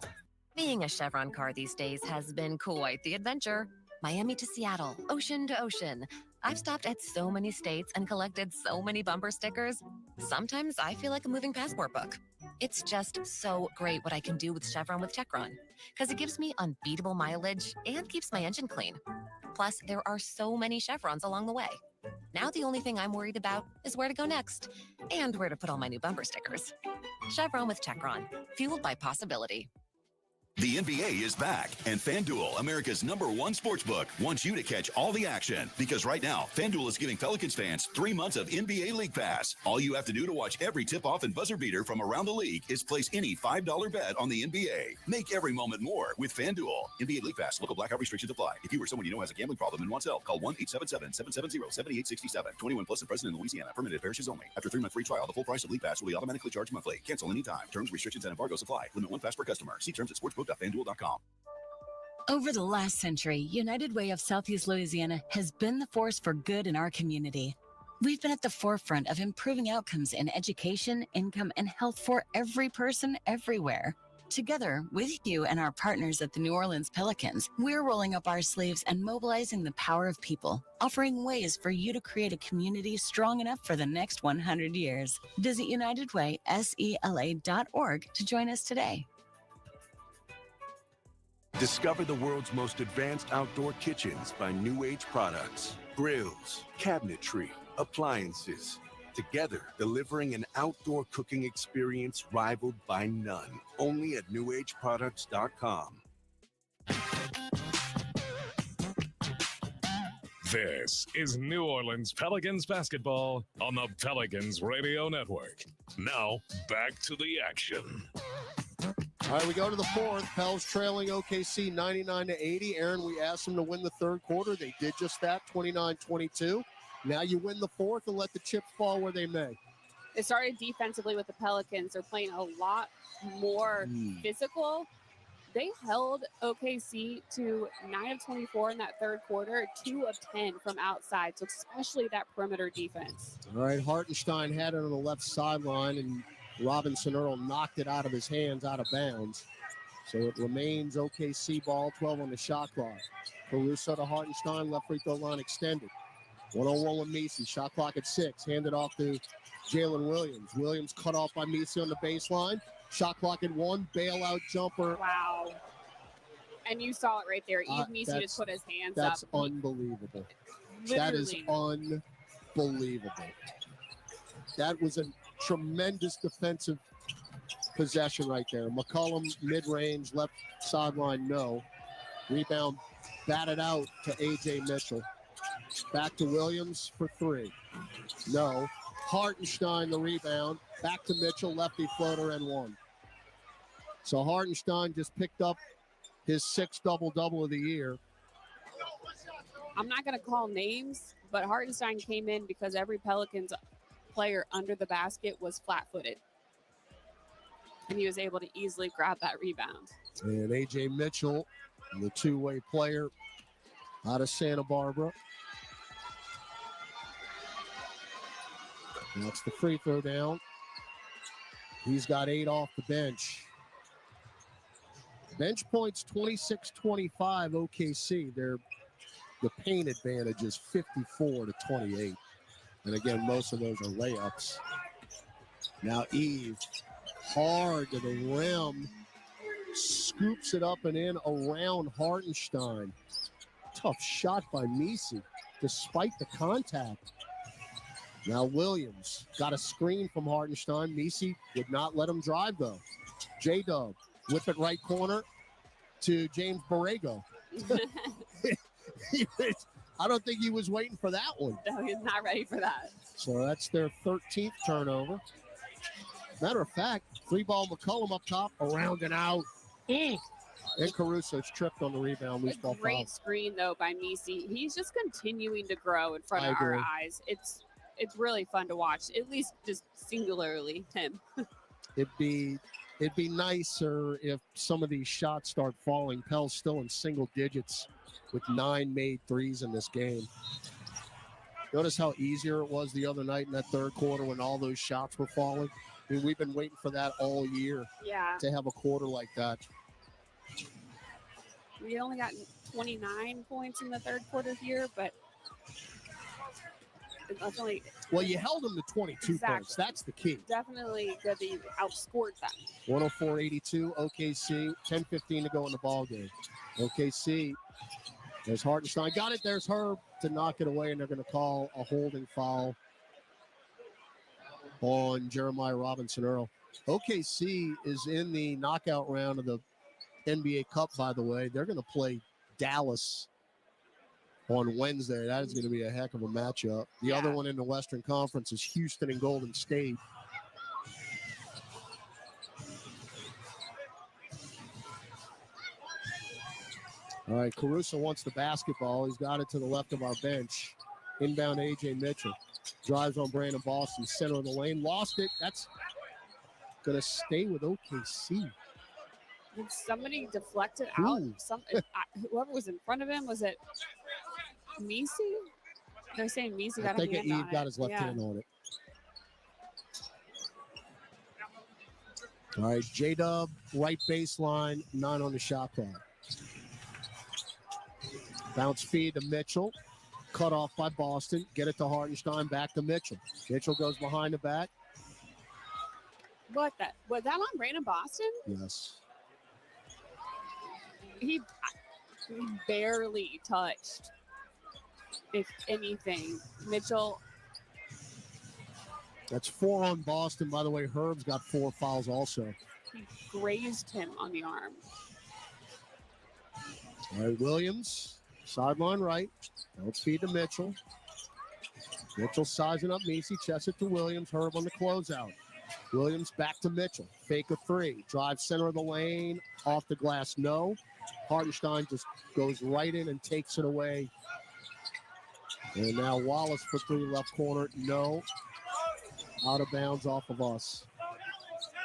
Being a Chevron car these days has been quite the adventure. Miami to Seattle, ocean to ocean. I've stopped at so many states and collected so many bumper stickers. Sometimes I feel like a moving passport book. It's just so great what I can do with Chevron with Techron, because it gives me unbeatable mileage and keeps my engine clean. Plus, there are so many Chevrons along the way. Now the only thing I'm worried about is where to go next and where to put all my new bumper stickers. Chevron with Techron, fueled by possibility. The NBA is back, and FanDuel, America's #1 sportsbook, wants you to catch all the action. Because right now, FanDuel is giving Pelicans fans 3 months of NBA League Pass. All you have to do to watch every tip-off and buzzer beater from around the league is place any $5 bet on the NBA. Make every moment more with FanDuel. NBA League Pass. Local blackout restrictions apply. If you or someone you know has a gambling problem and wants help, call 1-877-770-7867. 21 plus and present in Louisiana. Permitted parishes only. After 3-month free trial, the full price of League Pass will be automatically charged monthly. Cancel anytime. Terms, restrictions, and embargoes apply. Limit 1 pass per customer. See terms at sportsbook.fanduel.com. Over the last century, United Way of Southeast Louisiana has been the force for good in our community. We've been at the forefront of improving outcomes in education, income, and health for every person everywhere. Together, with you and our partners at the New Orleans Pelicans, we're rolling up our sleeves and mobilizing the power of people, offering ways for you to create a community strong enough for the next 100 years. Visit UnitedWaySELA.org to join us today. Discover the world's most advanced outdoor kitchens by New Age Products. Grills, cabinetry, appliances. Together, delivering an outdoor cooking experience rivaled by none. Only at NewAgeProducts.com. This is New Orleans Pelicans basketball on the Pelicans Radio Network. Now, back to the action. All right, we go to the fourth. Pels trailing OKC 99-80. Aaron, we asked them to win the third quarter. They did just that, 29-22. Now you win the fourth and let the chips fall where they may. It started defensively with the Pelicans. They're playing a lot more physical. They held OKC to 9 of 24 in that third quarter, 2 of 10 from outside. So especially that perimeter defense. All right, Hartenstein had it on the left sideline, and Robinson Earl knocked it out of his hands, out of bounds. So it remains OKC ball, 12 on the shot clock. Caruso to Hartenstein, left free throw line extended. 1-on-1 with Messi, shot clock at 6. Handed off to Jalen Williams. Williams cut off by Messi on the baseline. Shot clock at 1, bailout jumper. Wow. And you saw it right there. Eve Messi just put his hands up. That's unbelievable. Literally. That is unbelievable. That was a tremendous defensive possession right there. McCollum mid-range, left sideline, no. Rebound batted out to A.J. Mitchell. Back to Williams for 3. No. Hartenstein the rebound. Back to Mitchell, lefty floater and 1. So Hartenstein just picked up his 6th double-double of the year. I'm not going to call names, but Hartenstein came in because every Pelicans player under the basket was flat-footed. And he was able to easily grab that rebound. And A.J. Mitchell, the two-way player out of Santa Barbara. That's the free throw down. He's got 8 off the bench. Bench points 26-25 OKC. The paint advantage is 54-28. And again, most of those are layups. Now Eve, hard to the rim, scoops it up and in around Hartenstein. Tough shot by Messi, despite the contact. Now Williams got a screen from Hartenstein. Messi would not let him drive, though. J-Dub, whip it right corner to James Borrego. I don't think he was waiting for that one. No, he's not ready for that. So that's their 13th turnover. Matter of fact, 3-ball McCollum up top, around and out. And Caruso's tripped on the rebound. Loose ball Great foul. screen, though, by Messi. He's just continuing to grow in front I of our agree. eyes. It's really fun to watch, at least just singularly him. It'd be It'd be nicer if some of these shots start falling. Pell's still in single digits with 9 made threes in this game. Notice how easier it was the other night in that third quarter when all those shots were falling. I mean, we've been waiting for that all year to have a quarter like that. We only got 29 points in the third quarter here, but definitely. Well, you held them to 22 points. That's the key. Definitely good that you outscored them. 104-82, OKC, 10:15 to go in the ball game. OKC, there's Hartenstein. Got it. There's Herb to knock it away, and they're going to call a holding foul on Jeremiah Robinson-Earl. OKC is in the knockout round of the NBA Cup, by the way. They're going to play Dallas on Wednesday. That is going to be a heck of a matchup. The other one in the Western Conference is Houston and Golden State. All right, Caruso wants the basketball. He's got it to the left of our bench. Inbound A.J. Mitchell. Drives on Brandon Boston, center of the lane. Lost it. That's going to stay with OKC. Did somebody deflect it out? Whoever was in front of him, was it Misi? They're saying Misi got I think a hand on Eve got his left hand on it. All right, J-Dub, right baseline, 9 on the shot clock. Bounce feed to Mitchell. Cut off by Boston. Get it to Hartenstein. Back to Mitchell. Mitchell goes behind the back. Was that on Brandon Boston? Yes. He barely touched, if anything. Mitchell. That's 4 on Boston. By the way, Herb's got 4 fouls also. He grazed him on the arm. All right, Williams, sideline right. Let's feed to Mitchell. Mitchell sizing up Misi, chest it to Williams. Herb on the closeout. Williams back to Mitchell. Fake a 3. Drive center of the lane. Off the glass, no. Hartenstein just goes right in and takes it away. And now Wallace for 3 left corner. No. Out of bounds off of us.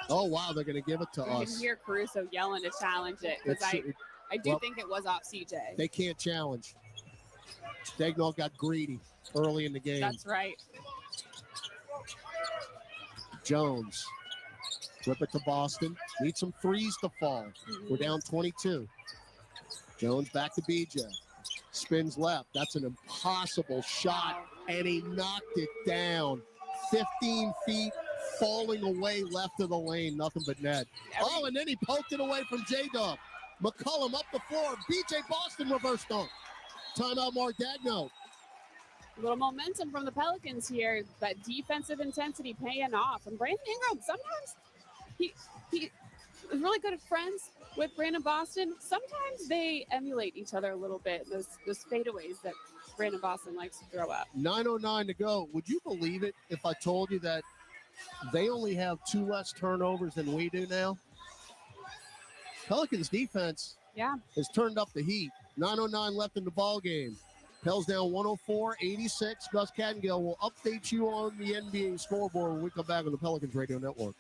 Oh, wow, they're going to give it to You us. can hear Caruso yelling to challenge it because I do think it was off CJ. They can't challenge. Dagnall got greedy early in the game. That's right. Jones. Flip it to Boston. Need some threes to fall. We're down 22. Jones back to BJ. Spins left. That's an impossible shot. And he knocked it down. 15 feet, falling away left of the lane. Nothing but net. Oh, and then he poked it away from J-Dub. McCullum up the floor. BJ Boston reverse dunk. Timeout, Mark Dagnall. A little momentum from the Pelicans here. That defensive intensity paying off. And Brandon Ingram, sometimes he is really good at friends with Brandon Boston. Sometimes they emulate each other a little bit. Those fadeaways that Brandon Boston likes to throw up. 9:09 to go. Would you believe it if I told you that they only have 2 less turnovers than we do now? Pelicans defense has turned up the heat. 9:09 left in the ball game. Pels down 104-86. Gus Cattingill will update you on the NBA scoreboard when we come back on the Pelicans Radio Network.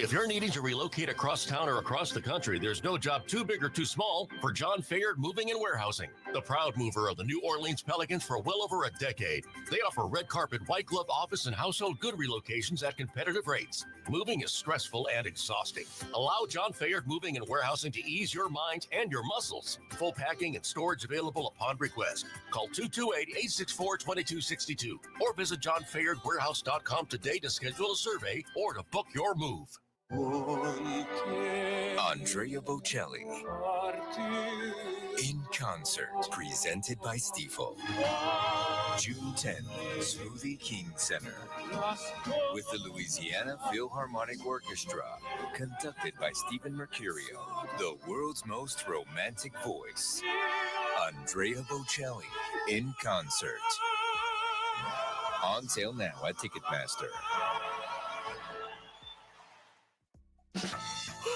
If you're needing to relocate across town or across the country, there's no job too big or too small for John Fayard Moving and Warehousing, the proud mover of the New Orleans Pelicans for well over a decade. They offer red carpet, white glove office and household good relocations at competitive rates. Moving is stressful and exhausting. Allow John Fayard Moving and Warehousing to ease your mind and your muscles. Full packing and storage available upon request. Call 228-864-2262 or visit johnfayardwarehouse.com today to schedule a survey or to book your move. Andrea Bocelli in concert, presented by Stifel. June 10th, Smoothie King Center with the Louisiana Philharmonic Orchestra, conducted by Stephen Mercurio, the world's most romantic voice. Andrea Bocelli in concert. On sale now at Ticketmaster.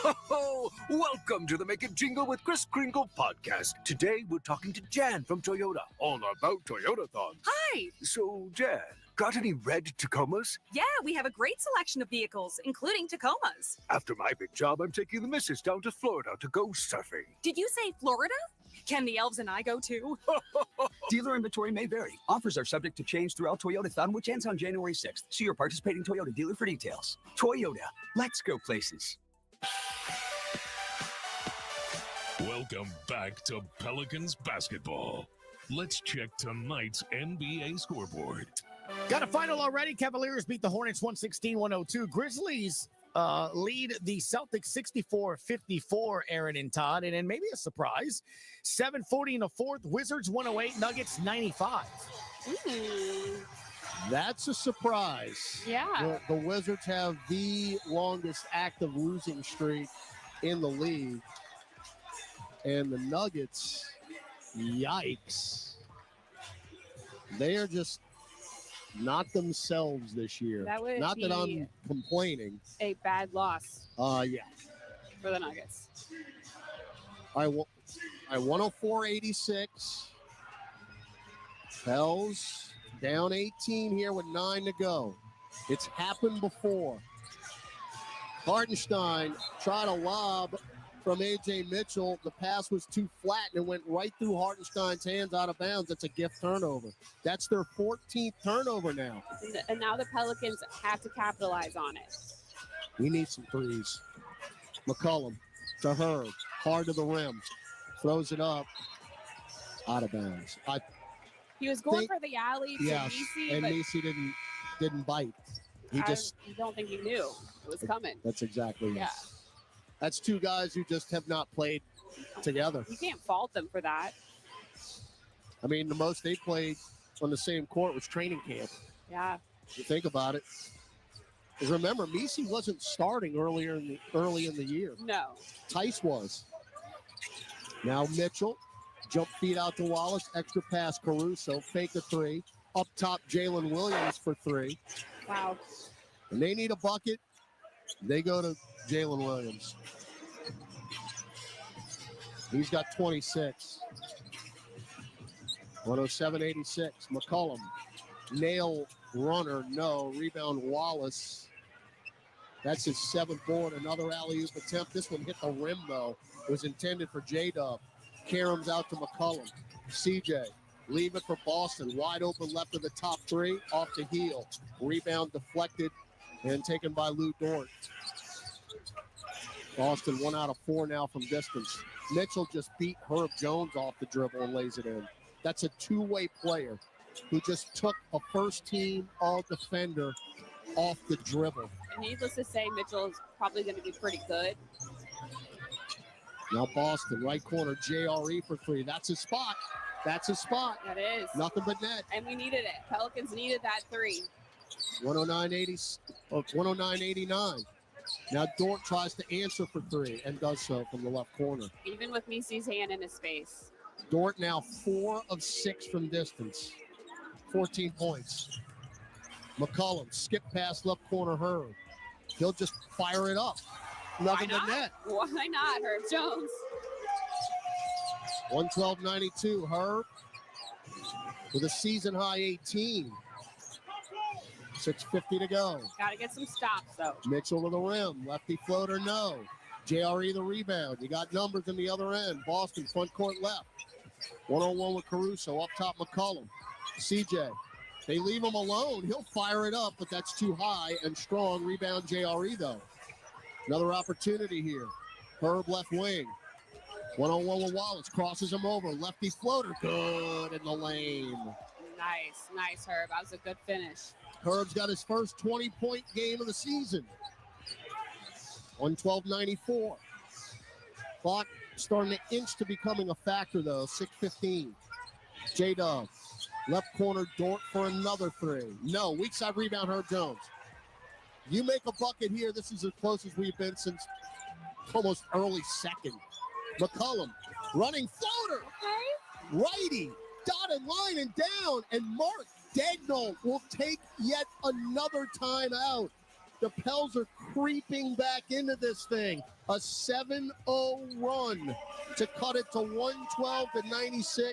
Ho! Welcome to the Make It Jingle with Kris Kringle podcast. Today we're talking to Jan from Toyota, all about Toyotathon. Hi! So, Jan, Got any red Tacomas? Yeah, we have a great selection of vehicles, including Tacomas. After my big job, I'm taking the missus down to Florida to go surfing. Did you say Florida? Can the elves and I go too? Dealer inventory may vary. Offers are subject to change throughout Toyota Fun, which ends on January 6th. See your participating Toyota dealer for details. Toyota, let's go places. Welcome back to Pelicans basketball. Let's check tonight's NBA scoreboard. Got a final already. Cavaliers beat the Hornets 116-102. Grizzlies lead the Celtics 64-54, Aaron and Todd. And then maybe a surprise, 7:40 in the fourth. Wizards 108, Nuggets 95. That's a surprise. Yeah. The Wizards have the longest active losing streak in the league. And the Nuggets, yikes. They are just not themselves this year. That would not that be I'm complaining. a bad loss Yeah. for the Nuggets. I 104-86. Pels down 18 here with 9 to go. It's happened before. Hartenstein tried a lob from A.J. Mitchell. The pass was too flat and it went right through Hartenstein's hands out of bounds. That's a gift turnover. That's their 14th turnover now. And now the Pelicans have to capitalize on it. We need some threes. McCollum to Herb. Hard to the rim. Throws it up. Out of bounds. He was going for the alley to Yes, Nisi, and but Nisi didn't bite. He I just don't think he knew it was coming. That's exactly it. Yeah. That's two guys who just have not played together. You can't fault them for that. I mean, the most they played on the same court was training camp. Yeah. You think about it. Because remember, Nisi wasn't starting early in the year. No. Tice was. Now Mitchell, jump feed out to Wallace, extra pass Caruso, fake a three. Up top, Jalen Williams for three. Wow. When they need a bucket, they go to Jalen Williams. He's got 26. 107-86. McCollum. Nail runner, no. Rebound Wallace. That's his seventh board. Another alley-oop attempt. This one hit the rim, though. It was intended for J-Dub. Karem's out to McCollum. CJ. Leave it for Boston. Wide open left of the top three. Off the heel. Rebound deflected and taken by Lou Dort. Boston 1 out of 4 now from distance. Mitchell just beat Herb Jones off the dribble and lays it in. That's a two-way player who just took a first-team all-defender off the dribble. And needless to say, Mitchell is probably going to be pretty good. Now Boston, right corner, JRE for three. That's his spot. That's his spot. That is. Nothing but net. And we needed it. Pelicans needed that three. 109-89. Now Dort tries to answer for three and does so from the left corner. Even with Nisi's hand in his face. Dort now 4 of 6 from distance. 14 points. McCollum, skip pass left corner Herb. He'll just fire it up. Nothing but net. Why not, Herb Jones? 112-92. Herb with a season high 18. 6:50 to go. Got to get some stops, though. Mitchell to the rim. Lefty floater, no. JRE the rebound. You got numbers in the other end. Boston front court left. 1-on-1 with Caruso. Up top, McCollum. CJ. They leave him alone. He'll fire it up, but that's too high and strong. Rebound JRE, though. Another opportunity here. Herb left wing. 1-on-1 with Wallace. Crosses him over. Lefty floater. Good in the lane. Nice, Herb. That was a good finish. Herb's got his first 20-point game of the season. 112-94. Clock starting to inch to becoming a factor, though. 6:15. J-Dub. Left corner, Dort for another three. No, weak side rebound, Herb Jones. You make a bucket here. This is as close as we've been since almost early second. McCollum, running floater. Righty, dotted line and down. And Mark Daigneault will take yet another timeout. The Pels are creeping back into this thing. A 7-0 run to cut it to 112-96.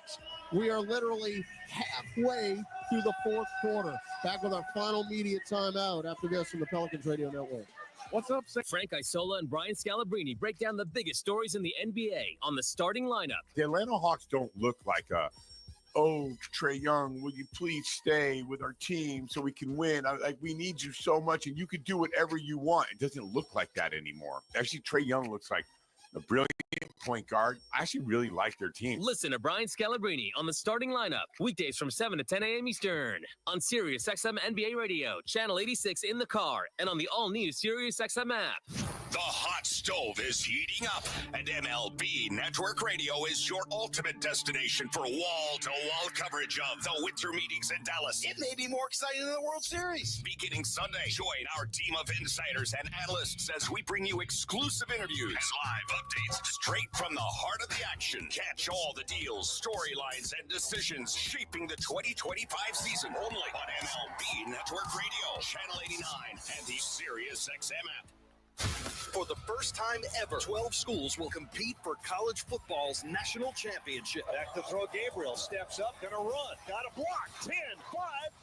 We are literally halfway through the fourth quarter. Back with our final media timeout after this on the Pelicans Radio Network. What's up, Frank Isola and Brian Scalabrine break down the biggest stories in the NBA on the starting lineup. The Atlanta Hawks don't look like Trae Young, will you please stay with our team so we can win? We need you so much, and you could do whatever you want. It doesn't look like that anymore. Actually, Trae Young looks like a brilliant point guard. I actually really like their team. Listen to Brian Scalabrine on the starting lineup, weekdays from 7 to 10 a.m. Eastern on Sirius XM NBA Radio, channel 86 in the car, and on the all-new Sirius XM app. The hot stove is heating up, and MLB Network Radio is your ultimate destination for wall-to-wall coverage of the winter meetings in Dallas. It may be more exciting than the World Series. Beginning Sunday, join our team of insiders and analysts as we bring you exclusive interviews, live updates straight from the heart of the action. Catch all the deals, storylines, and decisions shaping the 2025 season only on MLB Network Radio, channel 89, and the Sirius XM app. For the first time ever, 12 schools will compete for college football's national championship. Back to throw. Gabriel steps up, gonna run, got a block, 10-5,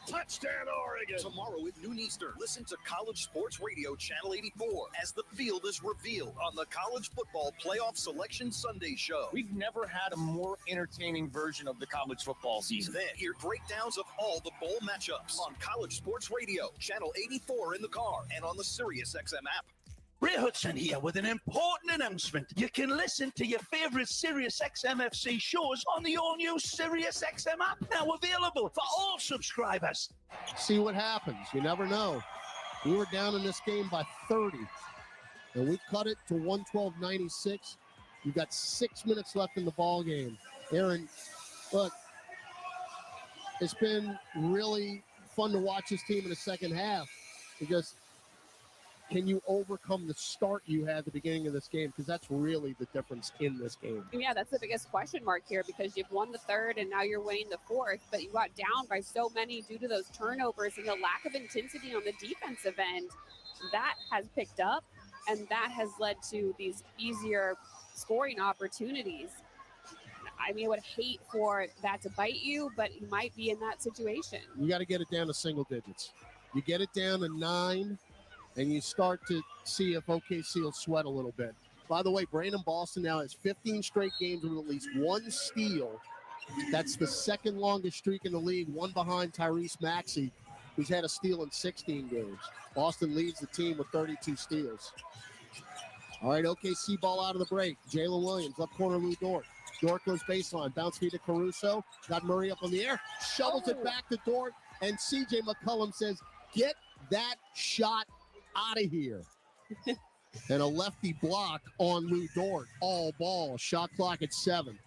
touchdown Oregon. Tomorrow at noon Eastern, listen to College Sports Radio Channel 84 as the field is revealed on the College Football Playoff Selection Sunday show. We've never had a more entertaining version of the college football season. Then hear breakdowns of all the bowl matchups on College Sports Radio Channel 84 in the car and on the Sirius XM app. Ray Hudson here with an important announcement. You can listen to your favorite Sirius XM FC shows on the all-new Sirius XM app, now available for all subscribers. See what happens. You never know. We were down in this game by 30, and we cut it to 112-96. You've got 6 minutes left in the ball game. Aaron, look, it's been really fun to watch this team in the second half because can you overcome the start you had at the beginning of this game? Because that's really the difference in this game. Yeah, that's the biggest question mark here because you've won the third and now you're winning the fourth, but you got down by so many due to those turnovers and the lack of intensity on the defensive end. That has picked up, and that has led to these easier scoring opportunities. I mean, I would hate for that to bite you, but you might be in that situation. You got to get it down to single digits. You get it down to 9, and you start to see if OKC will sweat a little bit. By the way, Brandon Boston now has 15 straight games with at least one steal. That's the second longest streak in the league, one behind Tyrese Maxey, who's had a steal in 16 games. Boston leads the team with 32 steals. All right, OKC ball out of the break. Jalen Williams, up corner, Lou Dort. Dort goes baseline, bounce feed to Caruso. Got Murray up on the air, shovels it back to Dort, and CJ McCollum says, get that shot out of here. And a lefty block on Lou Dort. All ball. Shot clock at 7.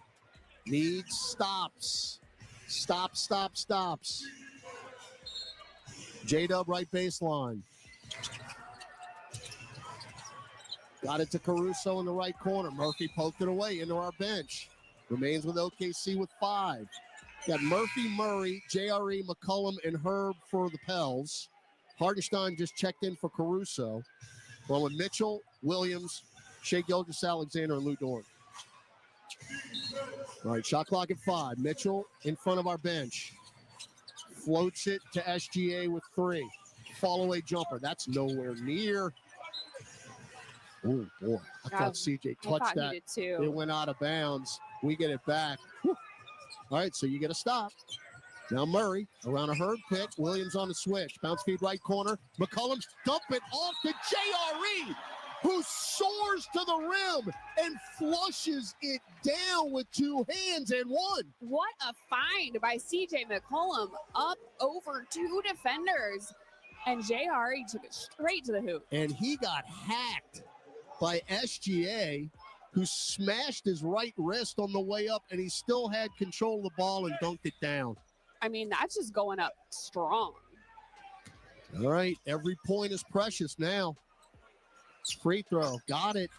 Needs stops. Stops. J-Dub right baseline. Got it to Caruso in the right corner. Murphy poked it away into our bench. Remains with OKC with 5. Got Murphy, Murray, JRE, McCollum, and Herb for the Pels. Hartenstein just checked in for Caruso. Well, with Mitchell, Williams, Shea Gilgeous-Alexander, and Lou Dort. All right, shot clock at 5. Mitchell in front of our bench. Floats it to SGA with 3. Fall-away jumper. That's nowhere near. Oh, boy. I thought CJ touched that. It went out of bounds. We get it back. Whew. All right, so you get a stop. Now Murray around a Herb pick. Williams on the switch. Bounce feed right corner. McCollum dump it off to JRE, who soars to the rim and flushes it down with 2 hands and 1. What a find by CJ McCollum, up over 2 defenders. And JRE took it straight to the hoop. And he got hacked by SGA, who smashed his right wrist on the way up, and he still had control of the ball and dunked it down. I mean, that's just going up strong. All right, every point is precious now. Free throw, got it.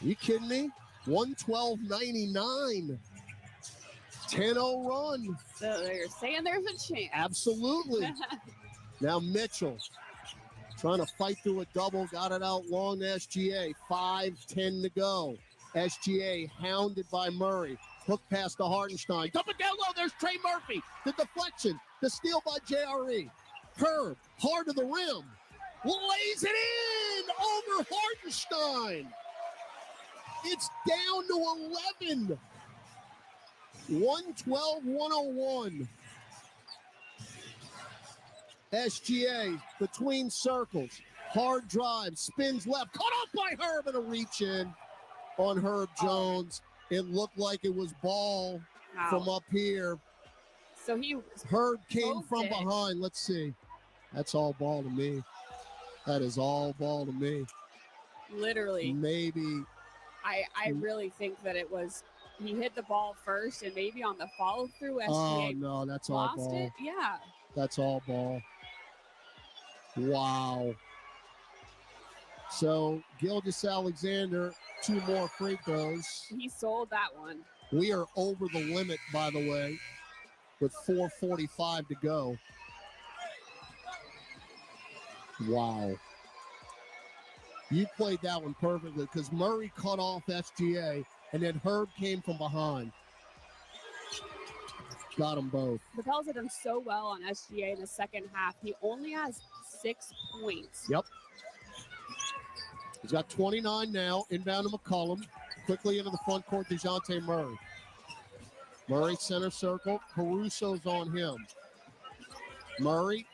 Are you kidding me? 112-99. 10-0 run. So you're saying there's a chance. Absolutely. Now Mitchell Trying to fight through a double. Got it out long to SGA. 5:10 to go. SGA hounded by Murray. Hook pass to Hartenstein. Dump it down low. There's Trey Murphy. The deflection. The steal by JRE. Herb, hard to the rim. Lays it in over Hartenstein. It's down to 11. 112-101. SGA between circles. Hard drive. Spins left. Cut off by Herb and a reach in on Herb Jones. It looked like it was ball from up here. So Herb came from behind. Let's see. That's all ball to me. That is all ball to me. Literally. Maybe. I really think that it was, he hit the ball first, and maybe on the follow through, SGA Oh, no, that's all lost ball. it. Yeah. That's all ball. Wow. So Gilgeous-Alexander, 2 more free throws. He sold that one. We are over the limit, by the way, with 4:45 to go. Wow. You played that one perfectly because Murray cut off SGA, and then Herb came from behind. Got them both. The Pels have done so well on SGA in the second half. He only has 6 points. Yep. He's got 29 now. Inbound to McCollum. Quickly into the front court, DeJounte Murray. Murray center circle. Caruso's on him. Murray.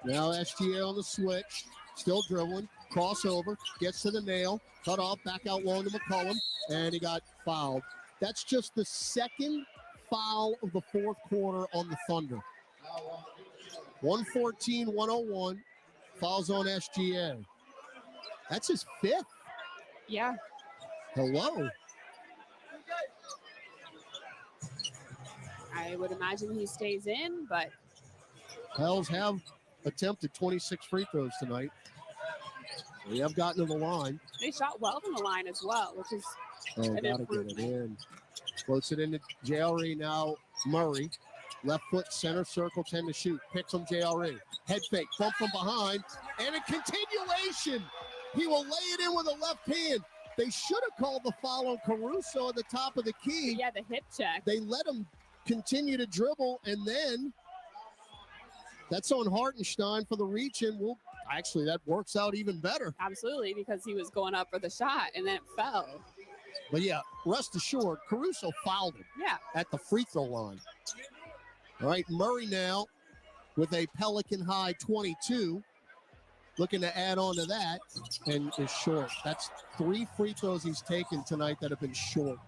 Now SGA on the switch. Still dribbling. Crossover. Gets to the nail. Cut off. Back out long to McCollum. And he got fouled. That's just the second foul of the fourth quarter on the Thunder. 114-101. Fouls on SGA. That's his 5th. Yeah. Hello. I would imagine he stays in, but Pels have attempted 26 free throws tonight. They have gotten to the line. they shot well from the line as well, which is Oh, an gotta get it improvement. in. Floats it into JRE now. Murray. Left foot center circle, 10 to shoot. Pick from JRE. Head fake. Bump from behind. And a continuation. He will lay it in with a left hand. They should have called the foul on Caruso at the top of the key. Yeah, the hip check. They let him continue to dribble, and then that's on Hartenstein for the reach, and actually that works out even better. Absolutely, because he was going up for the shot and then it fell. But yeah, rest assured, Caruso fouled him Yeah. at the free throw line. All right, Murray now with a Pelican high 22. Looking to add on to that, and is short. That's 3 free throws he's taken tonight that have been short.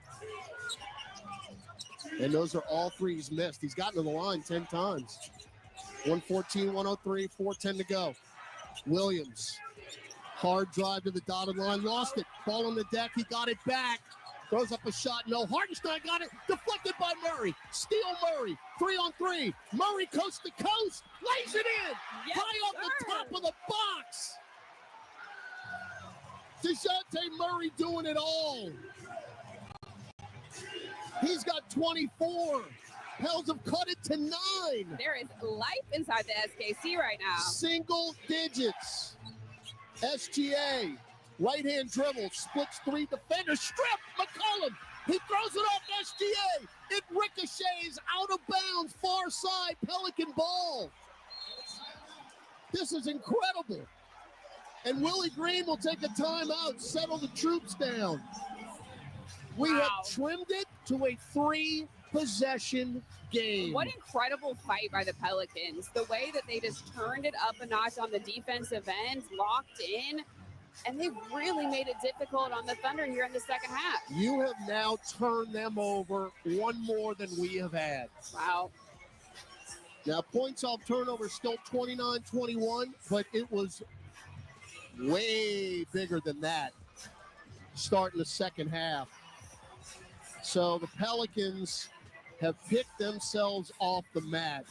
And those are all 3 he's missed. He's gotten to the line 10 times. 114-103, 4:10 to go. Williams, hard drive to the dotted line, lost it. Ball on the deck, he got it back. Throws up a shot, no. Hartenstein got it, deflected by Murray. Steal Murray, 3-on-3. Murray coast to coast, lays it in. Yes, high off the top of the box. DeJounte Murray doing it all. He's got 24. Pels have cut it to 9. There is life inside the SKC right now. Single digits. SGA, right-hand dribble, splits 3 defenders, strip, McCollum. He throws it off SGA. It ricochets out of bounds, far side, Pelican ball. This is incredible. And Willie Green will take a timeout, settle the troops down. We have trimmed it to a 3-possession game. What incredible fight by the Pelicans. The way that they just turned it up a notch on the defensive end, locked in, and they really made it difficult on the Thunder here in the second half. You have now turned them over 1 more than we have had. Wow. Now, points off turnover still 29-21, but it was way bigger than that starting the second half. So the Pelicans have picked themselves off the mat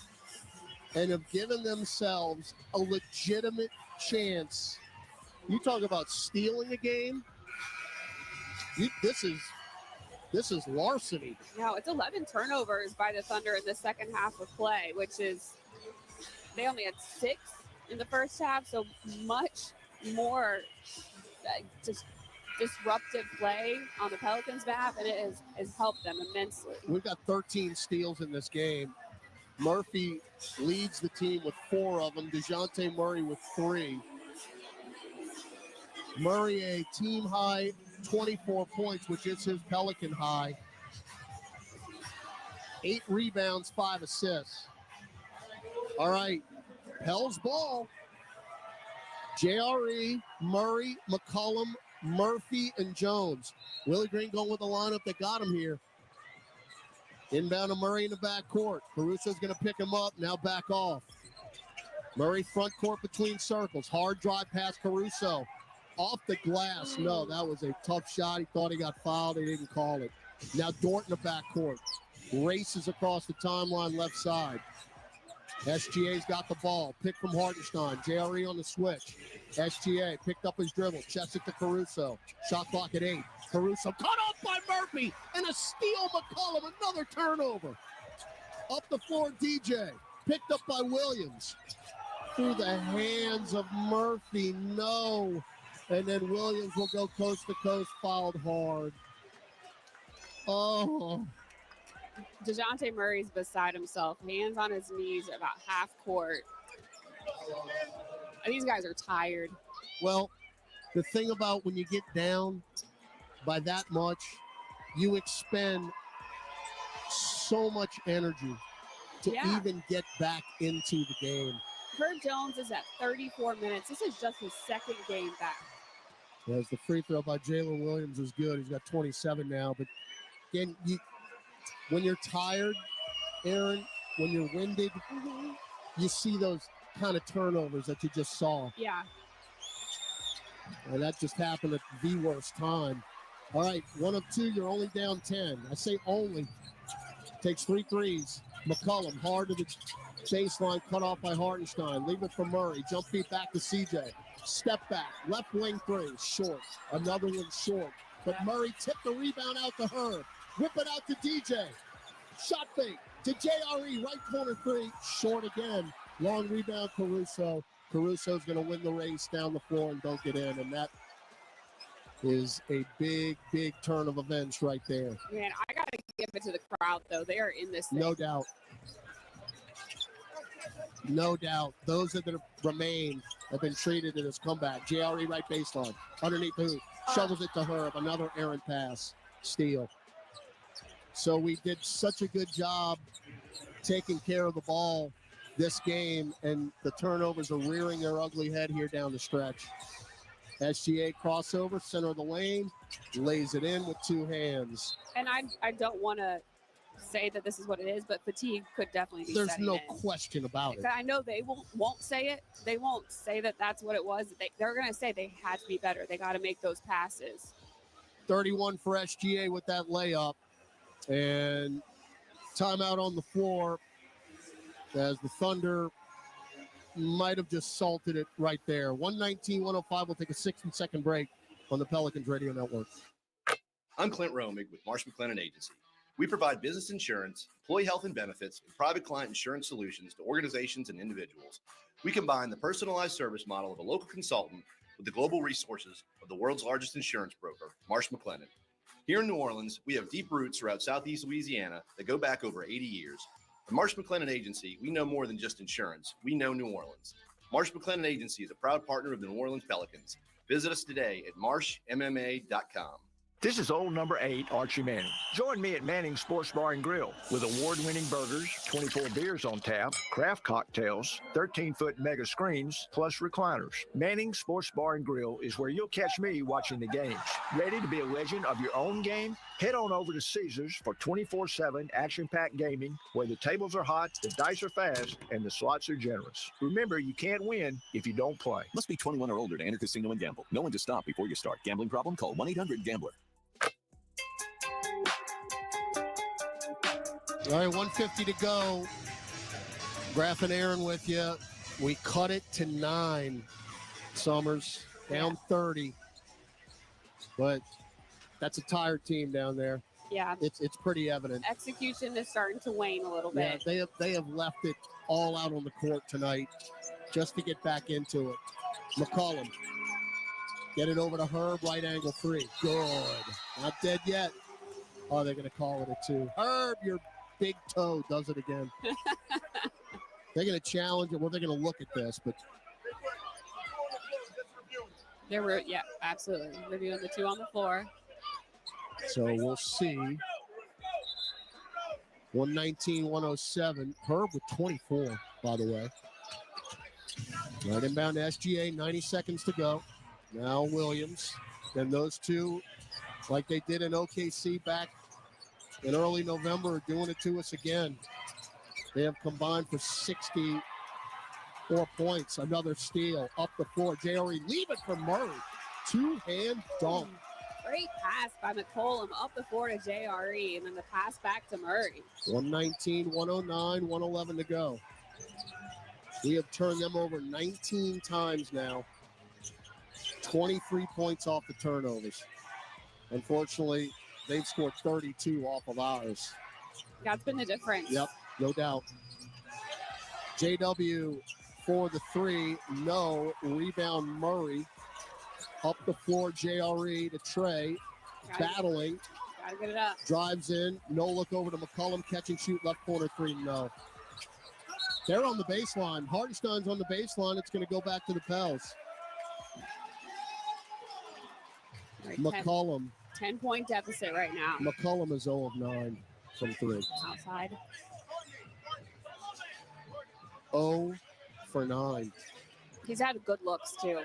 and have given themselves a legitimate chance. You talk about stealing a game. This is larceny. No, it's 11 turnovers by the Thunder in the second half of play, which is, they only had 6 in the first half, so much more just disruptive play on the Pelicans' behalf, and it has helped them immensely. We've got 13 steals in this game. Murphy leads the team with 4 of them. DeJounte Murray with 3. Murray, a team high 24 points, which is his Pelican high. 8 rebounds, 5 assists. All right, Pels ball. JRE, Murray, McCollum, Murphy, and Jones. Willie Green going with the lineup that got him here. Inbound to Murray in the backcourt. Caruso's going to pick him up, now back off. Murray front court between circles. Hard drive past Caruso. Off the glass. No, that was a tough shot. He thought he got fouled. He didn't call it. Now Dort in the backcourt. Races across the timeline left side. SGA's got the ball. Pick from Hartenstein. JRE on the switch. SGA picked up his dribble. Checks it to Caruso. Shot clock at 8. Caruso cut off by Murphy. And a steal, McCollum. Another turnover. Up the floor, DJ. Picked up by Williams. Through the hands of Murphy. No. And then Williams will go coast to coast, fouled hard. Oh. DeJounte Murray's beside himself, hands on his knees about half court. And these guys are tired. Well, the thing about when you get down by that much, you expend so much energy to even get back into the game. Herb Jones is at 34 minutes. This is just his second game back. As the free throw by Jalen Williams is good. He's got 27 now. But again, when you're tired, Aaron, when you're winded, you see those kind of turnovers that you just saw. Yeah. And that just happened at the worst time. All right, 1 of 2, you're only down 10. I say only. Takes 3 threes. McCollum, hard to the baseline, cut off by Hartenstein. Leave it for Murray. Jump feet back to CJ. Step back. Left wing 3. Short. Another one short. But Murray tipped the rebound out to Herb. Whip it out to DJ. Shot fake to JRE. Right corner 3. Short again. Long rebound, Caruso. Caruso's going to win the race down the floor and dunk it in. And that is a big, big turn of events right there. Man, I got to give it to the crowd, though. They are in this thing. No doubt. No doubt. Those that have remained have been treated in this comeback. JRE right baseline. Underneath the hoop. Shovels it to Herb. Another errant pass. Steal. So we did such a good job taking care of the ball this game, and the turnovers are rearing their ugly head here down the stretch. SGA crossover, center of the lane, lays it in with 2 hands. And I don't want to say that this is what it is, but fatigue could definitely be There's no in. question about it. I know they won't say it. They won't say that that's what it was. They're going to say they had to be better. They got to make those passes. 31 for SGA with that layup. And timeout on the floor as the Thunder might have just salted it right there. 119-105. We'll take a 60-second break on the Pelicans Radio Network. I'm Clint Romig with Marsh McLennan Agency. We provide business insurance, employee health and benefits, and private client insurance solutions to organizations and individuals. We combine the personalized service model of a local consultant with the global resources of the world's largest insurance broker, Marsh McLennan. Here in New Orleans, we have deep roots throughout Southeast Louisiana that go back over 80 years. At Marsh McLennan Agency, we know more than just insurance. We know New Orleans. Marsh McLennan Agency is a proud partner of the New Orleans Pelicans. Visit us today at marshmma.com. This is old number 8, Archie Manning. Join me at Manning's Sports Bar and Grill with award-winning burgers, 24 beers on tap, craft cocktails, 13-foot mega screens, plus recliners. Manning's Sports Bar and Grill is where you'll catch me watching the games. Ready to be a legend of your own game? Head on over to Caesars for 24/7 action-packed gaming where the tables are hot, the dice are fast, and the slots are generous. Remember, you can't win if you don't play. Must be 21 or older to enter casino and gamble. Know when to stop before you start. Gambling problem? Call 1-800-GAMBLER. All right, 150 to go. Graf and Aaron with you. We cut it to 9. Summers down 30. But that's a tired team down there. Yeah. It's pretty evident. Execution is starting to wane a little bit. Yeah, they have left it all out on the court tonight. just to get back into it. McCollum. Get it over to Herb, right angle three. Good. Not dead yet. Oh, they're going to call it a 2. Herb, your big toe does it again. They're going to challenge it. Well, they're going to look at this, but Yeah, absolutely. Reviewing the 2 on the floor. so we'll see. 119-107. Herb with 24, by the way. Right inbound to SGA, 90 seconds to go. Now Williams. Then those two, like they did in OKC back in early November, are doing it to us again. They have combined for 64 points. Another steal up the floor. JRE, leave it for Murray. Two-hand dunk. Great pass by McCollum up the floor to JRE, and then the pass back to Murray. 119, 109, 111 to go. We have turned them over 19 times now. 23 points off the turnovers. Unfortunately, they've scored 32 off of ours. That's been the difference. Yep, no doubt. JW for the 3, no. Rebound Murray. Up the floor, JRE to Trey. Battling. Gotta get it up. Drives in. No look over to McCollum. Catch and shoot. Left corner 3, no. They're on the baseline. Hartenstein's on the baseline. It's going to go back to the Pels. Right, McCollum. 10-point deficit right now. McCollum is 0 of 9 from 3. Outside. 0 for 9. He's had good looks, too.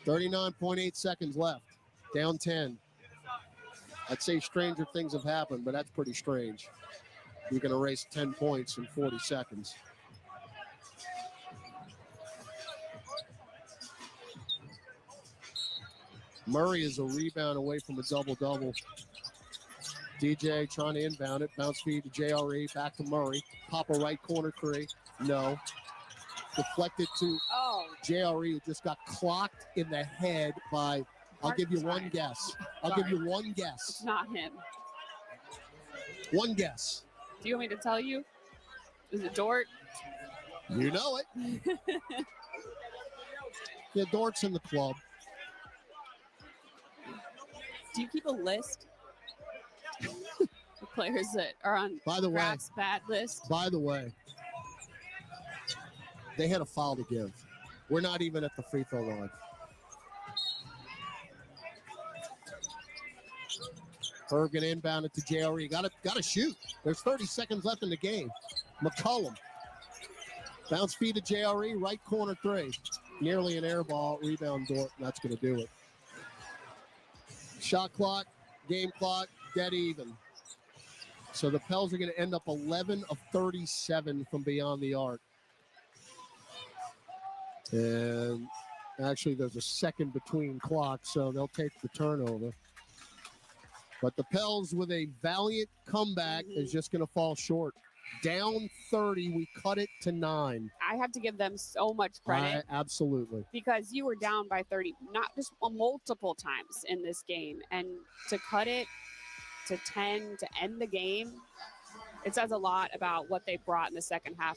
39.8 seconds left. Down 10. I'd say stranger things have happened, but that's pretty strange. You can erase 10 points in 40 seconds. Murray is a rebound away from a double-double. DJ trying to inbound it. Bounce feed to JRE. Back to Murray. Pop a right corner 3. No. Deflected to JRE, who just got clocked in the head by, I'll give you one guess. I'll give you one guess. It's not him. One guess. Do you want me to tell you? Is it Dort? You know it. Yeah, Dort's in the club. Do you keep a list of players that are on Kraft's bad list? By the way, they had a foul to give. We're not even at the free throw line. Bergen inbound it to JRE. Got to shoot. There's 30 seconds left in the game. McCollum. Bounce feed to JRE. Right corner 3. Nearly an air ball. Rebound Dort. That's going to do it. Shot clock, game clock, dead even. So the Pels are going to end up 11 of 37 from beyond the arc. And actually, there's a second between clocks, so they'll take the turnover. But the Pels, with a valiant comeback, is just going to fall short. Down 30, we cut it to 9. I have to give them so much credit. Absolutely. Because you were down by 30, not just multiple times in this game. And to cut it to 10 to end the game, it says a lot about what they brought in the second half.